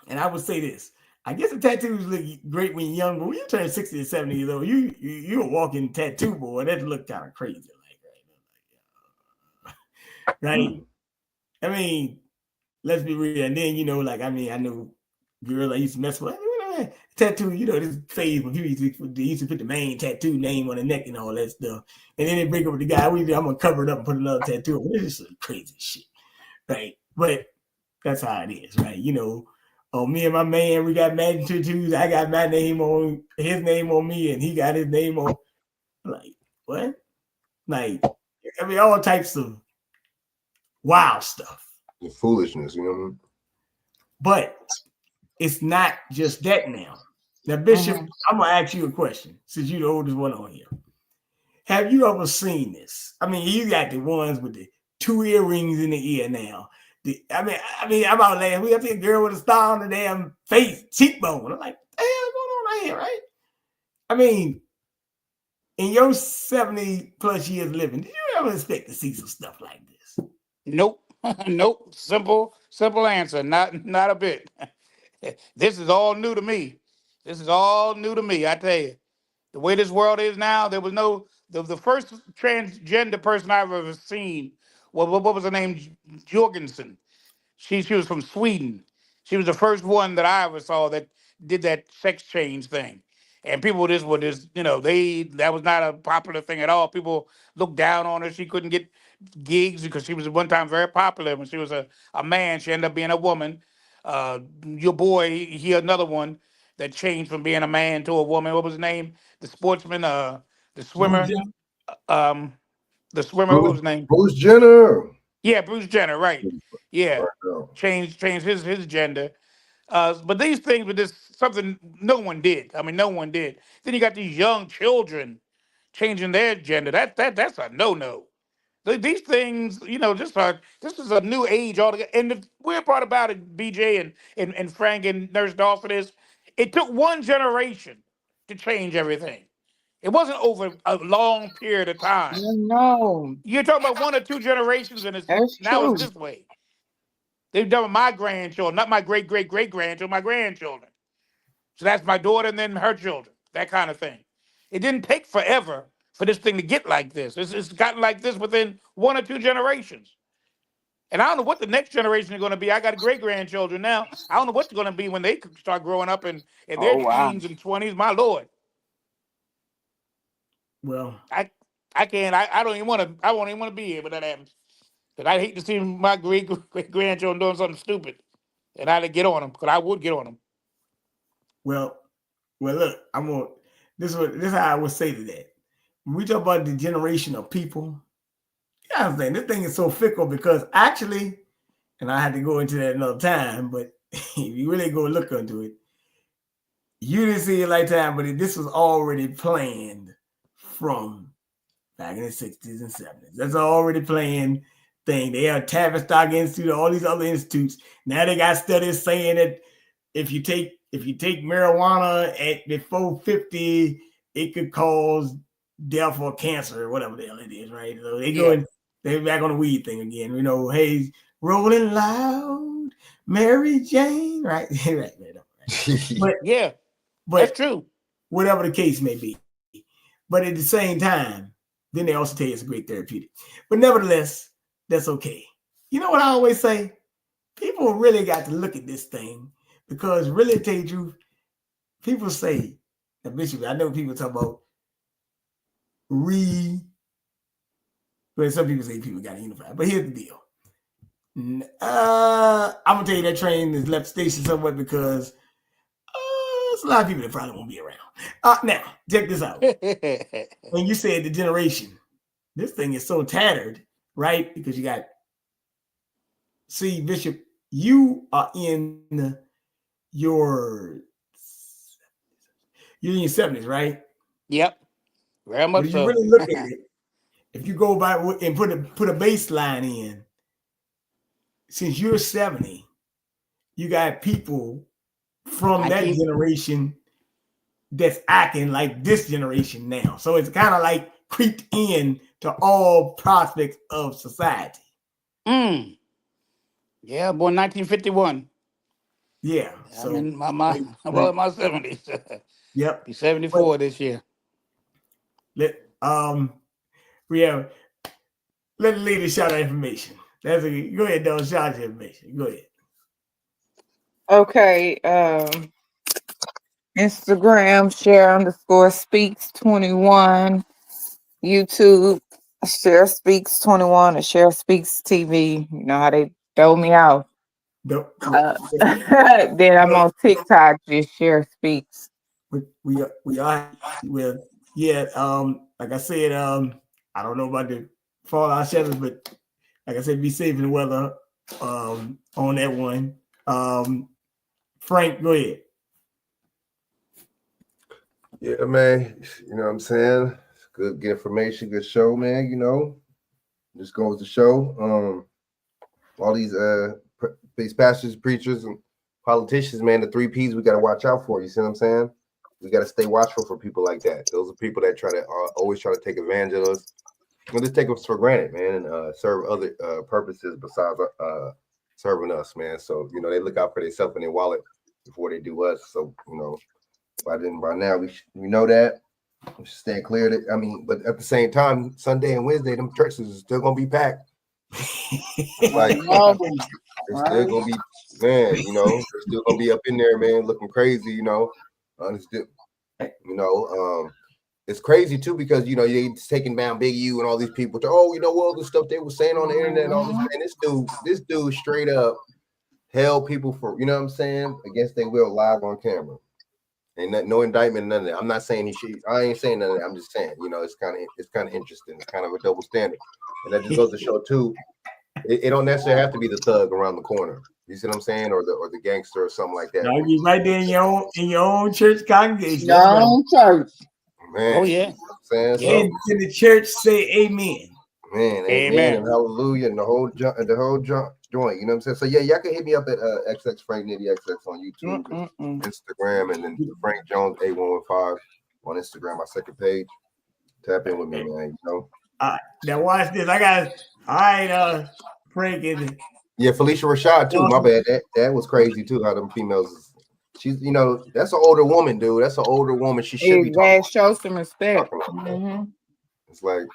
and I would say this, I guess the tattoos look great when you're young, but when you turn 60 or 70 years old, you're a walking tattoo boy. That look kind of crazy. Right? I mean, let's be real. And then, I know girls I used to mess with. Tattoo, this phase when they used to put the main tattoo name on the neck and all that stuff. And then they break up with the guy. I'm going to cover it up and put another tattoo on. This is some crazy shit. Right? But that's how it is, right? Me and my man, we got matching tattoos. I got my name on his name on me, and he got his name on. Like, what? Like, I mean, all types of wild stuff. The foolishness, But it's not just that now. Now, Bishop, I'm gonna ask you a question since you're the oldest one on here. Have you ever seen this? I mean, you got the ones with the 2 earrings in the ear now. I'm out laughing. We got a girl with a star on the damn face, cheekbone. I'm like, the hell's going on right here, right? I mean, in your 70 plus years living, did you ever expect to see some stuff like this? Nope. Nope. Simple answer. Not a bit. This is all new to me. I tell you. The way this world is now, there was the first transgender person I've ever seen. What was her name? Jorgensen. She was from Sweden. She was the first one that I ever saw that did that sex change thing. And people that was not a popular thing at all. People looked down on her. She couldn't get gigs because she was at one time very popular. When she was a man, she ended up being a woman. Your boy, he another one that changed from being a man to a woman. What was his name? The sportsman, the swimmer. The swimmer, what was his name? Bruce Jenner. Yeah, Bruce Jenner, right. Yeah. Changed his gender. But these things were just something no one did. I mean, no one did. Then you got these young children changing their gender. That's a no-no. These things, this is a new age altogether. And the weird part about it, BJ and Frank and Nurse Dawson, is it took one generation to change everything. It wasn't over a long period of time. No, You're talking about 1 or 2 generations, and that's now it's true. this way. They've done with my grandchildren, not my great-great-great-grandchildren, my grandchildren. So that's my daughter and then her children, that kind of thing. It didn't take forever for this thing to get like this. It's gotten like this within 1 or 2 generations. And I don't know what the next generation is going to be. I got great-grandchildren now. I don't know what's going to be when they start growing up in their Oh wow. teens and 20s. My Lord. Well, I can't. I don't even want to. I won't even want to be here when that happens. Because I hate to see my great-grandchildren doing something stupid. And I had to get on them, because I would get on them. well, look, this is how I would say to that. When we talk about the generation of people, yeah, I'm saying this thing is so fickle because actually, and I had to go into that another time, but if you really go look into it, you didn't see it like time, but this was already planned from back in the 60s and 70s. That's already planned thing. They have Tavistock Institute, all these other institutes. Now they got studies saying that if you take marijuana at before 50, it could cause death or cancer or whatever the hell it is, right? So they're back on the weed thing again. You know, hey, rolling loud, Mary Jane, right? right. But yeah, that's true. Whatever the case may be. But at the same time, then they also tell you it's a great therapeutic. But nevertheless, that's okay. You know what I always say? People really got to look at this thing because really, to tell you the truth, people say, now Bishop, I know people talk about but some people say people got to unify. But here's the deal. I'm going to tell you that train has left station somewhat because there's a lot of people that probably won't be around. Now, check this out. When you said the generation, this thing is so tattered, right? Because you got, see, Bishop, you are in your 70s, right? Yep. Very much When so. you really look at it, if you go by and put a baseline in, since you're 70, you got people from that generation that's acting like this generation now. So it's kind of like creeped in to all prospects of society. Yeah, born 1951. Yeah. I'm in my 70s. Yep. Be 74 this year. Let let the lady shout out information. Go ahead, Don. Shout out your information. Go ahead. Okay. Instagram share_speaks21. YouTube share speaks 21 or share speaks TV. You know how they throw me out. Then I'm on TikTok, just share speaks. We are with like I said, I don't know about the fallout shelters, but like I said, be safe in the weather on that one. Frank, go ahead. Yeah, man. You know what I'm saying? It's good information, good show, man. You know, just goes to show. All these pastors, preachers, and politicians, man, the 3 P's we got to watch out for. You see what I'm saying? We got to stay watchful for people like that. Those are people that always try to take advantage of us. We'll just take us for granted, man, and serve other purposes besides serving us, man. So, you know, they look out for themselves and their wallet before they do us. So, you know, by now we know that. We should stay clear of it. I mean, but at the same time, Sunday and Wednesday, them churches are still gonna be packed. Like they're still gonna be, man, you know, they're still gonna be up in there, man, looking crazy, you know. It's crazy too because you know they taking down Big U and all these people. You know all the stuff they were saying on the internet and all this. Man, this dude straight up held people for, you know what I'm saying, against their will live on camera. And no indictment, none of that. I'm not saying he should. I ain't saying none of that. I'm just saying, you know, it's kind of interesting. It's kind of a double standard, and that just goes to show too. It don't necessarily have to be the thug around the corner. You see what I'm saying, or the gangster or something like that. No, you right there in your own church congregation. Your own church. Man, oh yeah. You know saying? In the church, say amen. Man, amen and hallelujah, and the whole joint. You know what I'm saying? So yeah, y'all can hit me up at XX Frank Nitty XX on YouTube, Instagram, and then Frank Jones 8115. on Instagram, my second page. Tap in with me, man. You know. Now watch this. All right, Frank. Yeah, Felicia Rashad too. My bad. That was crazy too. How them females. She's, you know, that's an older woman, dude. That's an older woman. She should be talking. Show some respect. It's like,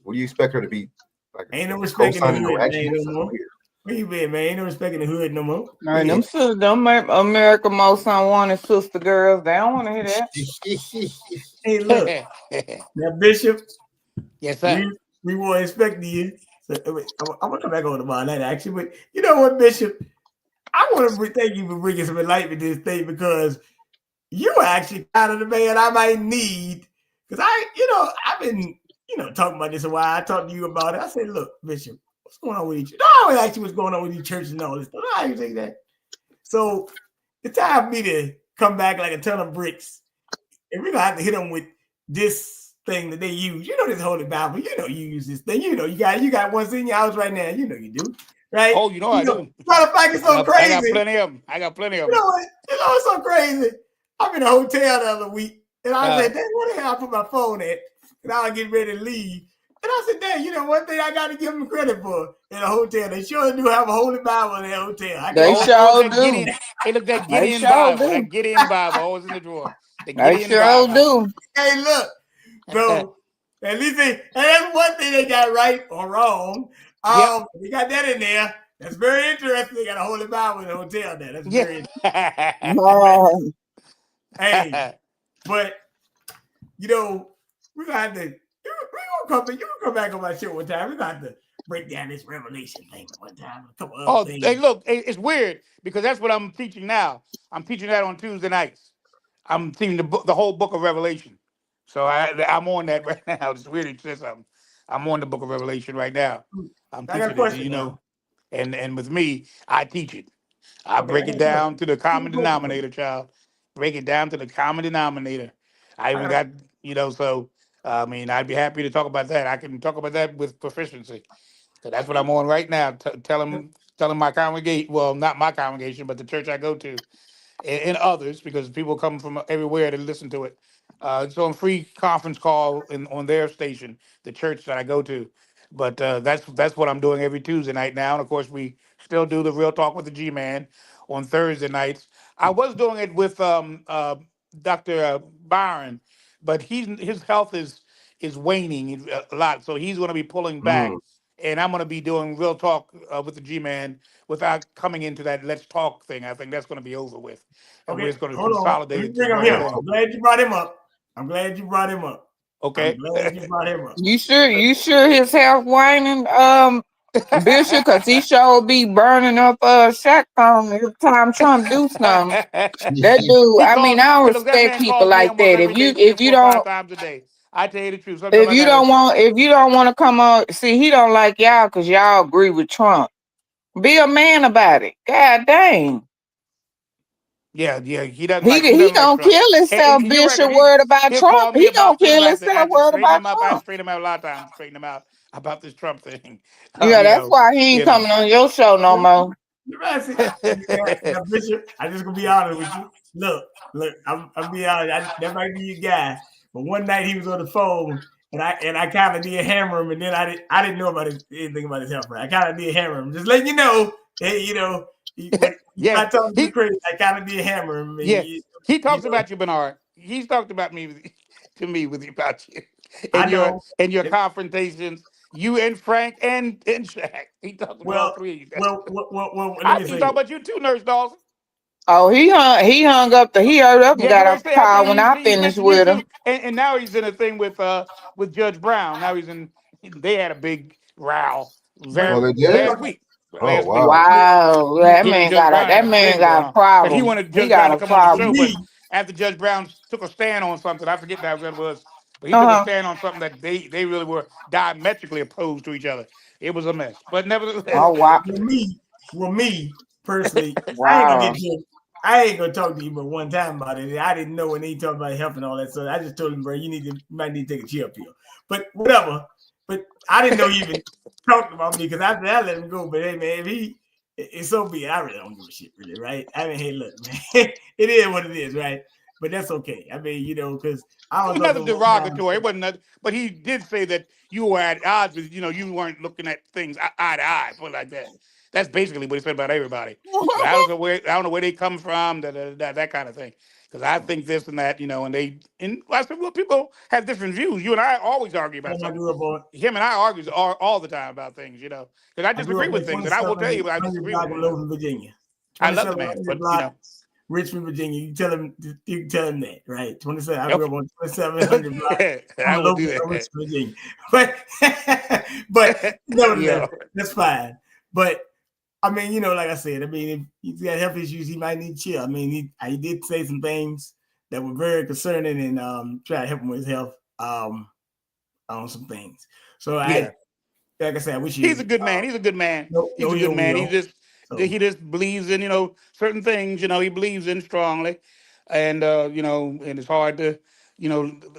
what do you expect her to be? Like, ain't no respect in the hood, man, no more. Weird. Where you been, man? Ain't no respect in the hood no more. Man, them sisters, them America Most Unwanted sister girls, they don't want to hear that. Hey, look. Now, Bishop. Yes, sir. We were expecting you. So, I'm going to come back on tomorrow night, actually. But you know what, Bishop? I want to thank you for bringing some enlightenment to this thing because you are actually kind of the man I might need. Because I've been, talking about this a while. I talked to you about it. I said, look, Bishop, what's going on with each? No, I always ask you what's going on with these churches and all this stuff. I always think that. So it's time for me to come back like a ton of bricks. And we're going to have to hit them with this thing that they use. You know this Holy Bible. You know you use this thing. You got one in your house right now. You know you do. Right? Oh, you know I do. Matter of fact, it's so crazy. I got plenty of them. You know what? It's so crazy. I'm in a hotel the other week. And I said, Dad, where the hell I put my phone at? And I was getting ready to leave. And I said, Dad, one thing I got to give them credit for in a hotel. They sure do have a Holy Bible in their hotel. They sure do. Hey, look, that Gideon Bible. That Gideon Bible always in the drawer. They sure do. Hey, look. So, at least and that's one thing they got right or wrong. They got that in there. That's very interesting. They got a Holy Bible in the hotel there. That's very interesting. Hey, but we're gonna have to. You can come back on my show one time. We're gonna have to break down this Revelation thing one time. A couple other things. Hey, look, it's weird because that's what I'm teaching now. I'm teaching that on Tuesday nights. I'm teaching the whole book of Revelation. So I'm on that right now. It's weird you said something. I'm on the book of Revelation right now. I'm teaching it, and with me, I teach it. I break it down to the common denominator, child. Break it down to the common denominator. I even got, so, I'd be happy to talk about that. I can talk about that with proficiency. So that's what I'm on right now, telling my congregation, well, not my congregation, but the church I go to, and others, because people come from everywhere to listen to it. It's on free conference call on their station, the church that I go to. But that's what I'm doing every Tuesday night now. And of course, we still do the Real Talk with the G-Man on Thursday nights. I was doing it with Dr. Byron, but his health is waning a lot, so he's going to be pulling back. And I'm going to be doing Real Talk with the G-Man without coming into that Let's Talk thing. I think that's going to be over with. And we're just going to consolidate it. Bring him here. I'm glad you brought him up. Okay. I'm glad you brought him up. You sure his health waning, Bishop? Because he sure be burning up Chak every time Trump do something. That dude, I don't respect people like that. If you don't times a day. I tell you the truth. If you don't want to come on, see, he don't like y'all because y'all agree with Trump. Be a man about it. God dang. Yeah, he doesn't. He don't kill himself, Bishop. Worried about Trump. He don't kill himself. Worried about Trump. I straighten him out a lot of times. Straighten him out about this Trump thing. Yeah, that's why he ain't coming on your show no more. Now, Bishop, I'm just gonna be honest with you. Look, I'm be honest. That might be your guy. But one night he was on the phone, and I kind of did hammer him, and then I didn't know about anything about his health. Right? I kind of did hammer him, just letting you know. Hey, I told you crazy. I kind of did hammer him. Yeah, he talks about you, Bernard. He's talked about me about you and your confrontations. You and Frank and Chak. He talked about all three of you guys. I think he talked about you too, Nurse Dawson. Oh, he hung up. He heard up and got off the call when I finished with him. And now he's in a thing with Judge Brown. Now they had a big row last week. Wow. That man got a problem. He wanted Judge Brown to come on the show, but after Judge Brown took a stand on something, I forget what it was, but he took a stand on something that they really were diametrically opposed to each other. It was a mess. But nevertheless. Oh, wow. Well, me personally, wow. I ain't gonna talk to you but one time about it. I didn't know when he talked about health and all that, so I just told him, bro, you might need to take a chill pill. But whatever. But I didn't know he even talked about me because after that, I let him go. But hey, man, it's so be it. I really don't give a shit, really, right? Hey, look, man, it is what it is, right? but that's okay. I mean, because I It was don't nothing derogatory. It wasn't nothing, but he did say that you were at odds with, you weren't looking at things eye to eye, put it like that. That's basically what he said about everybody. But I don't know where they come from, that kind of thing. Because I think this and that, and I said, well, people have different views. You and I always argue about something. Him and I argue all the time about things, because I disagree with things, and I will tell you I disagree with things. Virginia. I love the man, but Richmond, Virginia. You can tell him that, right? 27. I grew up on 2700 block. I will do that. Richmond, Virginia. But nevertheless, that's fine. But I mean, like I said, if he's got health issues, he might need to chill. I mean, he did say some things that were very concerning and try to help him with his health on some things. So like I said, I wish he's a good man. He's a good man. He's a good man. He just believes in certain things. He believes in strongly, and and it's hard to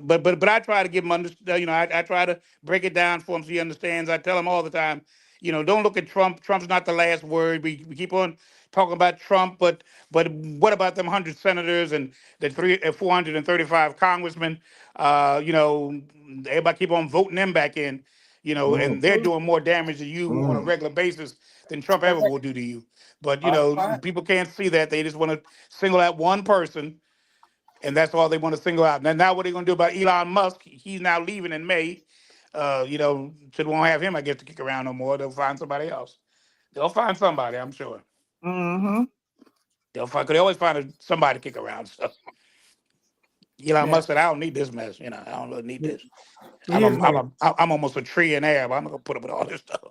but I try to give him I try to break it down for him so he understands. I tell him all the time, don't look at Trump. Trump's not the last word. We keep on talking about Trump, but what about them 100 senators and the 435 congressmen? Everybody keep on voting them back in. And they're doing more damage to you on a regular basis than Trump ever will do to you. But, people can't see that. They just want to single out one person, and that's all they want to single out. Now what are they going to do about Elon Musk? He's now leaving in May. So they won't have him, I guess, to kick around no more. They'll find somebody else. They'll find somebody, I'm sure. Mm-hmm. They always find somebody to kick around. So Elon Musk said, I don't need this mess. I don't really need this. I'm almost a trillionaire, but I'm not gonna put up with all this stuff.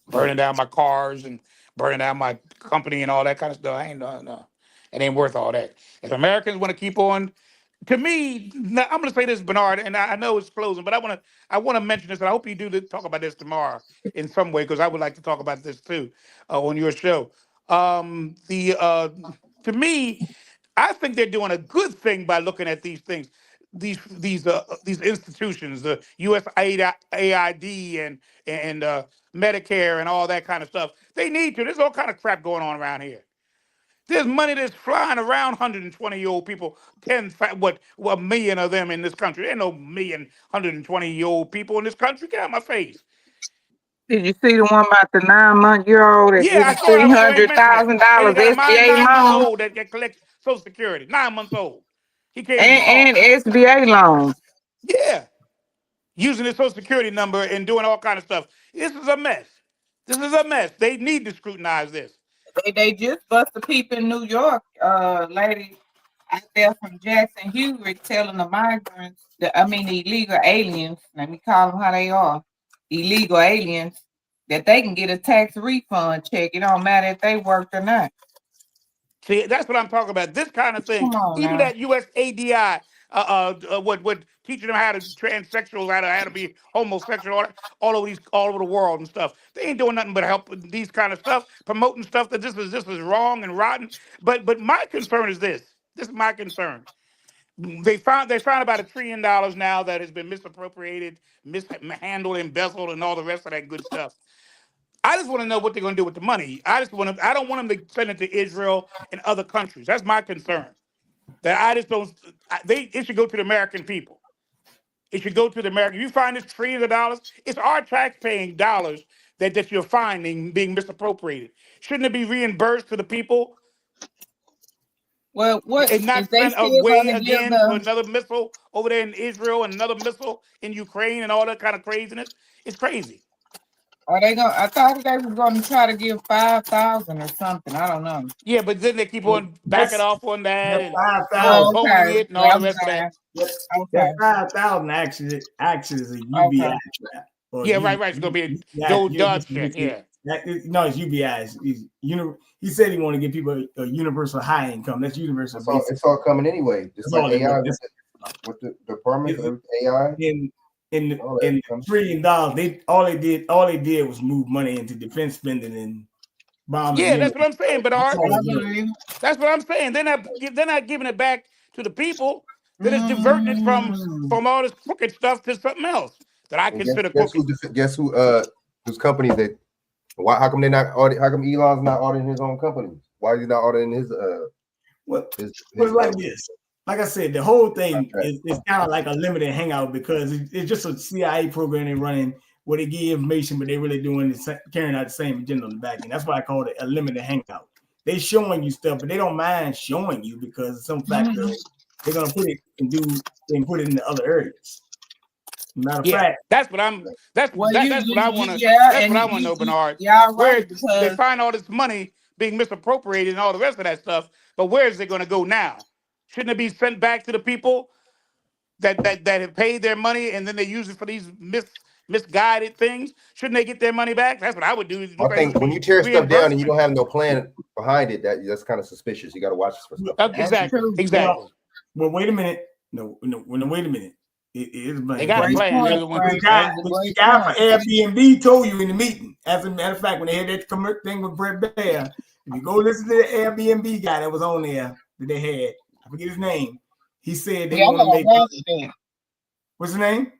Burning down my cars and burning down my company and all that kind of stuff. I ain't no. It ain't worth all that. If Americans want to keep on, to me, now, I'm gonna say this, Bernard, and I know it's closing, but I want to mention this, and I hope you do talk about this tomorrow in some way, because I would like to talk about this too on your show. To me, I think they're doing a good thing by looking at these things, these institutions, the USAID and Medicare and all that kind of stuff. They need to. There's all kind of crap going on around here. There's money that's flying around 120-year-old people, a million of them in this country. There ain't no 120-year-old people in this country. Get out of my face. Did you see the one about the 9-month-year-old that Yeah, I getting saw it. I was going to mention that. $300,000 And he got a SBA 9 months loan? old that collects Social Security. 9 months old. He can't And SBA loans. Yeah. Using his Social Security number and doing all kind of stuff. This is a mess. This is a mess. They need to scrutinize this. They just bust a peep in New York, lady out there from Jackson Hewitt telling the migrants, the illegal aliens, let me call them how they are, illegal aliens, that they can get a tax refund check. It don't matter if they worked or not. See, that's what I'm talking about. This kind of thing. Even that USAID, what teaching them how to transsexuals, how to be homosexual, all over the world and stuff. They ain't doing nothing but help these kind of stuff, promoting stuff that this is wrong and rotten. But my concern is this. This is my concern. They found about $1 trillion now that has been misappropriated, mishandled, embezzled, and all the rest of that good stuff. I just want to know what they're going to do with the money. I don't want them to send it to Israel and other countries. That's my concern. That I just don't. It should go to the American people. It should go to the American. You find this trillions of dollars. It's our tax-paying dollars that you're finding being misappropriated. Shouldn't it be reimbursed to the people? Well, what and not is they sent still away gonna give again for another missile over there in Israel and another missile in Ukraine and all that kind of craziness? It's crazy. Are they going? I thought they were going to try to give 5,000 or something. I don't know. Yeah, but then they keep on backing off on that and okay. it and all the rest of that. That 5,000 actually is a UBI trap. Yeah, right. It's gonna be a Joe Dodge shit. Yeah. No, it's UBI. He said he want to give people a universal high income. That's universal. It's all coming anyway. Just like AI with the department of AI. In the $1 trillion, all they did was move money into defense spending and bombing. Yeah, that's what I'm saying. But that's what I'm saying. They're not giving it back to the people. They're just diverting it from all this crooked stuff to something else that I consider crooked. Guess whose companies that? Why? How come they're not audit? How come Elon's not auditing his own company? Why is he not auditing his? What? His, But his, it's like this. Like I said, the whole thing contract. is kind of like a limited hangout because it's just a CIA program they're running where they give information, but they're really carrying out the same agenda on the back end. That's why I call it a limited hangout. They showing you stuff, but they don't mind showing you because some factor they're gonna put it and put it in the other areas. Matter of fact, that's what I'm. That's Well, that's what I want to. yeah, That's and what I want to know, Bernard. y'all Where right they because find all this money being misappropriated and all the rest of that stuff, but where is it going to go now? Shouldn't it be sent back to the people that have paid their money and then they use it for these misguided things? Shouldn't they get their money back? That's what I would do. It I look like think it should when be you tear stuff down and you reimbursement. don't have no plan behind it, that's kind of suspicious. You got to watch this for stuff. Like that. Exactly. Well, wait a minute. No, wait a minute. It is They got a plan. They're the ones the guy for Airbnb told you in the meeting. As a matter of fact, when they had that thing with Brett Bear, if you go listen to the Airbnb guy that was on there that they had, I forget his name. He said they want to make. What's his name?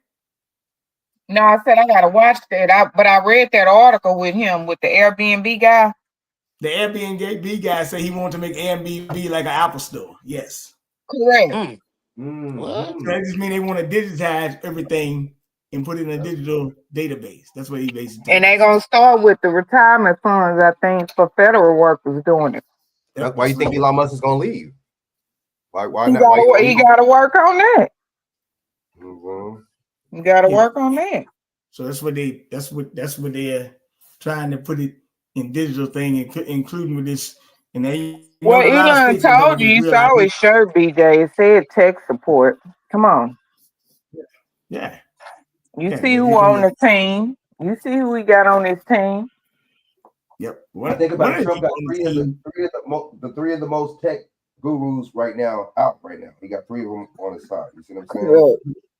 No, I said I gotta watch that. But I read that article with him with the Airbnb guy. The Airbnb guy said he wanted to make Airbnb like an Apple store. Yes. Correct. What? So that just means they want to digitize everything and put it in a digital database. That's what he basically. And they're gonna start with the retirement funds, I think, for federal workers doing it. Why you think Elon Musk is gonna leave? Why He not? gotta work on that. Mm-hmm. You gotta work on that. So that's what they're trying to put it in digital thing, including with this. And they Well, Elon told you, you saw his shirt, BJ. It said tech support. Come on. Yeah. You see who on the team. You see who we got on this team. Yep. I think about it, Trump got the three of the most tech gurus right now out right now. He got 3 of them on his side. You see what I'm saying? Right.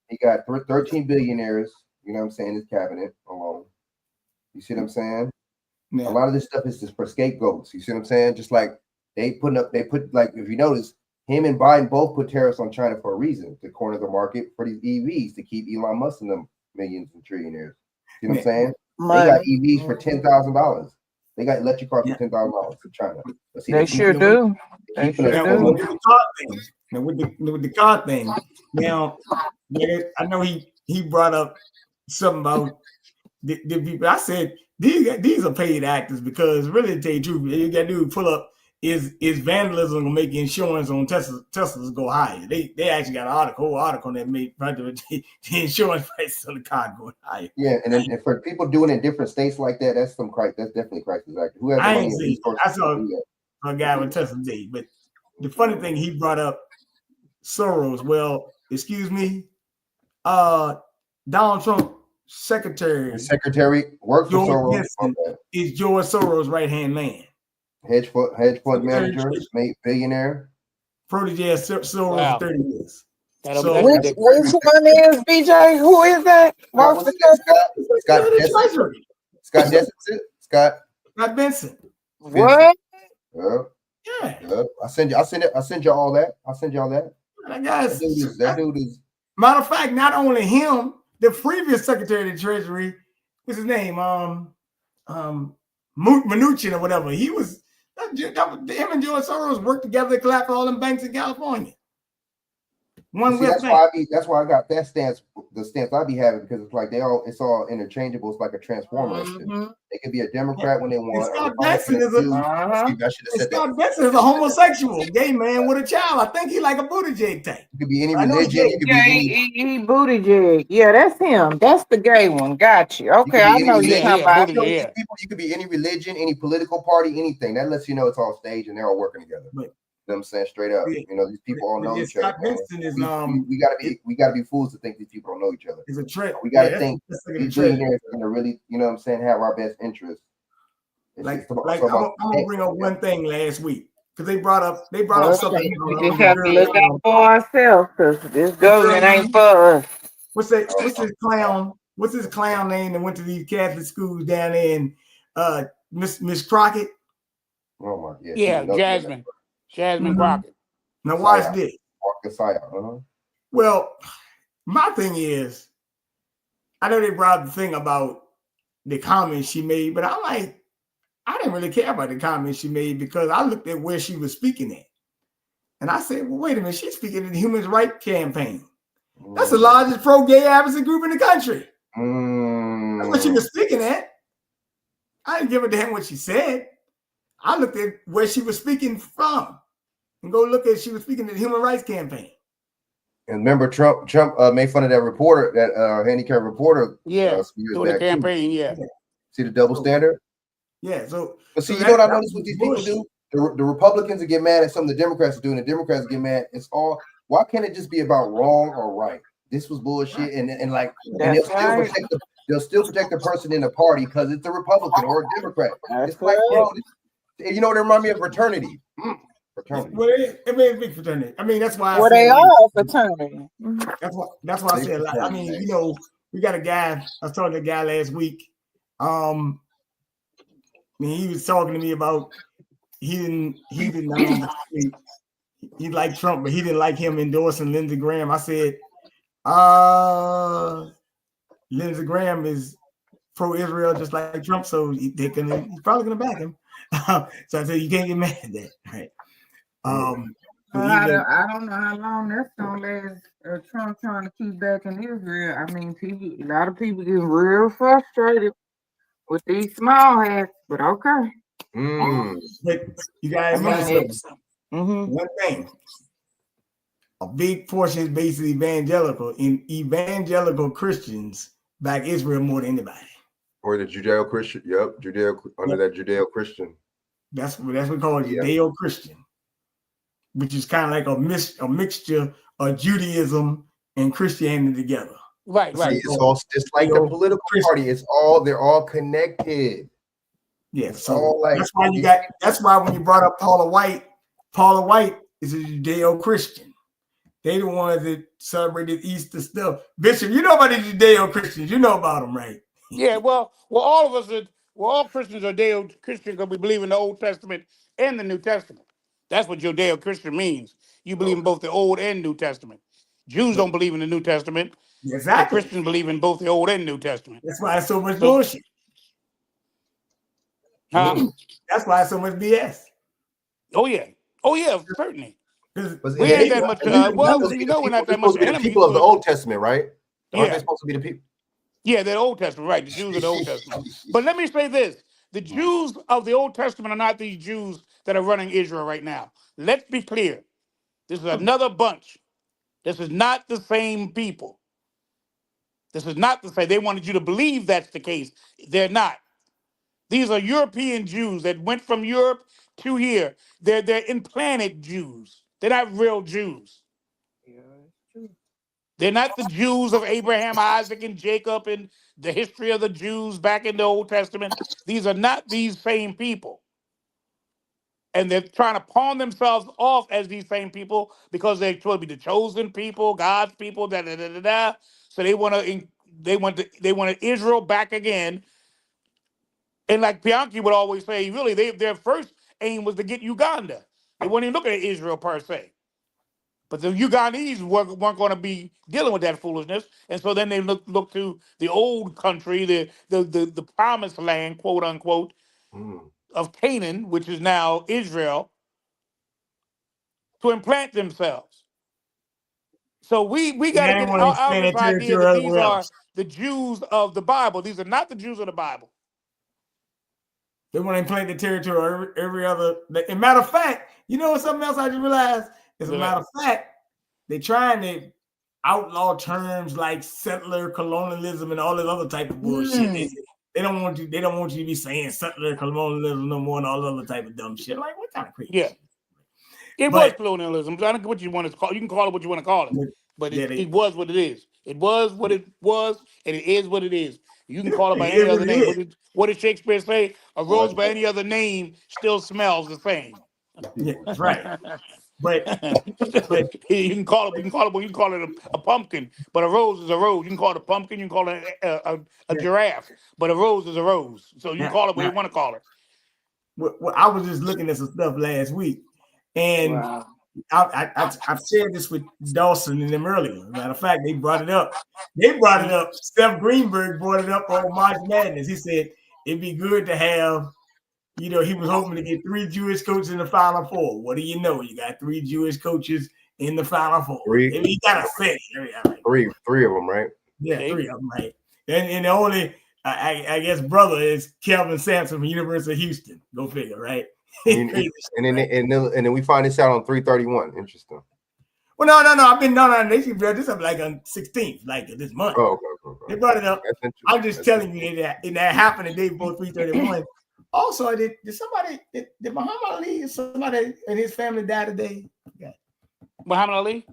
He got 13 billionaires, you know what I'm saying, his cabinet alone. You see what I'm saying? Yeah. A lot of this stuff is just for scapegoats. You see what I'm saying? Just like they put if you notice, him and Biden both put tariffs on China for a reason, to corner the market for these EVs, to keep Elon Musk and them millions and trillionaires. You know what I'm saying? Money. They got EVs for $10,000. They got electric cars for $10,000 in China. But see, They sure do. With the car thing. Now, I know he brought up something about the people. I said these are paid actors because really, to tell you the truth, you got to do pull up is vandalism gonna make insurance on Teslas go higher. They actually got an whole article that made the insurance prices on the car going higher. Yeah, and for people doing it in different states like that, that's definitely crisis actor. Who has the money and resources I to saw do that? a guy with Tesla today, but the funny thing he brought up Soros. Well, excuse me, Donald Trump secretary works for Soros. Is George Soros' right hand man. Hedge fund manager, billionaire. Protege of Soros for 30 years. Which one is BJ? Who is that? Scott Benson. What? Yeah. I send you all that. That dude is. Matter of fact, not only him, the previous Secretary of the Treasury, what's his name? Mnuchin or whatever. He was him and George Soros worked together to collapse all them banks in California. That's why I got that stance. The stance I be having, because it's like it's all interchangeable. It's like a transformer. They could be a Democrat when they want. Scott Benson is a homosexual gay man with a child. I think he like a Buttigieg type. It could be any religion. He Buttigieg. Yeah, that's him. That's the gay one. Got you. Okay, I know you're talking about. People, you could be any religion, any political party, anything. That lets you know it's all staged and they're all working together. You know what I'm saying? Straight up. You know, these people all know each other. We gotta be fools to think these people don't know each other. It's a trick. We gotta think these billionaires are gonna really, you know what I'm saying, have our best interests. I'm gonna bring up one thing last week. Because they brought up something. We just have to look out for ourselves, because this government ain't for us. What's his clown name that went to these Catholic schools down there in Miss Crockett? Oh my God. Yeah, Jasmine Crockett. Now watch this. Uh-huh. Well, my thing is, I know they brought up the thing about the comments she made, but I didn't really care about the comments she made because I looked at where she was speaking at. And I said, well, wait a minute, she's speaking at the Human Rights Campaign. That's the largest pro-gay advocacy group in the country. That's what she was speaking at. I didn't give a damn what she said. I looked at where she was speaking from and go look at she was speaking at the Human Rights Campaign. And remember, Trump made fun of that reporter, that handicapped reporter. Yeah, doing the campaign. Yeah. See the double standard? Yeah. So, but see, you know what I noticed what these people do? The Republicans will get mad at something the Democrats are doing. The Democrats get mad. It's all. Why can't it just be about wrong or right? This was bullshit, and they'll still protect the person in the party because it's a Republican or a Democrat. It's like, bro, you know what it reminds me of? Fraternity. Fraternity. Well, it may be fraternity. I mean, that's why. Well, they are fraternity. That's why I said. Like, I mean, you know, we got a guy. I was talking to a guy last week. I mean, he was talking to me about he didn't he liked Trump, but he didn't like him endorsing Lindsey Graham. I said, Lindsey Graham is pro-Israel just like Trump, so he's probably gonna back him. So I said you can't get mad at that, right? I don't know how long that's gonna last. Trump trying to keep back in Israel. I mean, a lot of people get real frustrated with these small hats, but okay. But you guys one thing. A big portion is basically evangelical, and evangelical Christians back Israel more than anybody. Or the Judeo-Christian, under that Judeo-Christian. That's what we call it, Judeo-Christian, which is kind of like a mixture of Judaism and Christianity together. Right. See, it's like the political party. They're all connected. Yeah, so that's why when you brought up Paula White is a Judeo-Christian. They the ones that celebrated Easter stuff. Bishop, you know about the Judeo-Christians. You know about them, right? Yeah, well, all of us all Christians are Judeo-Christian because we believe in the Old Testament and the New Testament. That's what Judeo-Christian means. You believe in both the Old and New Testament. Jews don't believe in the New Testament. Exactly. Christians believe in both the Old and New Testament. That's why it's so much bullshit. That's why it's so much BS. Oh yeah, certainly. We ain't that much. We're not that much enemies. People of the Old Testament, right? Aren't they supposed to be the people? Yeah, the Old Testament, right? The Jews of the Old Testament. But let me say this: the Jews of the Old Testament are not these Jews that are running Israel right now. Let's be clear. This is another bunch. This is not the same people. This is not the same. They wanted you to believe that's the case. They're not. These are European Jews that went from Europe to here. They're implanted Jews. They're not real Jews. They're not the Jews of Abraham, Isaac, and Jacob and the history of the Jews back in the Old Testament. These are not these same people. And they're trying to pawn themselves off as these same people because they're supposed to be the chosen people, God's people, So they want Israel back again. And like Bianchi would always say, really, their first aim was to get Uganda. They weren't even looking at Israel per se. But the Ugandese weren't going to be dealing with that foolishness. And so then they look to the old country, the promised land, quote unquote, of Canaan, which is now Israel, to implant themselves. So we got to get out of this idea that these are the Jews of the Bible. These are not the Jews of the Bible. They want to implant the territory every other. As a matter of fact, you know something else I just realized? As a matter of fact, they're trying to outlaw terms like settler colonialism and all this other type of bullshit. They don't want you. They don't want you to be saying settler colonialism no more and all other type of dumb shit. Like what kind of crazy? Yeah, it was colonialism. I don't care what you want to call. You can call it what you want to call it, but it was what it is. It was what it was, and it is what it is. You can call it by any other name. What did Shakespeare say? A rose by any other name still smells the same. Yeah, right. But you can call it a pumpkin, but a rose is a rose. You can call it a pumpkin, you can call it a giraffe, but a rose is a rose. So you can call it what you want to call it. Well, I was just looking at some stuff last week, and I've shared this with Dawson and them earlier. Matter of fact, they brought it up. Steph Greenberg brought it up on March Madness. He said it'd be good to have you know, he was hoping to get 3 Jewish coaches in the Final Four. What do you know? You got 3 Jewish coaches in the Final Four. Maybe he got a set. Three of them, right? Yeah, 3 of them, right? And the only, I guess, brother is Kelvin Sampson from University of Houston. Go figure, right? And then we find this out on 331. Interesting. Well, no. I've been no. They should bring this up like on 16th, like this month. Oh, okay. They brought it up. I'm just telling you that happened the day before 331. Also, did Muhammad Ali, somebody in his family die today? Yeah. Muhammad Ali?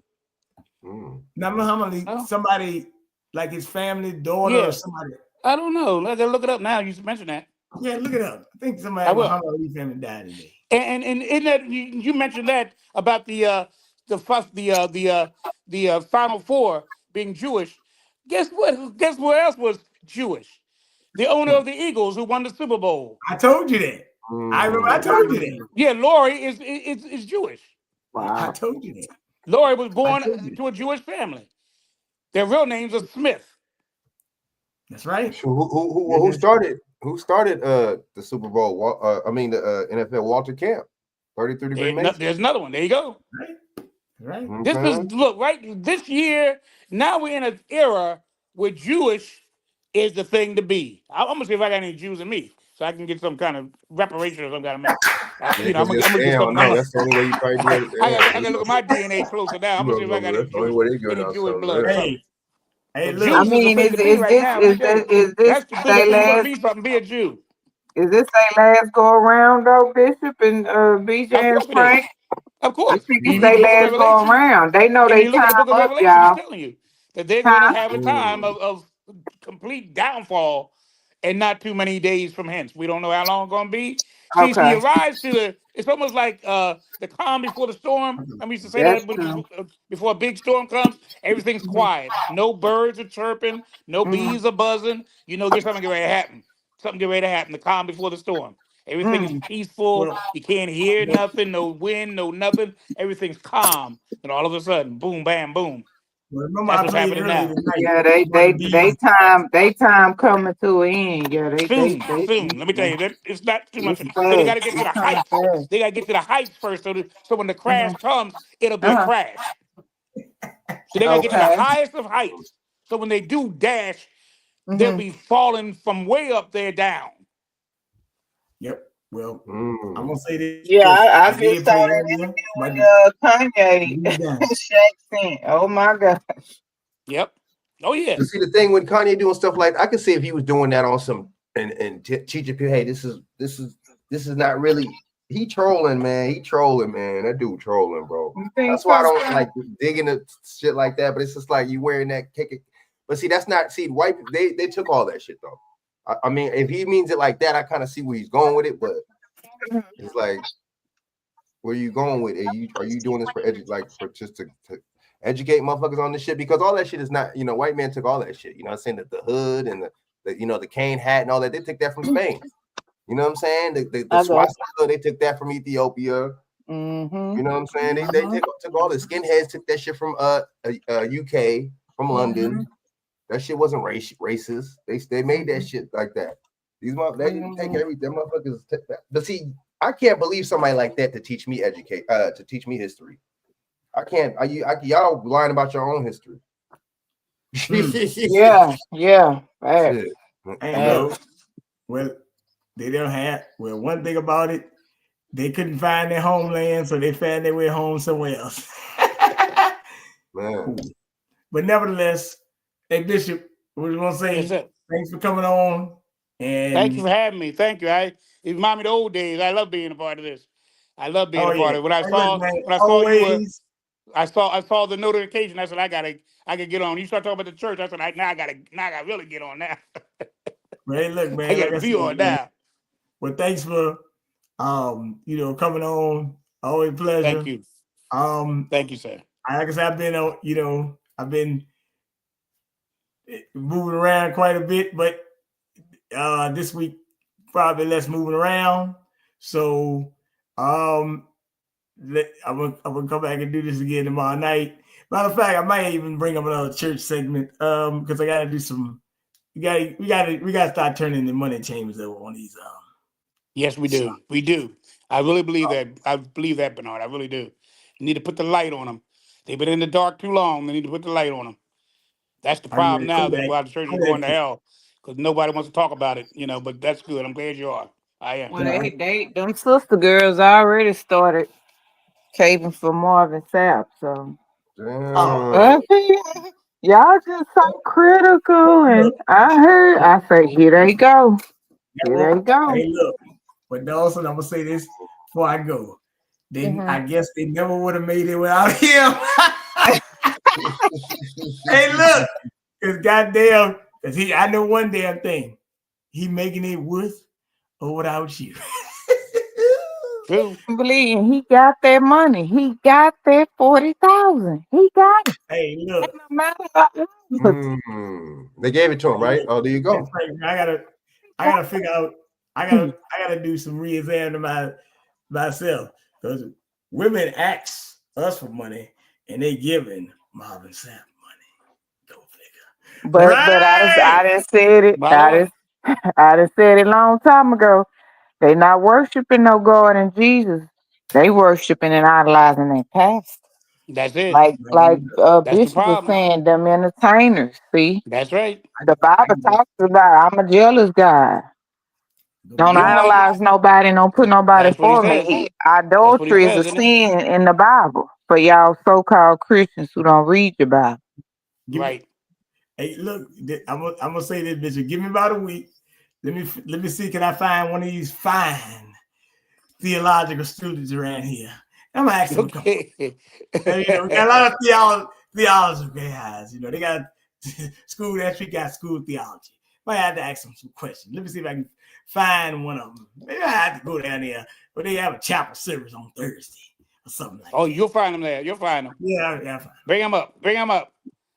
Not Muhammad Ali. Oh. Somebody like his family, daughter, or somebody. I don't know. I gotta look it up now. You mentioned that. Yeah, look it up. I think somebody Muhammad Ali family died today. And in that you mentioned that about the Final Four being Jewish. Guess what? Guess what else was Jewish? The owner of the Eagles who won the Super Bowl. I told you that. I remember. I told you that. Yeah, Lori is Jewish. Wow. I told you that. Lori was born to a Jewish family. Their real names are Smith. That's right. Who started the Super Bowl? The NFL. Walter Camp. 33-degree Mason. There's another one. There you go. Right. This is right. This year, now we're in an era where Jewish is the thing to be. I'm gonna see if I got any Jews in me, so I can get some kind of reparation or some kind of. I'm gonna get some. That's the only way you probably do it. I gotta look at my DNA closer now. I'm gonna see if I got any Jewish blood. Hey, look. I mean, is this they last? Be something. Be a Jew. Is this their last go around though, Bishop and BJ and Frank? Of course. It's their last go around. They know they time up, y'all. Telling you that they're going to have a time of complete downfall and not too many days from hence. We don't know how long it's going to be. See, so you rise to it's almost like the calm before the storm. I used to say that before a big storm comes, everything's quiet. No birds are chirping, no bees are buzzing. You know, something get ready to happen. Something get ready to happen. The calm before the storm. Everything is peaceful. You can't hear nothing, no wind, no nothing. Everything's calm. And all of a sudden, boom, bam, boom. Remember that's what's happening now. Yeah, they time coming to an end. Yeah, soon. Let me tell you, that it's not too much. So they got to get to the heights. They got to get to the heights first, so when the crash comes, it'll be a crash. So they got to get to the highest of heights. So when they do dash, they'll be falling from way up there down. Yep. Well, I'm gonna say this. Yeah, I just saw that interview with Kanye. Shaq sent. Oh my gosh. Yep. Oh yeah. You see the thing when Kanye doing stuff like I could see if he was doing that on some and teaching people, hey, this is not really. He trolling, man. That dude trolling, bro. That's why I don't like digging into shit like that. But it's just like you wearing that kick it. But see, that's not white. They took all that shit though. I mean, if he means it like that, I kind of see where he's going with it, but it's like, where are you going with it? Are you doing this for just to educate motherfuckers on this shit? Because all that shit is not, white man took all that shit. You know what I'm saying? The hood and the cane hat and all that, they took that from Spain. You know what I'm saying? The swastika, they took that from Ethiopia. Mm-hmm. You know what I'm saying? They took all the skinheads, took that shit from UK, from London. That shit wasn't racist. They made that shit like that. These motherfuckers, they didn't take everything. Motherfuckers take that. But see, I can't believe somebody like that to teach me history. I can't. Y'all lying about your own history. Yeah. Well, they don't have. Well, one thing about it, they couldn't find their homeland, so they found their way home somewhere else. Man. But nevertheless. Hey, Bishop, we want to say thanks for coming on. And thank you for having me. Thank you. It reminds me of the old days. I love being a part of this. I love being a part of it. When I saw the notification, I said, I gotta get on. You start talking about the church. I said, I gotta really get on now. Man, look, man, I gotta be on now. Well, thanks for coming on. Always a pleasure. Thank you. Thank you, sir. Like I said, I've been moving around quite a bit, but this week probably less moving around. So I'm gonna come back and do this again tomorrow night. Matter of fact, I might even bring up another church segment because I gotta do some. We gotta start turning the money chambers over on these Yes, we do. We do. I really believe that. I believe that, Bernard. I really do. You need to put the light on them. They've been in the dark too long. They need to put the light on them. That's the I'm problem ready. now. Come That back. why the church is I'm going to ready. hell because nobody wants to talk about it. But that's good. I'm glad you are. I am. Well, them sister girls already started caving for Marvin Sapp, so Damn. y'all just so critical, and Look, I say, here they go. Here they go. hey, look. But Dawson, I'm gonna say this before I go. I guess they never would have made it without him. Hey, look, it's goddamn. Cause I know one damn thing. He making it with or without you. True. Believe he got that money. He got that 40,000. He got it. Hey, look. No matter what. They gave it to him, right? Oh, there you go. I gotta figure out. I gotta do some re-exam to myself because women ask us for money and they giving Marvin Sapp money. Go figure. But I done said it. I done said it a long time ago. They not worshiping no God and Jesus. They worshiping and idolizing their past. That's it. Like That's the Bishop was problem. saying, them entertainers. See, That's right. the Bible talks about I'm a jealous God. Don't You don't like it? idolize nobody. Don't put nobody That's what he for says. me. That's what he Adultery is a says, isn't it? sin in the Bible for y'all so-called Christians who don't read your Bible. Right. Hey, look, I'm gonna say this, Bishop. Give me about a week. Let me see. Can I find one of these fine theological students around here? I'm gonna ask them to come on. And, we got a lot of theology guys. They got school that street got school theology. Might have to ask them some questions. Let me see if I can find one of them. Maybe I have to go down there, but they have a chapel service on Thursday or something like that. You'll find them there. You'll find them. Yeah. Bring them up. Bring them up.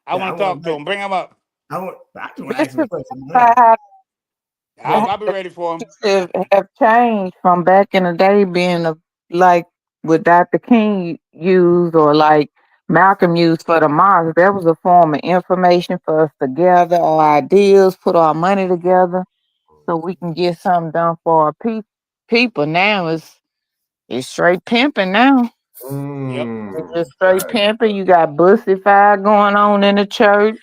I want to talk to them. Bring them up. I just want to ask them questions. I'll be ready for them. Have changed from back in the day being like what Dr. King used or like Malcolm used for the mosque. That was a form of information for us to gather our ideas, put our money together so we can get something done for our people. Now it's straight pimping now. It's just straight pimping. You got bussified going on in the church.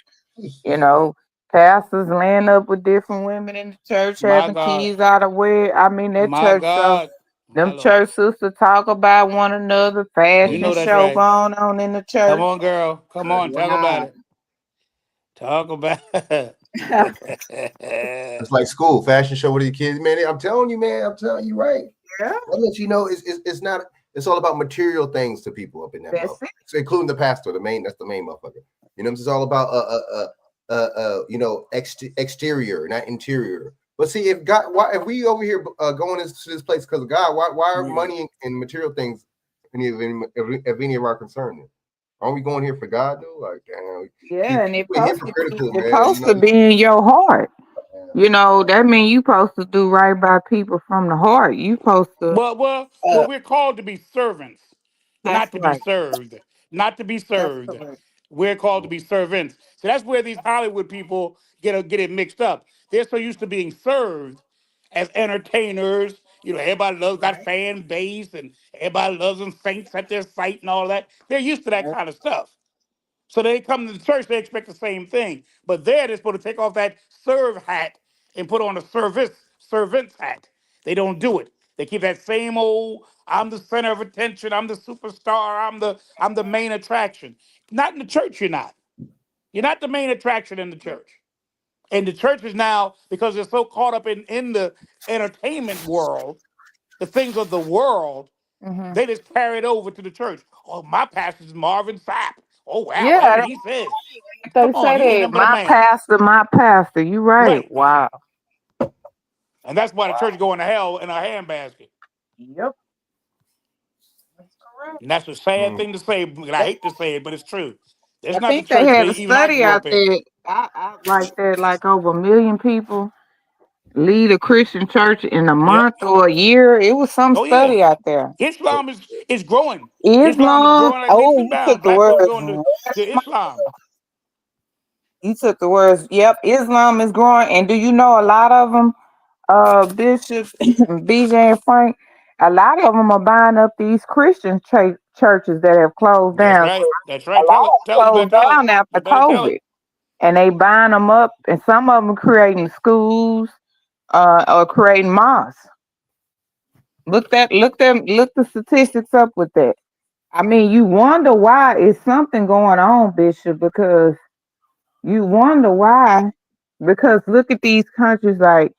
Pastors laying up with different women in the church, having kids out of wedlock. I mean, that My church show. God. Them church sisters talk about one another. Fashion that's show right. going on in the church. Come on, girl. Come on. Talk about it. Talk about it. It's like school, fashion show with the kids, man. I'm telling you, man. I'm telling you, right? Yeah. I'll let you know. It's not. It's all about material things to people up in that. That's so including the pastor, that's the main motherfucker. It's all about exterior, not interior. But see, if we over here going to this place because of God, why are money and material things any of our concern? Aren't we going here for God though? Like, damn. And it's supposed to be in your heart. That means you supposed to do right by people from the heart. You supposed to. Well, we're called to be servants, not to be served. Not to be served. We're called to be servants. So that's where these Hollywood people get it mixed up. They're so used to being served as entertainers. Everybody got fan base and everybody loves them saints at their site and all that. They're used to that kind of stuff. So they come to the church, they expect the same thing. But they're supposed to take off that serve hat and put on a servant's hat. They don't do it. They keep that same old, I'm the center of attention, I'm the superstar, I'm the main attraction. Not in the church, you're not. You're not the main attraction in the church. And the church is now, because they're so caught up in the entertainment world, the things of the world, they just carry it over to the church. Oh, my pastor's Marvin Sapp. Oh, wow, whatever he says. They say that my pastor. You right. Wow. And that's why the church going to hell in a handbasket. Yep. And that's a sad thing to say. I hate to say it, but it's true. It's I not think the church they had a even I study grew out up in. there. I like that, like over 1 million people lead a Christian church in a month or a year. It was some study out there. Islam is growing. Islam is Islam. growing like leaps and You bounds. took the Black folks going words. to Islam. You took the words. Yep, Islam is growing, and do you know a lot of them Bishop, BJ and Frank, a lot of them are buying up these Christian churches that have closed That's down. right. So That's a right. lot Tell it. of them Tell it. You better closed tell it. down after You better tell COVID, it. and they buying them up, and some of them creating schools, or creating mosques. Look the statistics up with that. I mean, you wonder why is something going on, Bishop, because you wonder why, because look at these countries like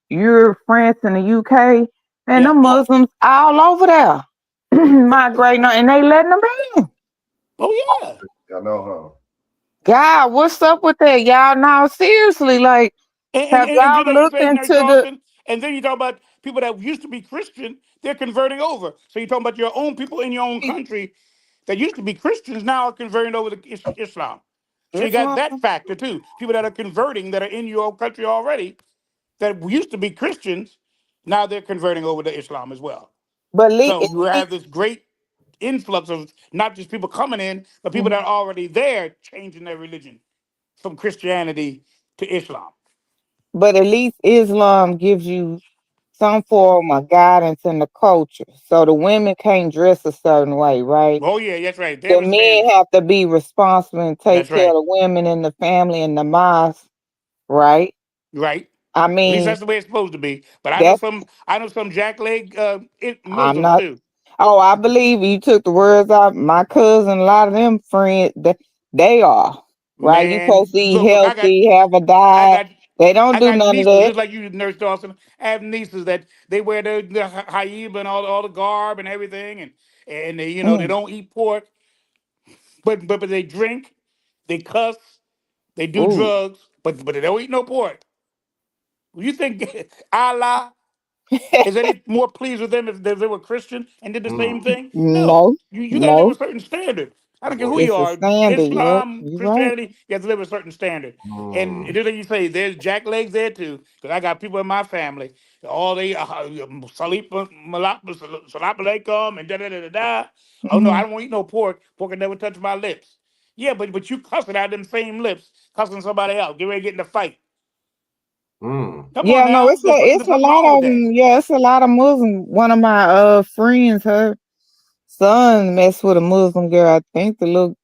Europe, France, and the UK, and Yeah. the Muslims all over there migrating, and they letting them in. Oh yeah. I know, God, what's up with that, y'all? Now, seriously, like, have And you y'all know what I'm looked saying, into Nurse the? Dawson? And then you talk about people that used to be Christian, they're converting over. So you're talking about your own people in your own country that used to be Christians now are converting over to Islam. So you got Islam? that factor too. People that are converting that are in your own country already that used to be Christians, now they're converting over to Islam as well. But So you have this great influx of not just people coming in, but people that are already there changing their religion from Christianity to Islam. But at least Islam gives you some form of guidance in the culture. So the women can't dress a certain way, right? Oh yeah, that's right. They The have a men standard. have to be responsible and take That's care of right. the women in the family and the mosque, right? Right. I At least mean, that's the way it's supposed to be. But that's I know some jackleg I'm Muslims not. too. Oh, I believe you took the words out. My cousin, a lot of them friends, they are right. You supposed Man, to eat look, healthy, have a I diet. got They don't I do got none of nieces that. just like you, Nurse Dawson. I have nieces that they wear the hijab and all the garb and everything, and they they Mm. don't eat pork, but they drink, they cuss, they do Ooh. drugs, but they don't eat no pork. You think Allah is any more pleased with them if they were Christian and did the same thing? No. No, You got to live no. a certain standard. I don't care who you It's a are, standard. Yep, Islam, you right. Christianity, you have to live a certain standard. And just like you say, there's jacklegs there too, because I got people in my family, all they salip alaikum and da da da da da. Oh no, I Mhm. don't want to eat no pork. Pork will never touch my lips. Yeah, but you cussing out them same lips, cussing somebody else. Get ready to get in a fight. Come on Yeah, no, now, it's there's a something lot wrong with of that. them. Yeah, it's a lot of Muslim. One of my friends, her son messed with a Muslim girl. I think the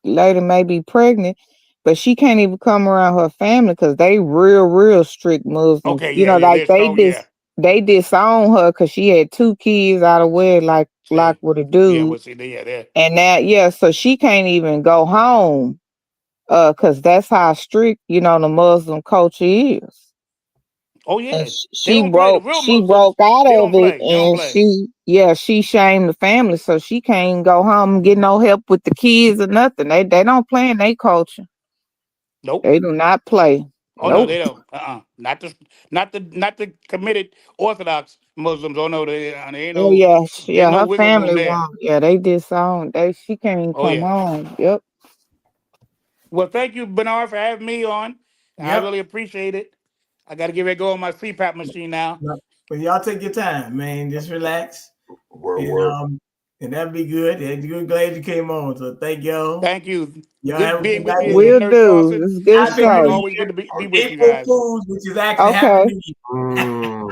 lady may be pregnant, but she can't even come around her family because they real strict Muslims. Okay, You yeah, know, yeah, like they're strong. Yeah, they disown her because she had 2 kids out of wedlock, like see, with a yeah, dude, well, see, yeah, there. and that so she can't even go home, because that's how strict the Muslim culture is. Oh And yeah, they she don't play. The broke real she Muslims, broke out they of don't it, play. They don't and play. she shamed the family, so she can't go home and get no help with the kids or nothing. They don't play in their culture. Nope. They do not play. Oh no, Nope. they don't. Not the committed Orthodox Muslims. Oh no, they ain't Oh no, yeah, ain't yeah. no Her wiggle room family there. won't. Yeah, they disown. She can't even Oh come yeah. home. Yep. Well, thank you, Bernard, for having me on. I Yep. really appreciate it. I got to get ready to go on my CPAP machine now. Yep. But y'all take your time, man. Just relax. And word. and that'd be good. And good glad you came on. So thank y'all. Thank you. Y'all have Good a being good with night. you again, Will Nurse do. Dawson. It's a good Happy Frank, New show. always good Year. to be with you April guys. Fools, which is actually Happy Okay. New Year.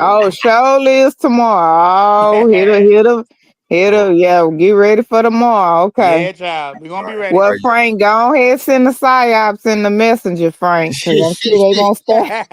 Oh, show is tomorrow. Oh, yeah. Get ready for tomorrow. Okay. Yeah, child. We're gonna be ready. Well, Frank, go ahead, send the psyops in the messenger, Frank, because I'm sure they're gonna start.